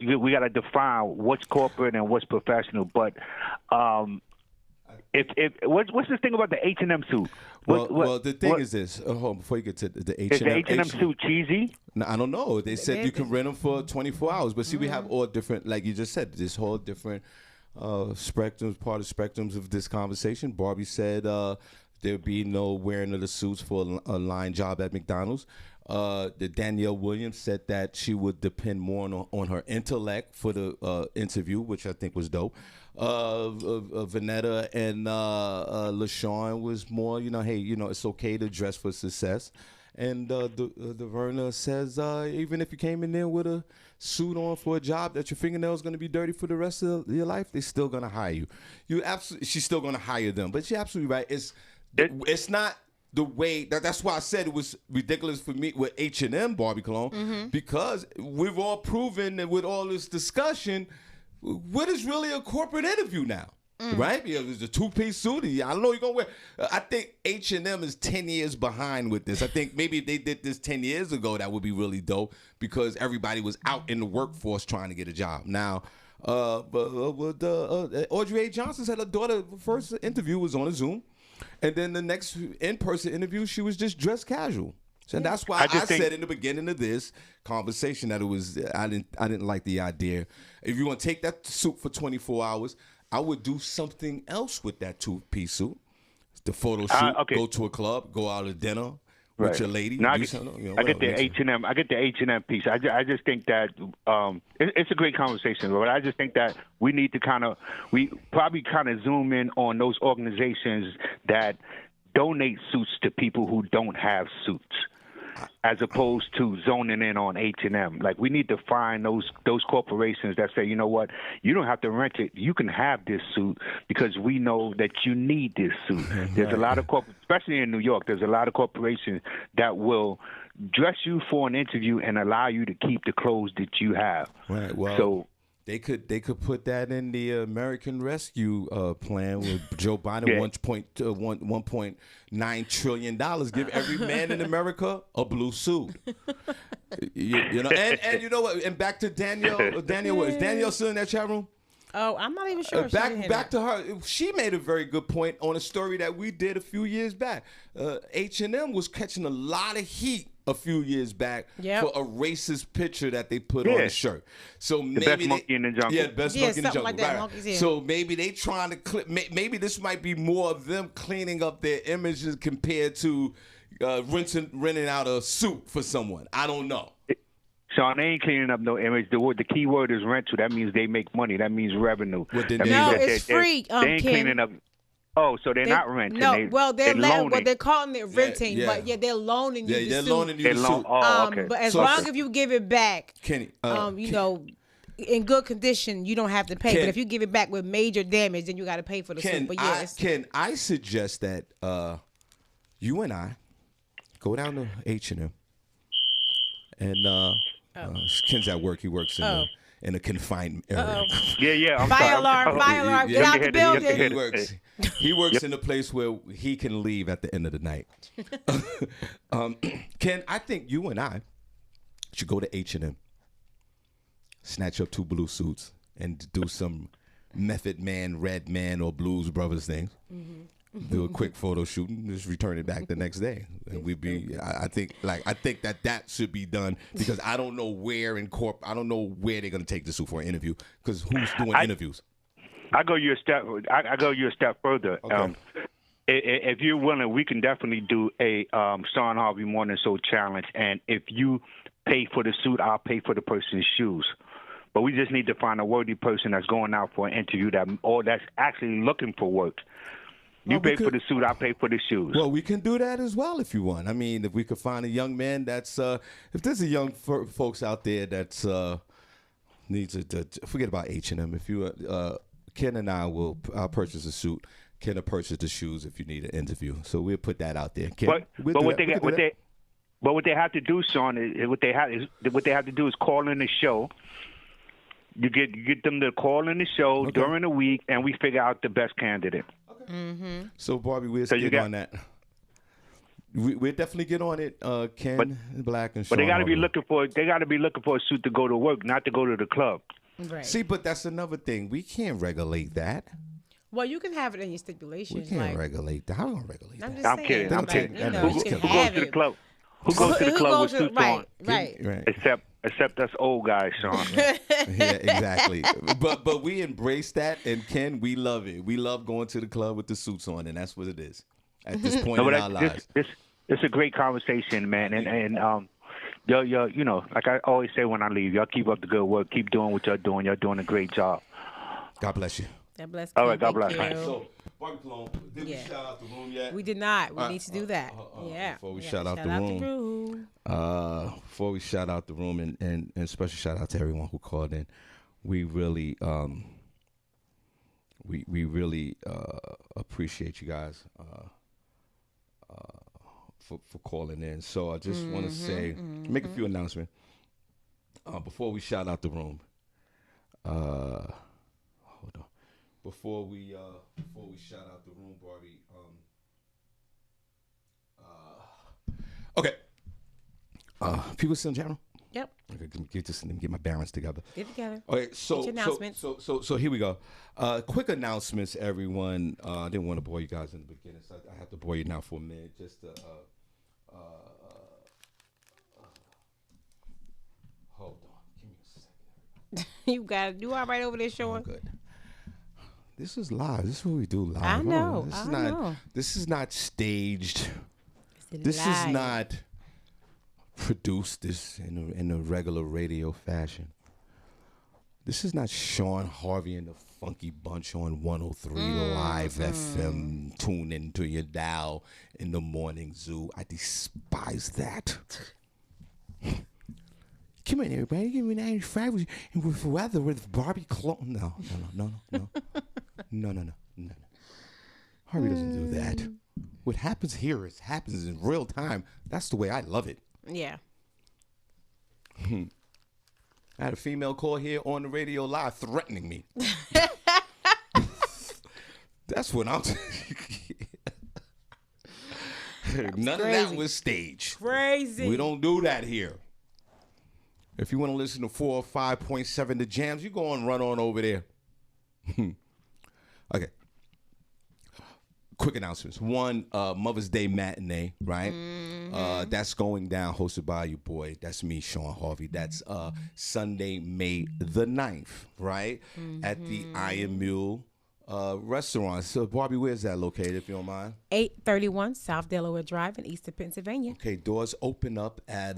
we got to define what's corporate and what's professional. But what's this thing about the H&M suit? Well, the thing is this. Hold on, before you get to the H&M. Is the H&M suit cheesy? No, I don't know. They said you can rent them for 24 hours. But see, we have all different, like you just said, this whole different spectrums, part of spectrums of this conversation. Barbi said there'd be no wearing of the suits for a line job at McDonald's. The Danielle Williams said that she would depend more on her intellect for the interview, which I think was dope. Vanetta and LaShawn was more, hey, it's okay to dress for success. And the Verna says even if you came in there with a suit on for a job that your fingernails going to be dirty for the rest of your life, they're still going to hire you. She's still going to hire them. But you're absolutely right. It's not the way that's why I said it was ridiculous for me with H&M Barbie cologne, because we've all proven that with all this discussion, what is really a corporate interview now, right? Because it's a two-piece suit. I don't know what you're gonna wear. I think H&M is 10 years behind with this. I think maybe if they did this 10 years ago, that would be really dope because everybody was out in the workforce trying to get a job. Now, Audrey A. Johnson said her daughter's first interview was on a Zoom. And then the next in-person interview, she was just dressed casual. And that's why I said in the beginning of this conversation that I didn't like the idea. If you want to take that suit for 24 hours, I would do something else with that two-piece suit. The photo shoot, go to a club, go out to dinner with your lady. No, I get the H&M. I get the H&M piece. I just think that it's a great conversation, but I just think that we need to probably zoom in on those organizations that donate suits to people who don't have suits, as opposed to zoning in on H&M. Like, we need to find those corporations that say, you know what, you don't have to rent it. You can have this suit because we know that you need this suit. There's a lot of especially in New York, there's a lot of corporations that will dress you for an interview and allow you to keep the clothes that you have. Right. Well, so they could put that in the American Rescue Plan with Joe Biden, $1.9 trillion. Give every man in America a blue suit. you know, and you know what? And back to Danielle. Danielle, is Danielle still in that chat room? Oh, I'm not even sure. Back to her. She made a very good point on a story that we did a few years back. H&M was catching a lot of heat a few years back for a racist picture that they put on the shirt. So the maybe best monkey in the jungle. Yeah, best monkey in the jungle. Like that, right. So maybe they trying to maybe this might be more of them cleaning up their images compared to renting out a suit for someone. I don't know. Sean, they ain't cleaning up no image. The key word is rental. That means they make money. That means revenue. It's free. They ain't cleaning up. Oh, so they're not renting. No, they're calling it renting, yeah. but they're loaning you the they're suit. loaning you the suit. Oh, okay. But as long as you give it back, Kenny, in good condition, you don't have to pay. But if you give it back with major damage, then you got to pay for the suit. But yes, I suggest that you and I go down to H&M, and Ken's at work. He works in a confined area. Yeah. Fire alarm! Get out the building. He works in a place where he can leave at the end of the night. Ken, I think you and I should go to H&M, snatch up 2 blue suits, and do some Method Man, Red Man, or Blues Brothers things. Do a quick photo shoot and just return it back the next day, and we'd be. I think that should be done, because I don't know where I don't know where they're gonna take the suit for an interview, because who's doing interviews? I go you a step. I go you a step further. Okay. If you're willing, we can definitely do a Shawn Harvey Morning Show challenge. And if you pay for the suit, I'll pay for the person's shoes. But we just need to find a worthy person that's going out for an interview that's actually looking for work. You pay for the suit, I pay for the shoes. Well, we can do that as well if you want. I mean, if we could find a young man that's if there's a young folks out there that's needs to forget about H&M. If you Ken and I'll purchase a suit. Ken will purchase the shoes if you need an interview. So we'll put that out there. Ken, but what they have to do, Sean, is what they have to do is call in the show. You get them to call in the show during the week, and we figure out the best candidate. Mm-hmm. So Barbi, we'll get on that. We'll definitely get on it. Ken Black and Shawn. But they got to be looking for a suit to go to work, not to go to the club. Right. See, but that's another thing. We can't regulate that. Well, you can have it in your stipulations. We can't regulate that. How are we gonna regulate that? I'm kidding. I'm kidding. Who goes to the club? Who goes to the club with suits on? Right. Except us old guys, Sean. Yeah, exactly. But we embrace that, and Ken, we love it. We love going to the club with the suits on, and that's what it is at this point in our lives. It's a great conversation, man, and y'all, you know, like I always say when I leave, y'all keep up the good work. Keep doing what y'all doing. Y'all doing a great job. God bless you. God bless. All right, God bless. So, Barbi Cologne, did we shout out the room yet? We did not. We need to do that. Before we shout out the room. Before we shout out the room, and special shout out to everyone who called in. We really, we really appreciate you guys for calling in. So I just want to say, make a few announcements before we shout out the room. Hold on. Before we shout out the room, Barbi. Okay. People still in general? Yep. Okay, let me get my balance together. Get together. Okay, so here we go. Quick announcements, everyone. I didn't want to bore you guys in the beginning, so I have to bore you now for a minute, just to hold on. Give me a second. You got to do all right over there, Sean. Good. This is live. This is what we do live. I know. This is not staged. This is not produced in a regular radio fashion. This is not Shawn Harvey and the Funky Bunch on 103 Live FM. Tune into your dial in the morning zoo. I despise that. Come on, everybody. Give me 95 with weather with Barbi Cologne. No. Harvey doesn't do that. What happens here happens in real time. That's the way I love it. Yeah. I had a female call here on the radio live threatening me. That's what I'm None of that was staged. Crazy. We don't do that here. If you want to listen to 405.7 The Jams, you go and run on over there. Okay. quick announcements. One, Mother's Day matinee, right? That's going down, hosted by your boy. That's me, Shawn Harvey. That's Sunday, May the 9th, right? At the Iron Mule restaurant. So, Barbi, where's that located, if you don't mind? 831 South Delaware Drive in Eastern Pennsylvania. Okay, doors open up at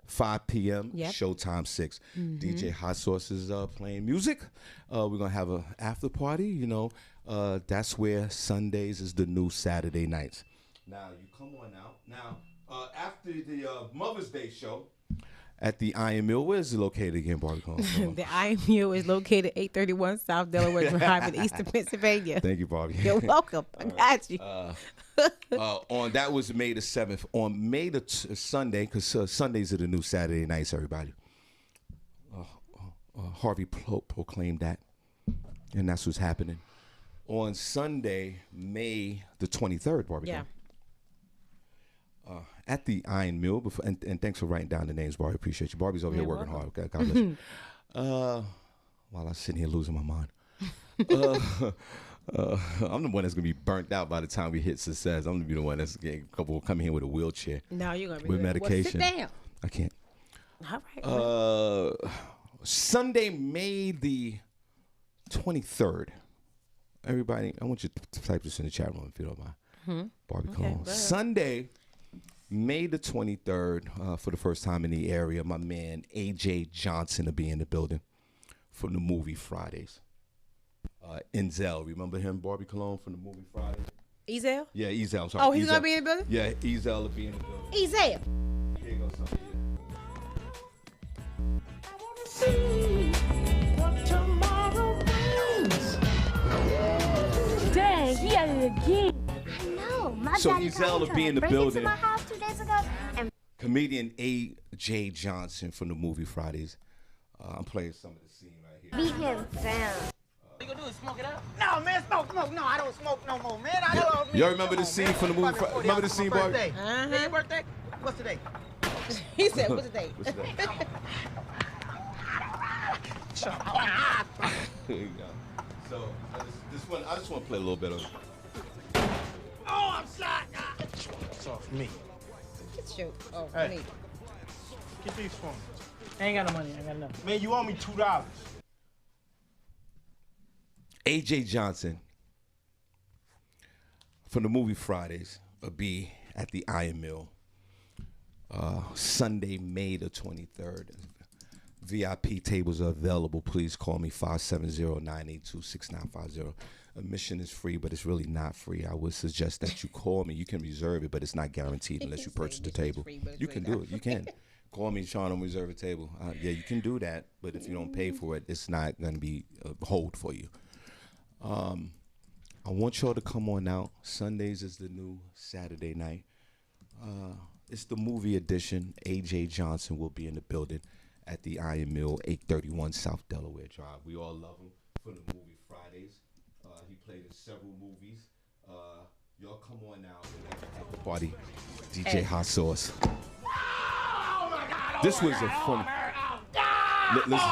5 p.m. Yep. Showtime 6. DJ Hot Sauce is playing music. We're going to have an after party, you know. That's where Sundays is the new Saturday nights. Now, you come on out. Now, after the Mother's Day show at the Iron Mill, where is it located again, Barbi? The Iron Mill is located 831 South Delaware Drive in Eastern Pennsylvania. Thank you, Barbi. You're welcome. I got you. That was May the 7th. On May the Sunday, because Sundays are the new Saturday nights, everybody. Harvey proclaimed that, and that's what's happening. On Sunday, May the 23rd, Barbi. Yeah. At the Iron Mill, and thanks for writing down the names, Barbi. Appreciate you. Barbi's over here working hard. Okay, God bless you. While I'm sitting here losing my mind. I'm the one that's gonna be burnt out by the time we hit success. I'm gonna be the one that's getting a couple coming here with a wheelchair. No, you're gonna be with medication. Well, sit down. I can't. All right. Sunday, May the 23rd. Everybody, I want you to type this in the chat room if you don't mind. Barbi, come on. Sunday, May the 23rd, for the first time in the area, my man AJ Johnson will be in the building for the movie Fridays. Enzel, remember him, Barbi Cologne, from the movie Fridays? Ezel? Yeah, Ezel. I'm sorry. Oh, he's Ezel. gonna be in the building? Yeah, Ezel will be in the building. Ezel. Here you go, son. See what tomorrow brings. Dang, he at it again. I know. My So daddy Ezel will be in the break building. into my house 2 days ago and Comedian A.J. Johnson from the movie Fridays. I'm playing some of the scene right here. beat him down. You gonna do is smoke it out? No, man, smoke. No, I don't smoke no more, man. I love me. Y'all remember the scene from the movie? Remember the scene, Barbi? Yeah, your birthday? What's today? He said, what's the date? What's that? Here you go. So I just want to play a little bit of it. Oh, I'm shot. It's off me. Shoot. Oh, Hey. me. Get these for me. I ain't got no money. I ain't got enough. Man, you owe me $2. A.J. Johnson from the movie Fridays will be at the Iron Mill Sunday, May the 23rd. VIP tables are available. Please call me 570-982-6950. Admission is free, but it's really not free. I would suggest that you call me. You can reserve it, but it's not guaranteed unless you purchase the table. You can do it. You can. Call me, Sean, and reserve a table. Yeah, you can do that, but if you don't pay for it, it's not going to be a hold for you. I want y'all to come on out. Sundays is the new Saturday night. It's the movie edition. A.J. Johnson will be in the building at the Iron Mill, 831 South Delaware Drive. We all love him for the movie Fridays. He played in several movies. Y'all come on out at the party. DJ Hot Sauce. Oh, my God. This was a funny. Listen.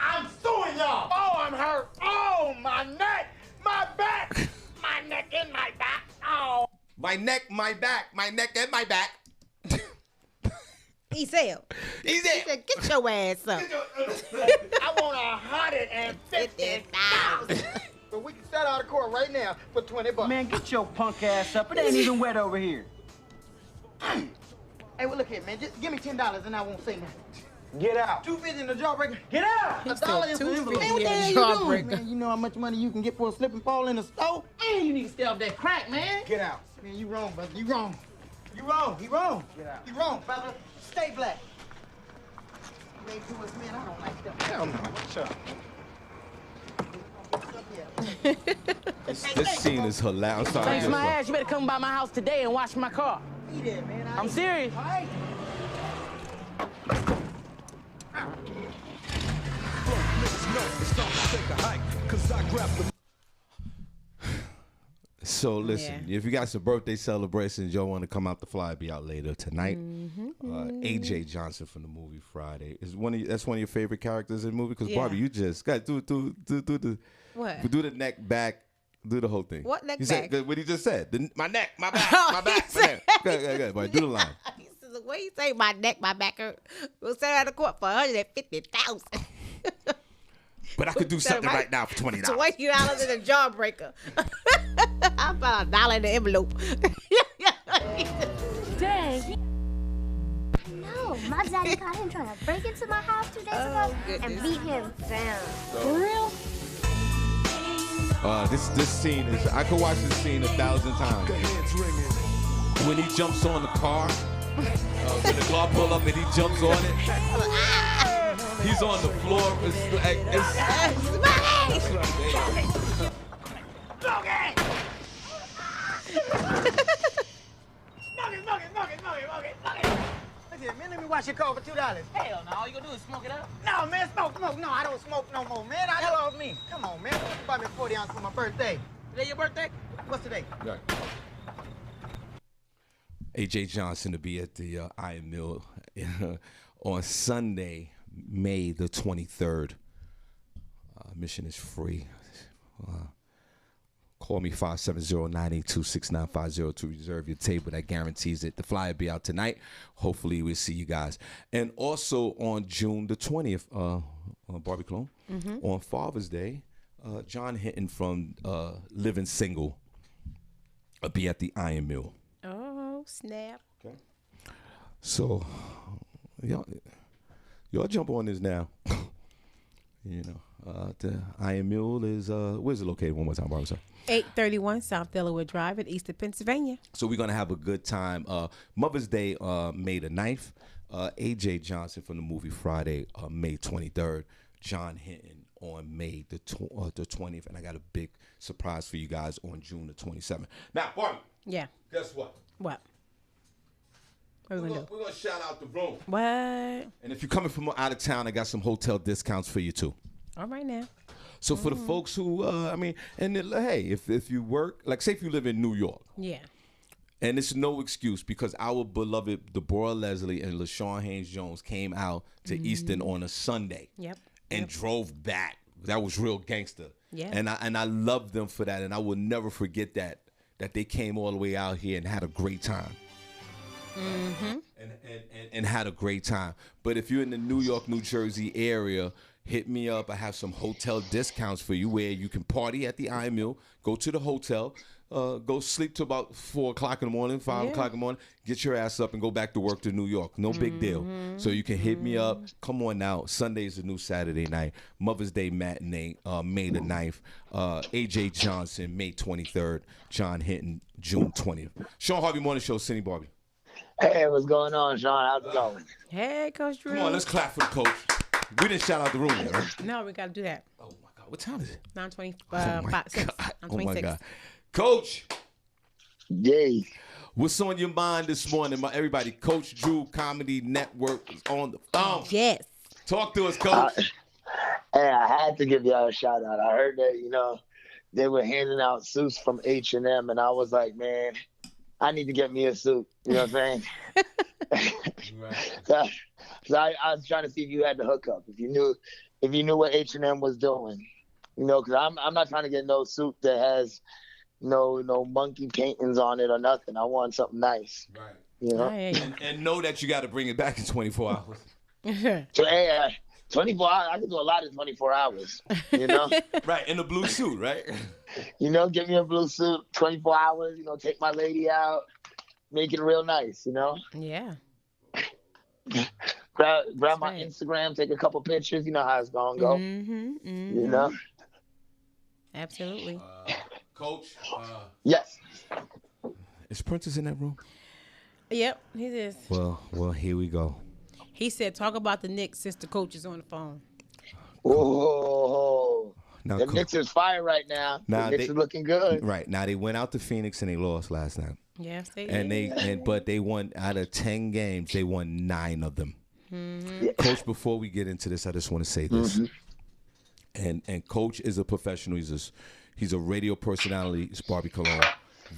I'm suing y'all. Oh, I'm hurt. Oh, my neck, my back, my neck and my back. Oh. My neck, my back, my neck and my back. Ezel. He said, get your ass up. I want 150,000. But we can start out of court right now for $20. Man, get your punk ass up. It ain't even wet over here. Hey, well, look here, man. Just give me $10 and I won't say nothing. Get out. $2.50 in the jawbreaker. Get out. $1 in the envelope. Man, what the hell you doing? Man, you know how much money you can get for a slip and fall in the store? And you need to stay off that crack, man. Get out. Man, you wrong, brother. You wrong. You wrong. He wrong. Get out. You wrong, brother. Stay black. They do us, man. I don't like them. Hell no. What's up? This scene is hilarious. I'm sorry. Thanks my ass. You better come by my house today and wash my car. Be there, man. I'm serious. All right. So listen, if you got some birthday celebrations, y'all want to come out the fly, be out later tonight. A.J. Johnson from the movie Friday is that's one of your favorite characters in the movie. Because Barbi, you just got do the What? do the neck back Do the whole thing. What neck he back? Said, what he just said. My neck, my back, my back. My neck. Go ahead, boy. Do the line. He says, the way you say my neck, my back hurt. We'll send her out of court for $150,000. But I could do something right now for $20. $20 in a jawbreaker. I found $1 in the envelope. Dang. No, my daddy caught him trying to break into my house 2 days ago and beat him down. For real? This scene is, I could watch this scene 1,000 times. When he jumps on the car, when the car pull up and he jumps on it, he's on the floor. It's like, Look here, man, let me wash your car for $2. Hell no, all you gonna do is smoke it up. No, man, smoke. No, I don't smoke no more, man. I love me. Come on, man. You bought me 40 ounces for my birthday. Today your birthday? What's today? Right. AJ Johnson to be at the Iron Mill on Sunday, May the 23rd. Admission is free. Call me 570-982-6950 to reserve your table. That guarantees it. The flyer will be out tonight. Hopefully we'll see you guys. And also on June the 20th, Barbi Clone, on Father's Day, John Hinton from Living Single will be at the Iron Mill. Oh, snap. Okay. So, y'all jump on this now. You know, the Iron Mill is, where's it located one more time, Barbara? 831 South Delaware Drive in Eastern Pennsylvania. So we're going to have a good time. Mother's Day, May the 9th. AJ Johnson from the movie Friday, May 23rd. John Hinton on May the 20th. And I got a big surprise for you guys on June the 27th. Now, Barbie. Yeah. Guess what? What? What We're going to shout out the room. What? And if you're coming from out of town, I got some hotel discounts for you, too. All right, now. So for the folks who, hey, if you work, like say if you live in New York. Yeah. And it's no excuse because our beloved Deborah Leslie and LaShawn Haynes-Jones came out to Easton on a Sunday. Yep. And drove back. That was real gangster. Yeah. And I love them for that. And I will never forget that they came all the way out here and had a great time. And had a great time. But if you're in the New York, New Jersey area, hit me up. I have some hotel discounts for you where you can party at the Iron Mill, go to the hotel, go sleep till about 4 o'clock in the morning, 5 o'clock in the morning, get your ass up and go back to work to New York. No big deal. So you can hit me up. Come on out. Sunday's the new Saturday night. Mother's Day matinee, May the 9th. AJ Johnson, May 23rd. John Hinton, June 20th. Shawn Harvey Morning Show, Senny Barbi. Hey, what's going on, Shawn? How's it going? Hey, Coach Drew. Come on, let's clap for the coach. We didn't shout out the room yet, right? No, we got to do that. Oh, my God. What time is it? 9:26. Oh, my God. Coach. Yay. What's on your mind this morning? Everybody, Coach Drew Comedy Network is on the phone. Yes. Talk to us, Coach. Hey, I had to give y'all a shout out. I heard that, they were handing out suits from H&M, and I was like, man, I need to get me a suit. You know what I'm saying? Right. So I was trying to see if you had the hookup, if you knew what H&M was doing, because I'm not trying to get no suit that has no monkey paintings on it or nothing. I want something nice. Right. And know that you got to bring it back in 24 hours. So, hey, 24 hours, I can do a lot in 24 hours, Right, in a blue suit, right? Give me a blue suit, 24 hours, take my lady out, make it real nice, Yeah. Grab my Instagram, take a couple pictures, you know how it's going to go. Mm-hmm. Absolutely. Coach? Yes. Is Princess in that room? Yep, he is. Well, here we go. He said, talk about the Knicks since the coach is on the phone. Oh, the Knicks is fire right now. The Knicks is looking good. Right. Now, they went out to Phoenix and they lost last night. Yes, they did. But they won, out of 10 games, they won 9 of them. Mm-hmm. Coach, before we get into this, I just want to say this. And Coach is a professional. He's a radio personality. It's Barbi Cologne.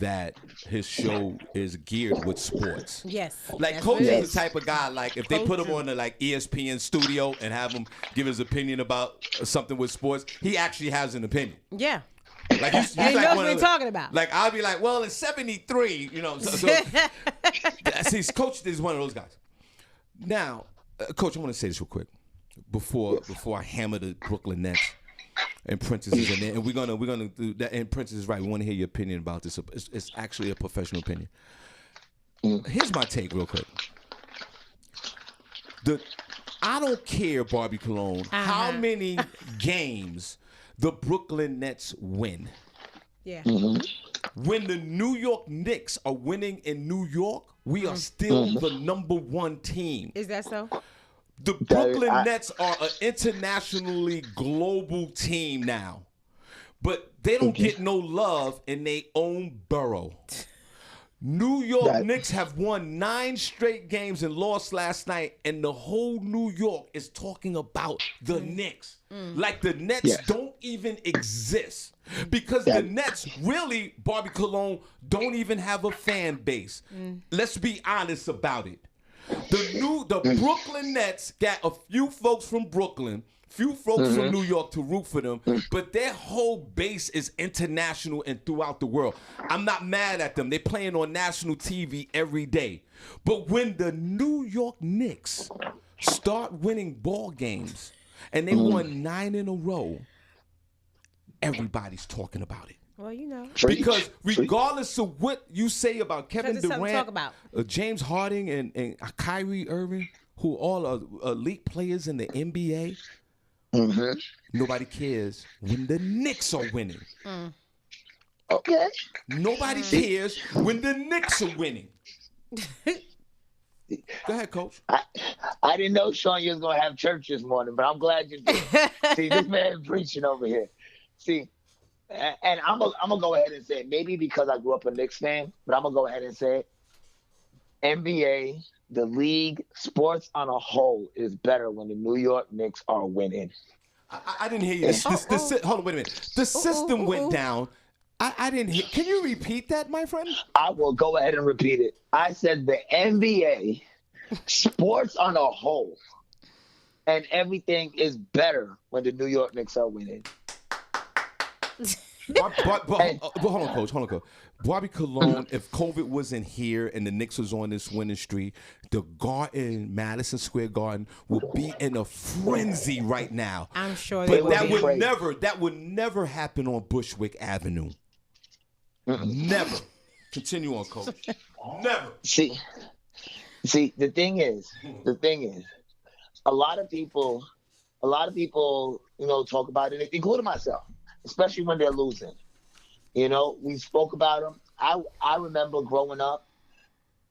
That his show is geared with sports. Yes. Like Coach is the type of guy, like if they put him on the ESPN studio and have him give his opinion about something with sports, he actually has an opinion. Yeah. Like you He like knows one what of he's the- talking about. Like I'll be like, well, in '73, you know. See, Coach is one of those guys. Now, Coach, I want to say this real quick before I hammer the Brooklyn Nets. And Princess is in there, and we're gonna do that. And Princess is right. We want to hear your opinion about this. It's actually a professional opinion. Here's my take, real quick. I don't care, Barbie Cologne, how many games the Brooklyn Nets win. Yeah. When the New York Knicks are winning in New York, we are still the number one team. Is that so? The Brooklyn Nets are an internationally global team now. But they don't get no love in their own borough. New York Knicks have won 9 straight games and lost last night, and the whole New York is talking about the Knicks. Like the Nets don't even exist. Because the Nets really, Barbie Cologne, don't even have a fan base. Let's be honest about it. The Brooklyn Nets got a few folks from Brooklyn, few folks from New York to root for them, but their whole base is international and throughout the world. I'm not mad at them. They're playing on national TV every day. But when the New York Knicks start winning ball games and they won 9 in a row, everybody's talking about it. Well, you know. Because regardless of what you say about Kevin it's something to talk Durant, about. James Harden, and Kyrie Irving, who all are elite players in the NBA, nobody cares when the Knicks are winning. Okay. Nobody cares when the Knicks are winning. Go ahead, Coach. I didn't know, Shawn, you was going to have church this morning, but I'm glad you did. See, this man preaching over here. See, and I'm gonna go ahead and say it. Maybe because I grew up a Knicks fan, but I'm gonna go ahead and say it. NBA, the league, sports on a whole is better when the New York Knicks are winning. I didn't hear you. Hold on, wait a minute. The system went down. I didn't hear. Can you repeat that, my friend? I will go ahead and repeat it. I said the NBA, sports on a whole, and everything is better when the New York Knicks are winning. Hold on, Coach. Barbie Cologne, if COVID wasn't here and the Knicks was on this winning streak, the Garden, Madison Square Garden, would be in a frenzy right now. I'm sure but that would never happen on Bushwick Avenue. Never. Continue on, Coach. Never. See, the thing is, a lot of people, talk about it, including myself, especially when they're losing. We spoke about them. I remember growing up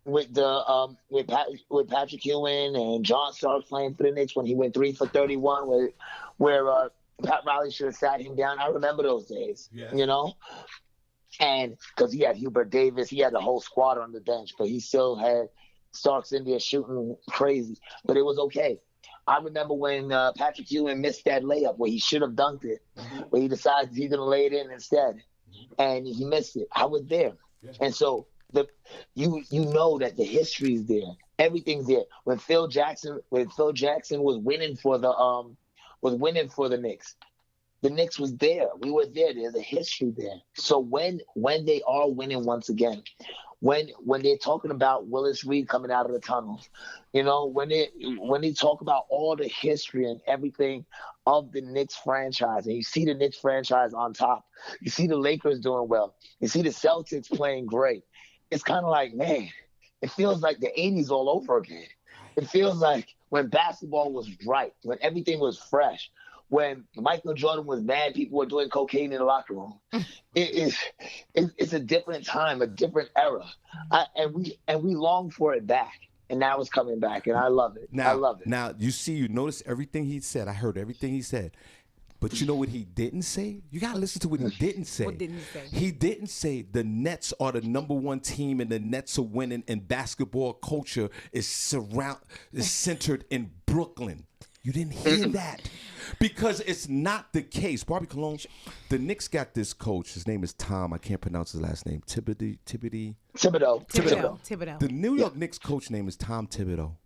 with with Patrick Ewing and John Starks playing for the Knicks when he went 3 for 31, where Pat Riley should have sat him down. I remember those days. And because he had Hubert Davis, he had the whole squad on the bench, but he still had Starks in there shooting crazy. But it was okay. I remember when Patrick Ewing missed that layup where he should have dunked it, where he decided he's going to lay it in instead, and he missed it. I was there. And so you know that the history is there. Everything's there. When Phil Jackson was winning for the Knicks, the Knicks was there. We were there. There's a history there. So when they are winning once again, when they're talking about Willis Reed coming out of the tunnels, when they talk about all the history and everything of the Knicks franchise, and you see the Knicks franchise on top, you see the Lakers doing well, you see the Celtics playing great. It's kind of like, man, it feels like the 80s all over again. It feels like when basketball was right, when everything was fresh, when Michael Jordan was mad, people were doing cocaine in the locker room. It's a different time, a different era, and we long for it back. And now it's coming back, and I love it. I love it. Now you notice everything he said. I heard everything he said. But you know what he didn't say? You got to listen to what he didn't say. What didn't he say? He didn't say the Nets are the number one team and the Nets are winning and basketball culture is centered in Brooklyn. You didn't hear that. Because it's not the case. Barbie Cologne, the Knicks got this coach. His name is Tom. I can't pronounce his last name. Thibodeau. The New York Knicks coach name is Tom Thibodeau.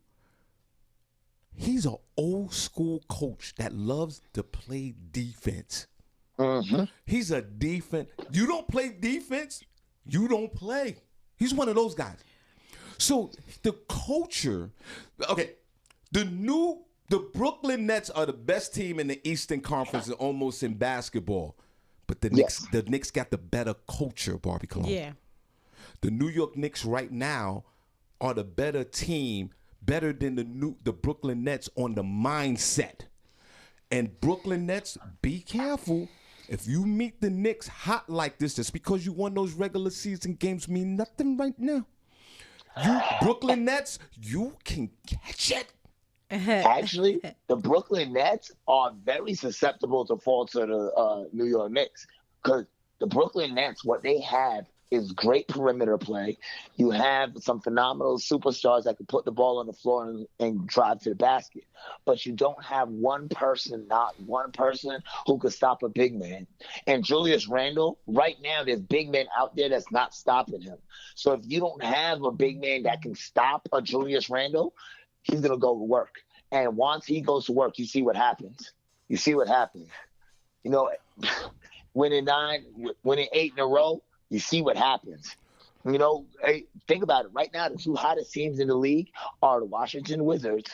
He's an old school coach that loves to play defense. He's a defense. You don't play defense, you don't play. He's one of those guys. So the culture, okay, the Brooklyn Nets are the best team in the Eastern Conference and almost in basketball. But the Knicks got the better culture, Barbie Cologne. Yeah. The New York Knicks right now are the better team, better than the Brooklyn Nets on the mindset. And Brooklyn Nets, be careful. If you meet the Knicks hot like this, just because you won those regular season games mean nothing right now. You Brooklyn Nets, you can catch it. Actually, the Brooklyn Nets are very susceptible to fall to the New York Knicks, because the Brooklyn Nets, what they have is great perimeter play. You have some phenomenal superstars that can put the ball on the floor and drive to the basket. But you don't have not one person who could stop a big man. And Julius Randle, right now, there's big men out there that's not stopping him. So if you don't have a big man that can stop a Julius Randle, he's going to go to work. And once he goes to work, you see what happens. You know, winning 8 in a row, you see what happens. You know, think about it. Right now, the two hottest teams in the league are the Washington Wizards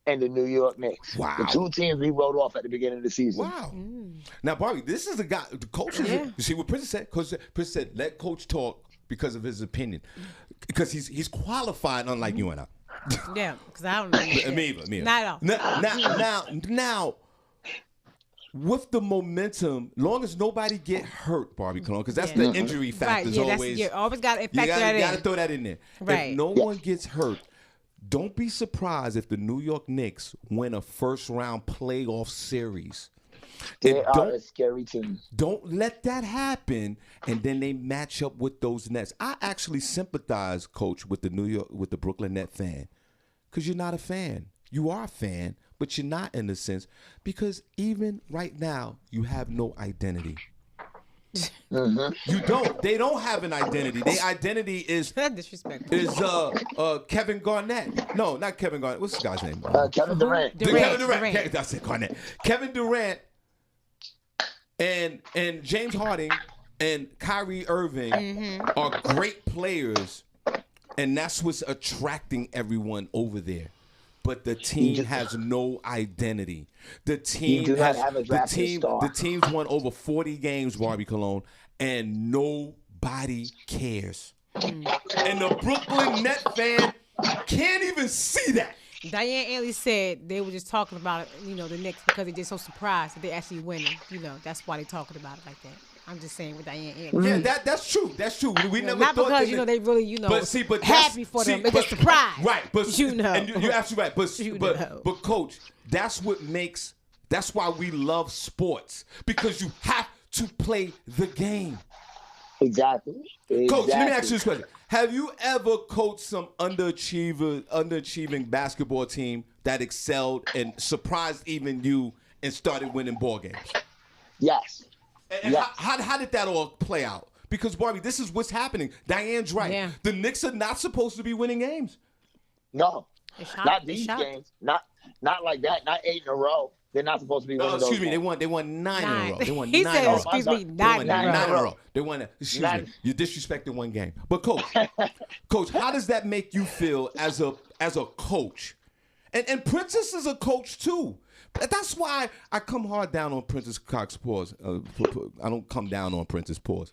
and the New York Knicks. Wow. The two teams we wrote off at the beginning of the season. Wow. Now, Barbie, this is a guy, the coach is, you see what Prince said? Prince said, let coach talk because of his opinion. Because he's qualified, unlike you and I. Yeah, because I don't know. Me either. Not at all. Now, with the momentum, long as nobody get hurt, Barbie Cologne, because that's the injury factor. Right, always. You always got to factor that in. You got to throw that in there. Right. If no one gets hurt, don't be surprised if the New York Knicks win a first-round playoff series. They are a scary team. Don't let that happen, and then they match up with those Nets. I actually sympathize, Coach, with the Brooklyn Net fan, because you're not a fan. You are a fan, but you're not in a sense, because even right now you have no identity. You don't. They don't have an identity. Their identity is disrespectful. Is Kevin Garnett. No, not Kevin Garnett. What's this guy's name? Kevin Durant. Kevin Durant. That's it, Garnett. Kevin Durant and James Harden and Kyrie Irving are great players, and that's what's attracting everyone over there. But the team has no identity. The team the team's won over 40 games, Barbie Cologne, and nobody cares. And the Brooklyn Net fan can't even see that. Diane Ailey said they were just talking about it, the Knicks, because they're just so surprised that they're actually winning. That's why they're talking about it like that. I'm just saying with Diane Ailey. Yeah, that's true. That's true. We never not thought because they really but happy for them. It's a surprise. Right, but and you're absolutely right. But Coach, that's why we love sports, because you have to play the game. Exactly. Coach, let me ask you this question. Have you ever coached some underachieving basketball team that excelled and surprised even you and started winning ball games? Yes. And how did that all play out? Because, Barbie, this is what's happening. Diane's right. Yeah. The Knicks are not supposed to be winning games. No. Not these games. Not like that. Not 8 in a row. They're not supposed to be winning those games. They won 9 in a row. They won 9 he in said, a row. excuse me, 9 in a row. They won. Excuse me. You disrespected one game. But Coach, how does that make you feel as a coach? And Princess is a coach too. That's why I come hard down on Princess Cox Paws. I don't come down on Princess Paws.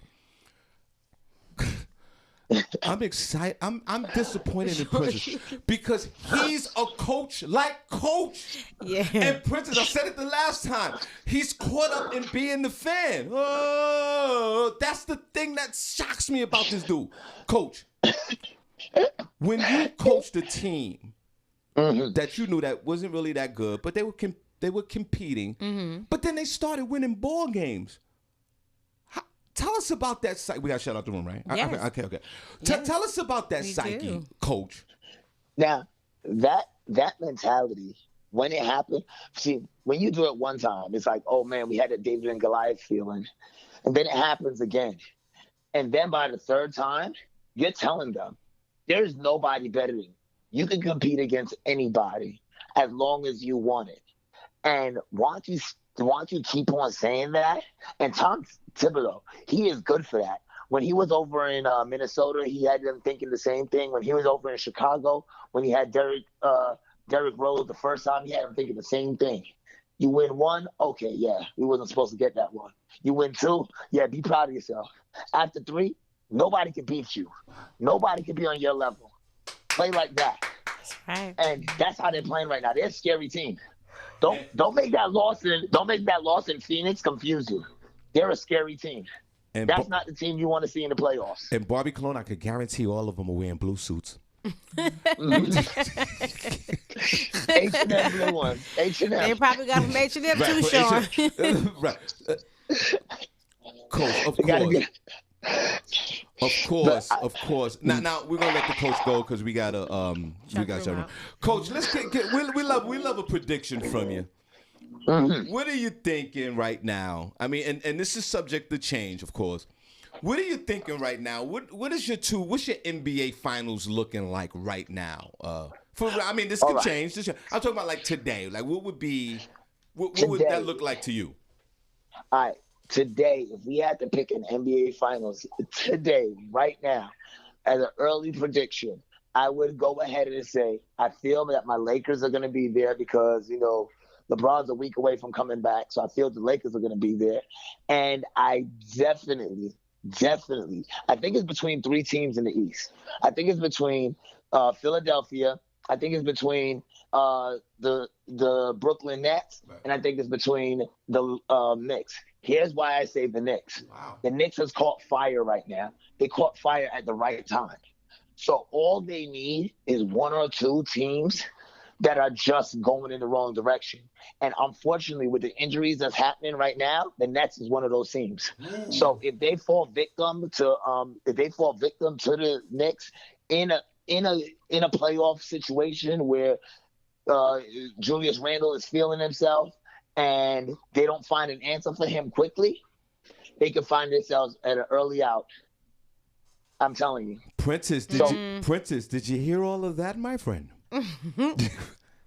I'm excited. I'm disappointed in Princess because he's a coach like Coach. Yeah. And Princess, I said it the last time. He's caught up in being the fan. Oh, that's the thing that shocks me about this dude, Coach. When you coached a team that you knew that wasn't really that good, but they were competing, but then they started winning ball games. Tell us about that psyche. We got to shut out the room, right? Yes. Okay. Tell us about that psyche, Coach. Now, that mentality, when it happened, see, when you do it one time, it's like, oh, man, we had a David and Goliath feeling. And then it happens again. And then by the third time, you're telling them, there's nobody better than you. You can compete against anybody as long as you want it. And once why don't you keep on saying that? And Tom Thibodeau, he is good for that. When he was over in Minnesota, he had them thinking the same thing. When he was over in Chicago, when he had Derrick Rose the first time, he had them thinking the same thing. You win one, okay, yeah, we wasn't supposed to get that one. You win two, yeah, be proud of yourself. After three, nobody can beat you. Nobody can be on your level. Play like that. Right. And that's how they're playing right now. They're a scary team. Don't make that loss in Phoenix confuse you. They're a scary team. And that's not the team you want to see in the playoffs. And Barbi Cologne, I could guarantee all of them are wearing blue suits. H&M blue ones. H&M. They probably got from H&M too, Sean. Right. Coach, of course. Now we're gonna let the coach go because we gotta Coach, let's get we love a prediction from you. Mm-hmm. What are you thinking right now? I mean, and this is subject to change, of course. What are you thinking right now? What's your NBA finals looking like right now? This could change. I'm talking about like today. Like what would that look like to you? All right. Today, if we had to pick an NBA finals today, right now, as an early prediction, I would go ahead and say I feel that my Lakers are going to be there because, LeBron's a week away from coming back, so I feel the Lakers are going to be there. And I definitely, I think it's between three teams in the East. I think it's between Philadelphia. I think it's between the Brooklyn Nets, right. And I think it's between the Knicks. Here's why I say the Knicks. Wow. The Knicks has caught fire right now. They caught fire at the right time. So all they need is one or two teams that are just going in the wrong direction. And unfortunately, with the injuries that's happening right now, the Nets is one of those teams. So if they fall victim to the Knicks in a playoff situation where Julius Randle is feeling himself and they don't find an answer for him quickly, they could find themselves at an early out. I'm telling you. Princess, did you hear all of that, my friend?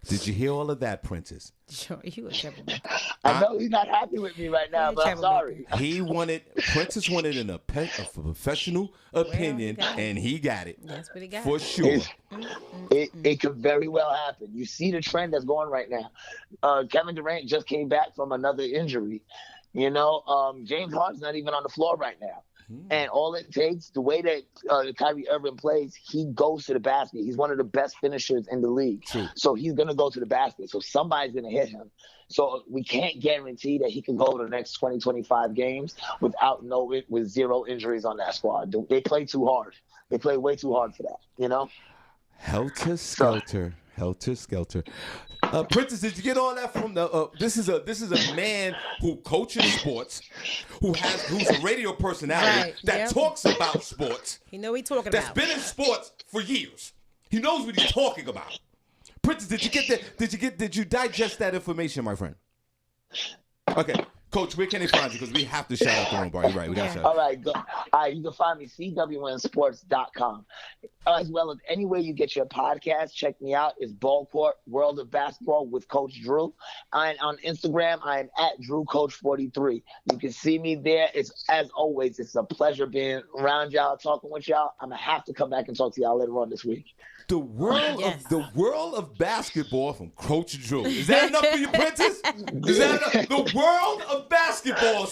Did you hear all of that, Princess? Sure, you a troublemaker. I know he's not happy with me right now, but I'm sorry. Princess wanted a professional opinion, and he got it. That's what he got. For sure. It could very well happen. You see the trend that's going right now. Kevin Durant just came back from another injury. James Harden's not even on the floor right now. And all it takes, the way that Kyrie Irving plays, he goes to the basket. He's one of the best finishers in the league. True. So he's going to go to the basket. So somebody's going to hit him. So we can't guarantee that he can go to the next 20, 25 games with zero injuries on that squad. They play too hard. They play way too hard for that, Helter Skelter. Helter Skelter. Princess, did you get all that from the? This is a man who coaches sports, who's a radio personality that talks about sports. He know what he's talking that's about. That's been in sports for years. He knows what he's talking about. Princess, did you get that? Did you digest that information, my friend? Okay. Coach, where can they find you? Because we have to shout out the room, bro. You're right. We got to shout out. All right, you can find me cwnsports.com. As well as anywhere you get your podcast, check me out. It's Ball Court, World of Basketball with Coach Drew. And on Instagram, I am at DrewCoach43. You can see me there. As always, it's a pleasure being around y'all, talking with y'all. I'm going to have to come back and talk to y'all later on this week. The world of basketball from Coach Drew. Is that enough for you, Princess? Is that enough? The world of basketball.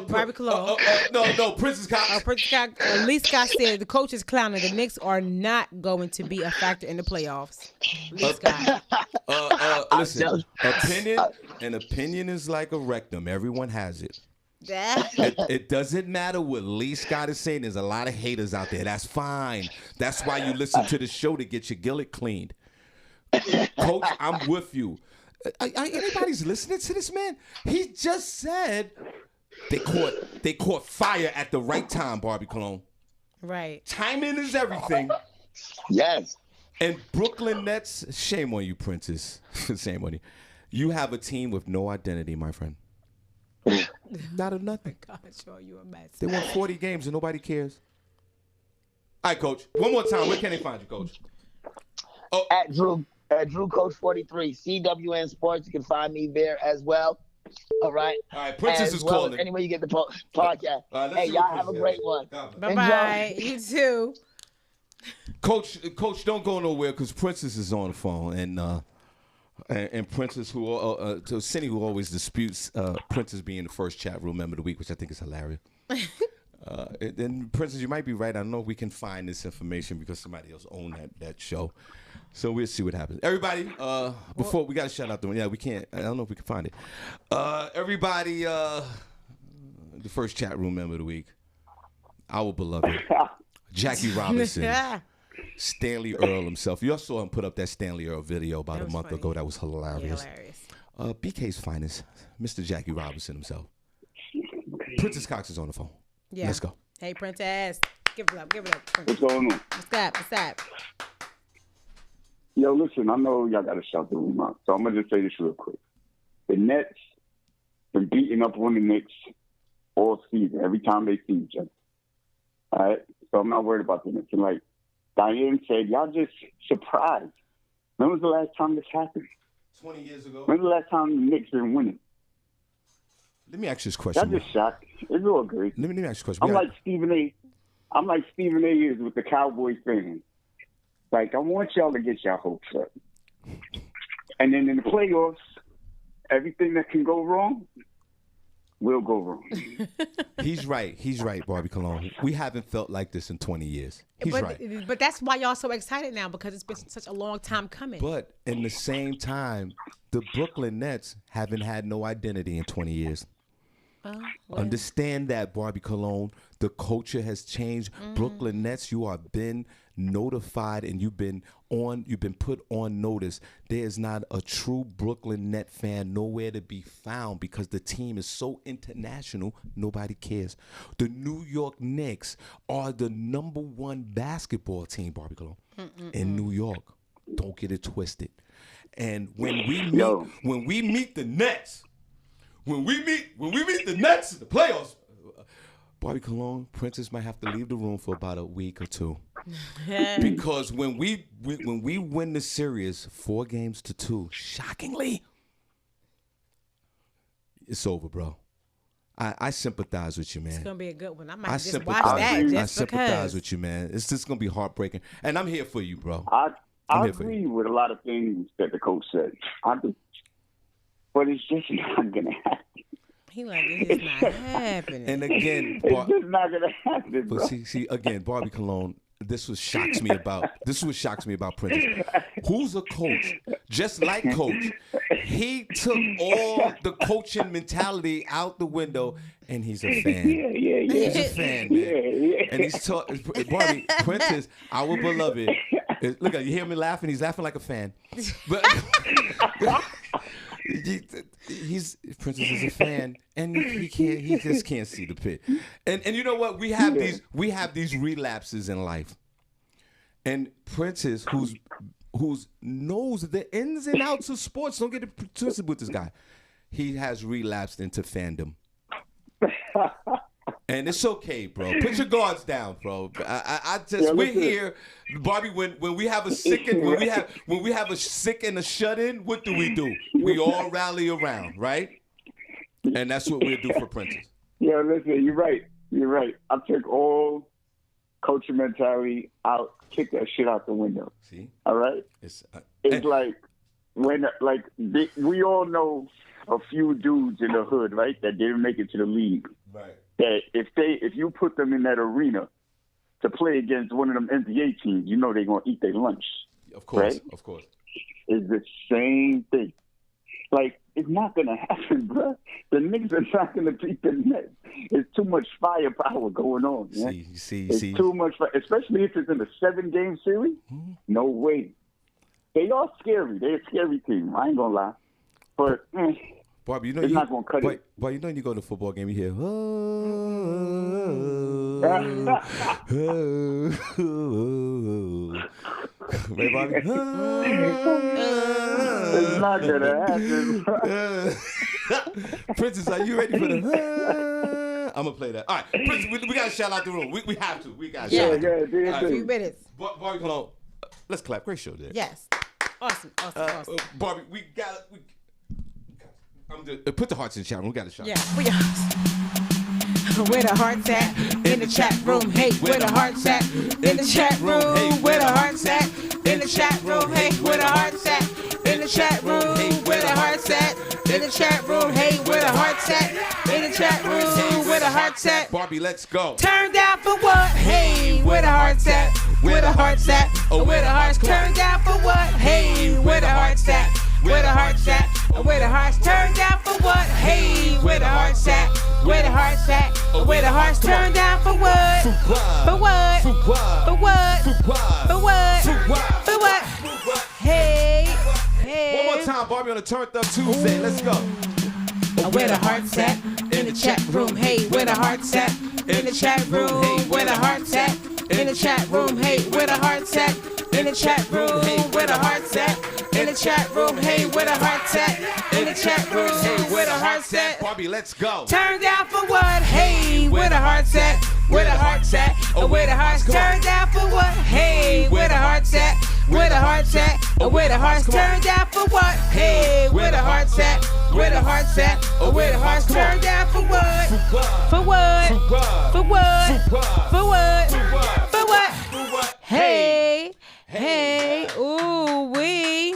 Barbi Cologne. No, Princess Cox. Princess Cox. Lee Scott said the coach is clowning. The Knicks are not going to be a factor in the playoffs. Lee Scott. Listen, opinion is like a rectum. Everyone has it. It doesn't matter what Lee Scott is saying. There's a lot of haters out there. That's fine. That's why you listen to the show to get your gillet cleaned. Coach, I'm with you. Anybody's listening to this man? He just said they caught fire at the right time, Barbi Cologne. Right. Timing is everything. Yes. And Brooklyn Nets, shame on you, Princess. Shame on you. You have a team with no identity, my friend. Not of nothing. God, sure you a mess. They won 40 games and nobody cares. All right, Coach. One more time. Where can they find you, Coach? At at Drew Coach 43, CWN Sports. You can find me there as well. All right. All right. Princess as is well calling. anyway, you get the podcast. Let's Hey, see y'all what have a Princess great has. one. Bye-bye. You too. Coach, don't go nowhere because Princess is on the phone, and Princess, to Senny, who always disputes Princess being the first chat room member of the week, which I think is hilarious. And Princess, you might be right. I don't know if we can find this information because somebody else owned that show. So we'll see what happens. Everybody, before we got to shout out them. Yeah, we can't. I don't know if we can find it. Everybody, the first chat room member of the week, our beloved Jackie Robinson. Stanley Earl himself. You all saw him put up that Stanley Earl video about a month ago. That was hilarious. Yeah, BK's finest, Mr. Jackie Robinson himself. Princess Cox is on the phone. Yeah. Let's go. Hey, Princess. Give it up. What's going on? What's that? Yo, listen, I know y'all got to shout the room out, so I'm going to just say this real quick. The Nets been beating up on the Knicks all season, every time they see each other. All right? So I'm not worried about the Knicks. And like Diane said, y'all just surprised. When was the last time this happened? 20 years ago. When was the last time the Knicks been winning? Let me ask you this question. Y'all just shocked. It's all good. Let me ask you a question. I'm like Stephen A. is with the Cowboys fans. Like, I want y'all to get y'all hopes up. And then in the playoffs, everything that can go wrong will go wrong. He's right, Barbi Cologne. We haven't felt like this in 20 years. He's right. But that's why y'all so excited now, because it's been such a long time coming. But in the same time, the Brooklyn Nets haven't had no identity in 20 years. Understand that, Barbi Cologne. The culture has changed. Brooklyn Nets, you are been notified and you've been put on notice. There is not a true Brooklyn Net fan nowhere to be found because the team is so international, nobody cares. The New York Knicks are the #1 basketball team, Barbi Cologne, in New York. Don't get it twisted. And when we meet the Nets, when we meet the Nets in the playoffs, Barbi Cologne, Princess might have to leave the room for about a week or two. Because when we win the series 4-2, shockingly, it's over, bro. I sympathize with you, man. It's gonna be a good one. I might just watch that just I sympathize with you, man. It's just gonna be heartbreaking, and I'm here for you, bro. I agree with a lot of things that the coach said. But it's just not gonna happen. He like, it's not happening. And again, it's just not gonna happen. But bro. see, again, Barbi Cologne. This is what shocks me about Princess. Who's a coach? Just like Coach, he took all the coaching mentality out the window, and he's a fan. Yeah. He's a fan, man. And he's Barbi, Princess, our beloved. Look at you, hear me laughing? He's laughing like a fan. But Princess is a fan, and he just can't see the pit. And you know what? We have these relapses in life. And Princess, who's knows the ins and outs of sports, don't get it twisted with this guy. He has relapsed into fandom. And it's okay, bro. Put your guards down, bro. We're here, Barbi. When we have a sick and when we have a sick and a shut in, what do? We all rally around, right? And that's what we'll do for Princess. Yeah, listen, you're right. I took all coaching mentality out, kick that shit out the window. See? All right? It's like when we all know a few dudes in the hood, right, that didn't make it to the league. Right. That if you put them in that arena to play against one of them NBA teams, you know they're gonna eat their lunch. Of course, right? Of course. It's the same thing. Like, it's not gonna happen, bro. The Knicks are not gonna beat the Nets. It's too much firepower going on, man. See. Too much, especially if it's in a 7-game series. Mm-hmm. No way. They are scary. They're a scary team. I ain't gonna lie, but. Barbi, you know it's not gonna cut it. But you know when you go to a football game, you hear, right, Barbi? It's not gonna happen. Princess, are you ready for the? I'm gonna play that. All right, Princess, we gotta shout out the room. We have to. We gotta shout out. A few minutes. Barbi, hold on. Let's clap. Great show, there. Yes. Awesome. Barbie, we got. Put the hearts in the chat room. We got a shot. Yeah, put your hearts. Where the hearts at? In the chat room. Hey, where the hearts at? In the chat room. Hey, where the hearts at? In the chat room. Hey, where the hearts at? In the chat room. Hey, where the hearts at? In the chat room. Hey, where the hearts at? In the chat room. Where the hearts at? Barbie, let's go. Turn down for what? Hey, where the hearts at? Where the hearts at? Oh, where the hearts turn down for what? Hey, where the hearts at? Where the hearts at? Where the hearts turn down for what? Hey, where the hearts at? Where the hearts at? Where the hearts turn down for what? For what? For what? For what? For what? Hey, hey. One more time, Barbie, on the Turned Up Tuesday. Let's go. Where the hearts at? In the chat room. Hey, where the hearts at? In the chat room. Hey, where the hearts at? In the chat room. Hey, where the hearts at? In the chat room. Hey, where the hearts at? In the chat room. Hey, where the hearts at? In the chat room. Hey, where the hearts at? Barbie, let's go. Turn down for what? Hey, where the hearts at? Where the hearts at? Where the hearts turn down for what? Hey, where the hearts at? Where the hearts at? Where the hearts turn down for what? Hey, where the hearts at? Where the hearts at? Where the hearts turn down for what? For what? For what? For what? For what? Hey, hey, ooh wee.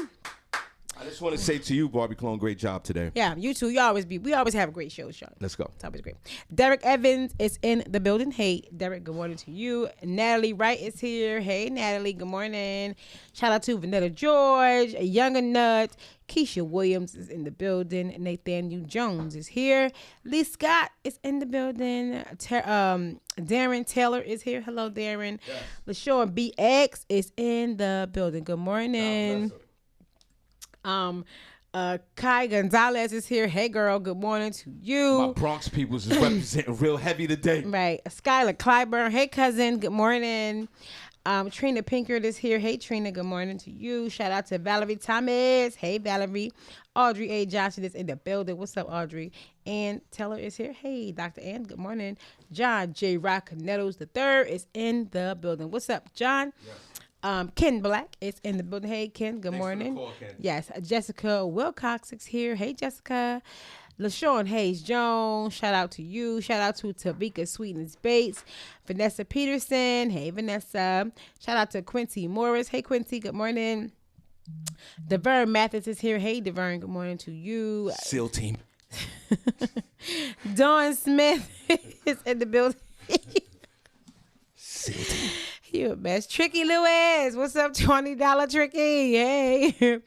I just want to say to you, Barbie Clone, great job today. Yeah, you too. We always have a great show, Sean. Let's go. It's always great. Derek Evans is in the building. Hey, Derek, good morning to you. Natalie Wright is here. Hey, Natalie, good morning. Shout out to Vanetta George, Younger Nut. Keisha Williams is in the building. Nathaniel Jones is here. Lee Scott is in the building. Darren Taylor is here. Hello, Darren. Yes. LaShawn BX is in the building. Good morning. Kai Gonzalez is here. Hey, girl. Good morning to you. My Bronx peoples is representing real heavy today. Right. Skylar Clyburn. Hey, cousin. Good morning. Trina Pinkard is here. Hey, Trina. Good morning to you. Shout out to Valerie Thomas. Hey, Valerie. Audrey A. Johnson is in the building. What's up, Audrey? Ann Taylor is here. Hey, Dr. Ann. Good morning. John J. Rock Nettles III is in the building. What's up, John? Yes. Ken Black is in the building. Hey, Ken. Good morning. Call, Ken. Yes. Jessica Wilcox is here. Hey, Jessica. LaShawn Hayes Jones, shout out to you. Shout out to Tavika Sweetness Bates. Vanessa Peterson. Hey, Vanessa. Shout out to Quincy Morris. Hey, Quincy. Good morning. Devern Mathis is here. Hey, Devern. Good morning to you. SEAL team. Dawn Smith is in the building. SEAL team. You a mess. Tricky Lewis. What's up, $20 Tricky? Hey.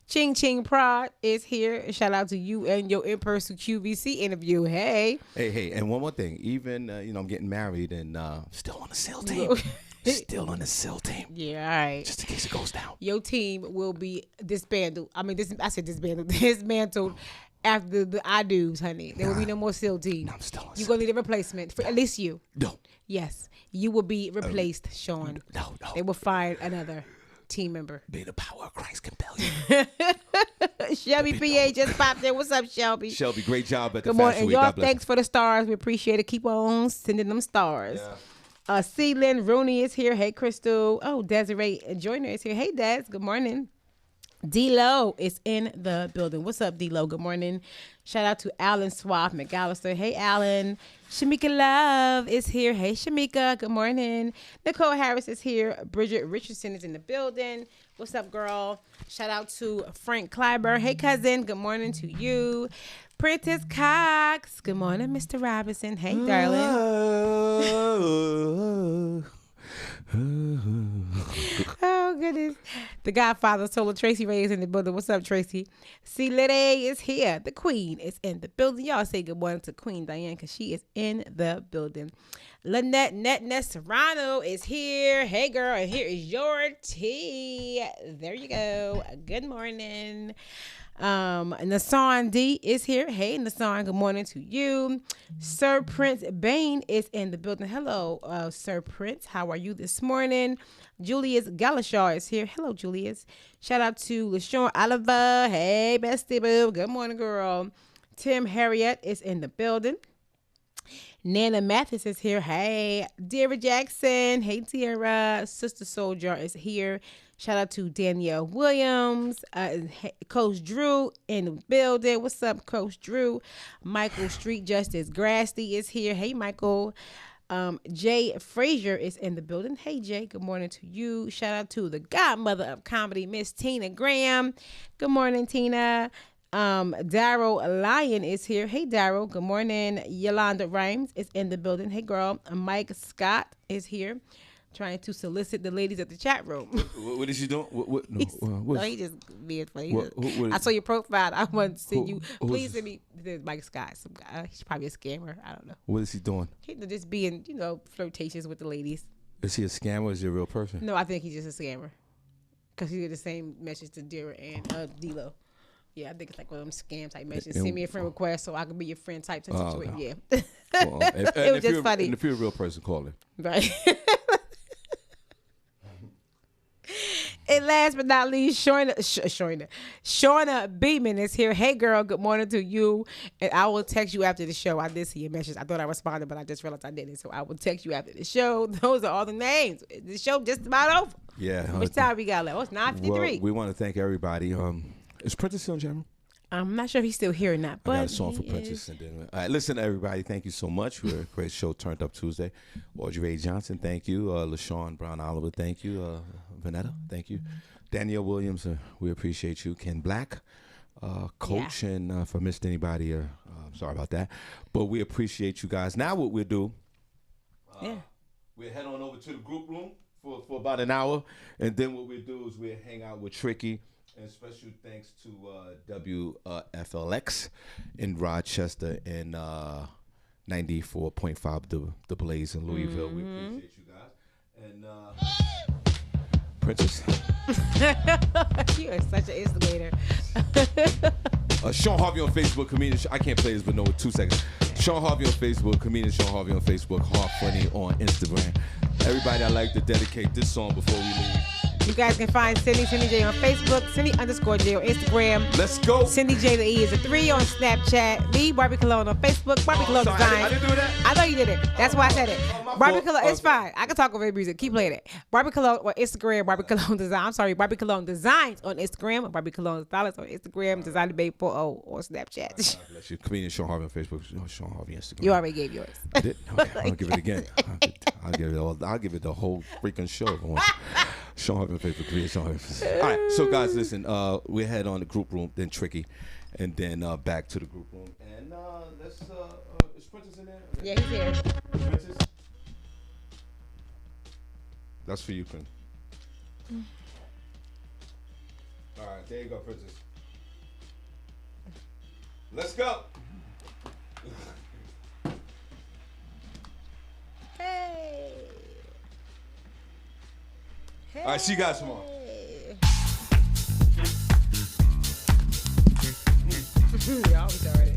Ching Ching Prod is here. Shout out to you and your in-person QVC interview. Hey. Hey. And one more thing. Even, I'm getting married and still on the SEAL team. Still on the SEAL team. Yeah, all right. Just in case it goes down. Your team will be disbanded. Dismantled after the I do's, honey. There will be no more SEAL team. No, I'm still on You're going to need a replacement for at least you. No. Yes. You will be replaced, Sean. No. They will find another team member. May the power of Christ compel you. Shelby PA just popped in. What's up, Shelby? Shelby, great job at the Good morning. Fashion And Week. y'all, God bless thanks for the stars. We appreciate it. Keep on sending them stars. Yeah. Celine Rooney is here. Hey, Crystal. Oh, Desiree Joyner is here. Hey, Des. Good morning. D-Lo is in the building. What's up, D-Lo? Good morning. Shout out to Alan Swaff McAllister. Hey, Alan. Shamika Love is here. Hey, Shamika. Good morning. Nicole Harris is here. Bridget Richardson is in the building. What's up, girl? Shout out to Frank Clyburn. Hey, cousin. Good morning to you. Prentice Cox. Good morning, Mr. Robinson. Hey, darling. Oh, goodness. The Godfather Solar Tracy Ray is in the building. What's up, Tracy? C. Liddy is here. The Queen is in the building. Y'all say good morning to Queen Diane because she is in the building. Lynette Netness Serrano is here. Hey, girl. And here is your tea. There you go. Good morning. Nassan D is here. Hey, Nassan, good morning to you. Sir Prince Bain is in the building. Hello, Sir Prince. How are you this morning? Julius Galashaw is here. Hello, Julius. Shout out to LaShawn Oliver. Hey, bestie boo. Good morning, girl. Tim Harriet is in the building. Nana Mathis is here. Hey, Dara Jackson. Hey, Dara. Sister Soldier is here. Shout out to Danielle Williams, Coach Drew in the building. What's up, Coach Drew? Michael Street Justice Grassley is here. Hey, Michael. Jay Frazier is in the building. Hey, Jay. Good morning to you. Shout out to the godmother of comedy, Miss Tina Graham. Good morning, Tina. Daryl Lyon is here. Hey, Daryl. Good morning. Yolanda Rhymes is in the building. Hey, girl. Mike Scott is here, trying to solicit the ladies at the chat room. What is she doing? No, he just being funny. I saw your profile. I wanted to send you. Please send me Mike Scott. Some guy. He's probably a scammer. I don't know. What is he doing? He's just being, flirtatious with the ladies. Is he a scammer or is he a real person? No, I think he's just a scammer. Because he did the same message to Dira and D-Lo. Yeah, I think it's like one of them scam type messages. Send me a friend request so I can be your friend type situation. Yeah. It was just funny. And if you're a real person, call him. Right. And last but not least, Shauna Beeman is here. Hey, girl, good morning to you. And I will text you after the show. I did see your message. I thought I responded, but I just realized I didn't. So I will text you after the show. Those are all the names. The show just about over. Yeah. How much time we got left? Oh, it's 9:53. Well, we want to thank everybody. Is Princess still in general? I'm not sure if he's still here or not, but I got a song for Princess. And then, all right, listen, everybody, thank you so much. We're a great show, Turned Up Tuesday. Audrey Ray Johnson, thank you. LaShawn Brown Oliver, thank you. Vanetta, thank you. Danielle Williams, we appreciate you. Ken Black, Coach, and if I missed anybody, I'm sorry about that. But we appreciate you guys. Now what we'll do, we'll head on over to the group room for about an hour. And then what we'll do is we'll hang out with Tricky. And special thanks to WFLX in Rochester and 94.5 The Blaze in Louisville. We appreciate you guys. And Princess. You are such an instigator. Shawn Harvey on Facebook, comedian. I can't play this, but no, 2 seconds. Shawn Harvey on Facebook, comedian Shawn Harvey on Facebook, Hard Funny on Instagram. Everybody, I'd like to dedicate this song before we leave. You guys can find Senny J on Facebook, Senny_J on Instagram. Let's go. Senny J, the E is a 3 on Snapchat. Me, Barbi Cologne on Facebook, Barbi Cologne Design. I didn't do that? I know you did it. That's why I said it. Barbi Cologne, it's fine. I can talk over the music. Keep playing it. Barbi Cologne on Instagram, Barbi Cologne Design. I'm sorry, Barbi Cologne Designs on Instagram, Barbi Cologne Stylists on Instagram, Design Debate 40 on Snapchat. Bless you. Comedian Shawn Harvey on Facebook, Shawn Harvey Instagram. You already gave yours. I did? Okay, I'll give it again. I'll give it the whole freaking show. Shawn Harvey on Facebook, comedian Shawn Harvey. All right, so guys, listen, we head on the group room, then Tricky, and then back to the group room. And let's, is Princess in there? Yeah, he's here. Princess? That's for you, Prince. All right, there you go, Princess. Let's go. Hey. All right, see you guys tomorrow. Y'all already.